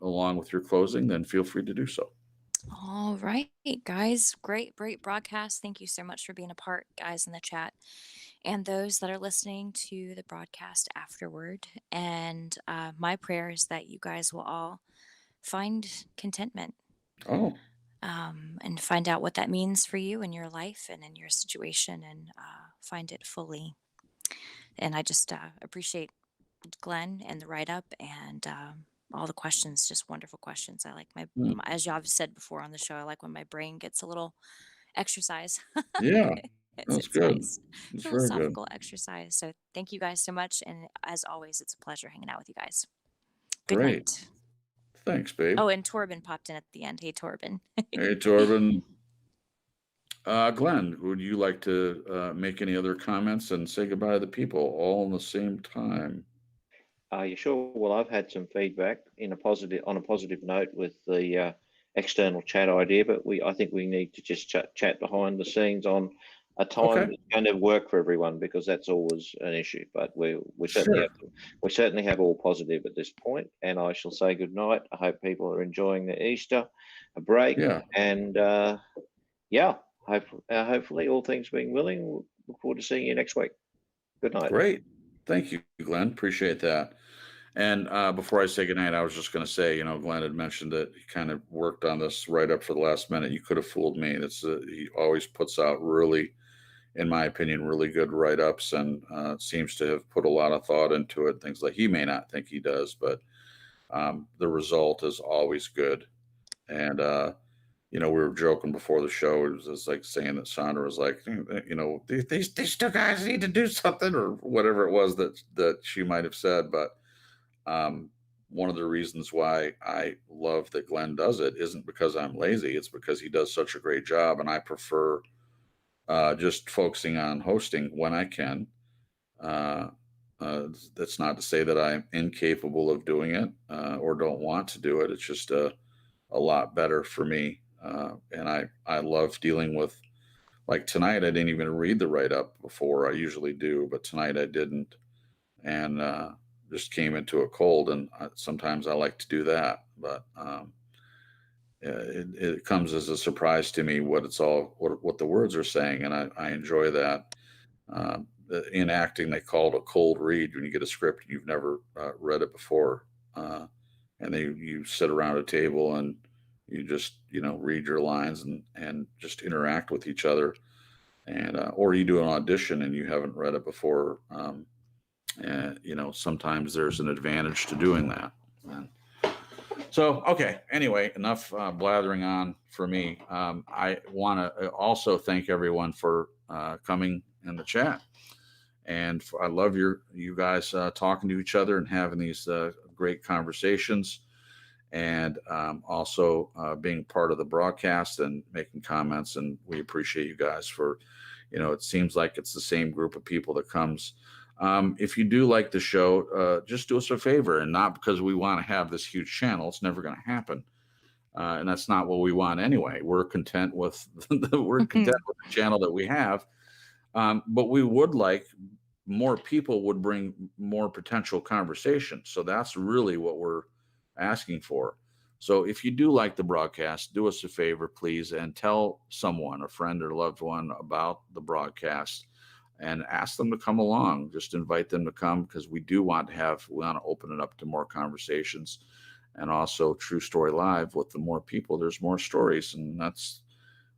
along with your closing, then feel free to do so. All right, guys. Great broadcast. Thank you so much for being a part, guys, in the chat, and those that are listening to the broadcast afterward. And my prayer is that you guys will all find contentment, Oh, and find out what that means for you in your life and in your situation, and find it fully. And I just appreciate Glenn and the write up, and all the questions, just wonderful questions. I like as y'all have said before on the show, I like when my brain gets a little exercise. yeah, it's that's good. nice. It's very good. Philosophical exercise. So thank you guys so much. And as always, it's a pleasure hanging out with you guys. Good Great. night. Thanks, babe. Oh, and Torben popped in at the end. Hey, Torben. Hey, Torben. Glenn, would you like to make any other comments and say goodbye to the people all in the same time? You sure? Well, I've had some feedback on a positive note with the external chat idea, but I think we need to just chat behind the scenes on a time Okay. that's going to work for everyone, because that's always an issue. But we certainly have all positive at this point, and I shall say good night. I hope people are enjoying their Easter break, Yeah. and hopefully all things being willing, we'll look forward to seeing you next week. Good night. Great. Thank you, Glenn. Appreciate that. And before I say goodnight, I was just going to say, Glenn had mentioned that he kind of worked on this right up for the last minute. You could have fooled me. He always puts out really, in my opinion, really good write-ups, and seems to have put a lot of thought into it. Things like he may not think he does, but the result is always good. And we were joking before the show. It was just like saying that Sandra was like, these two guys need to do something, or whatever it was that she might have said. But one of the reasons why I love that Glenn does it isn't because I'm lazy. It's because he does such a great job, and I prefer just focusing on hosting when I can. That's not to say that I'm incapable of doing it or don't want to do it. It's just a lot better for me. And I love dealing with, like tonight, I didn't even read the write-up before. I usually do, but tonight I didn't. And just came into a cold, and sometimes I like to do that, but it comes as a surprise to me what the words are saying, and I enjoy that. In acting, they call it a cold read when you get a script and you've never read it before, and you sit around a table and you just read your lines and just interact with each other, and or you do an audition and you haven't read it before. Sometimes there's an advantage to doing that. So, okay. Anyway, enough blathering on for me. I want to also thank everyone for coming in the chat, and I love you guys talking to each other and having these great conversations, and also being part of the broadcast and making comments. And we appreciate you guys for, it seems like it's the same group of people that comes. If you do like the show, just do us a favor, and not because we want to have this huge channel. It's never going to happen. And that's not what we want anyway. We're content with the channel that we have. But we would like more people would bring more potential conversation. So that's really what we're asking for. So if you do like the broadcast, do us a favor, please, and tell someone, a friend or loved one, about the broadcast, and ask them to come along. Just invite them to come, because we want to open it up to more conversations. And also True Story Live, with the more people, there's more stories. And that's,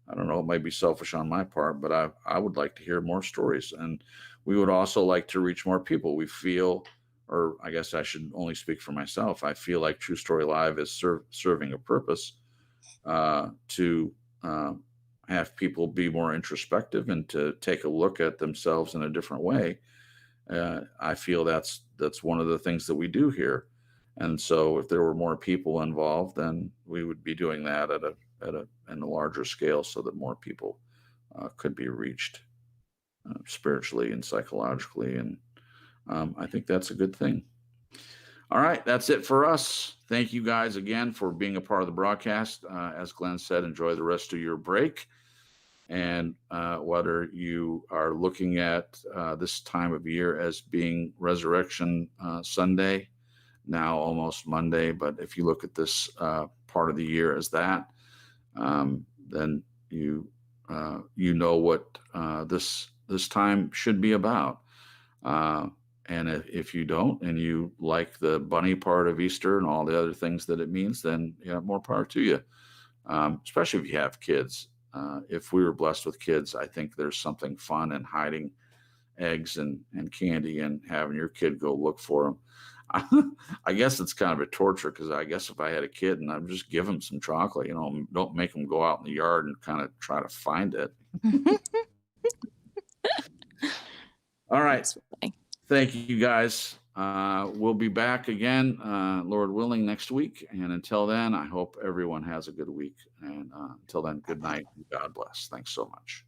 I don't know, it might be selfish on my part, but I would like to hear more stories. And we would also like to reach more people. We feel, or I guess I should only speak for myself, I feel like True Story Live is serving a purpose to have people be more introspective and to take a look at themselves in a different way. I feel that's one of the things that we do here. And so if there were more people involved, then we would be doing that in a larger scale so that more people could be reached spiritually and psychologically. And I think that's a good thing. All right, that's it for us. Thank you guys again for being a part of the broadcast. As Glenn said, enjoy the rest of your break. And whether you are looking at this time of year as being Resurrection Sunday, now almost Monday, but if you look at this part of the year as that, then you know what this time should be about. And if you don't, and you like the bunny part of Easter and all the other things that it means, then more power to you. Especially if you have kids. If we were blessed with kids, I think there's something fun in hiding eggs and candy and having your kid go look for them. I guess it's kind of a torture, because I guess if I had a kid and I'd just give them some chocolate, don't make them go out in the yard and kind of try to find it. All right. Thank you guys. We'll be back again, Lord willing, next week. And until then, I hope everyone has a good week. And until then, good night and God bless. Thanks so much.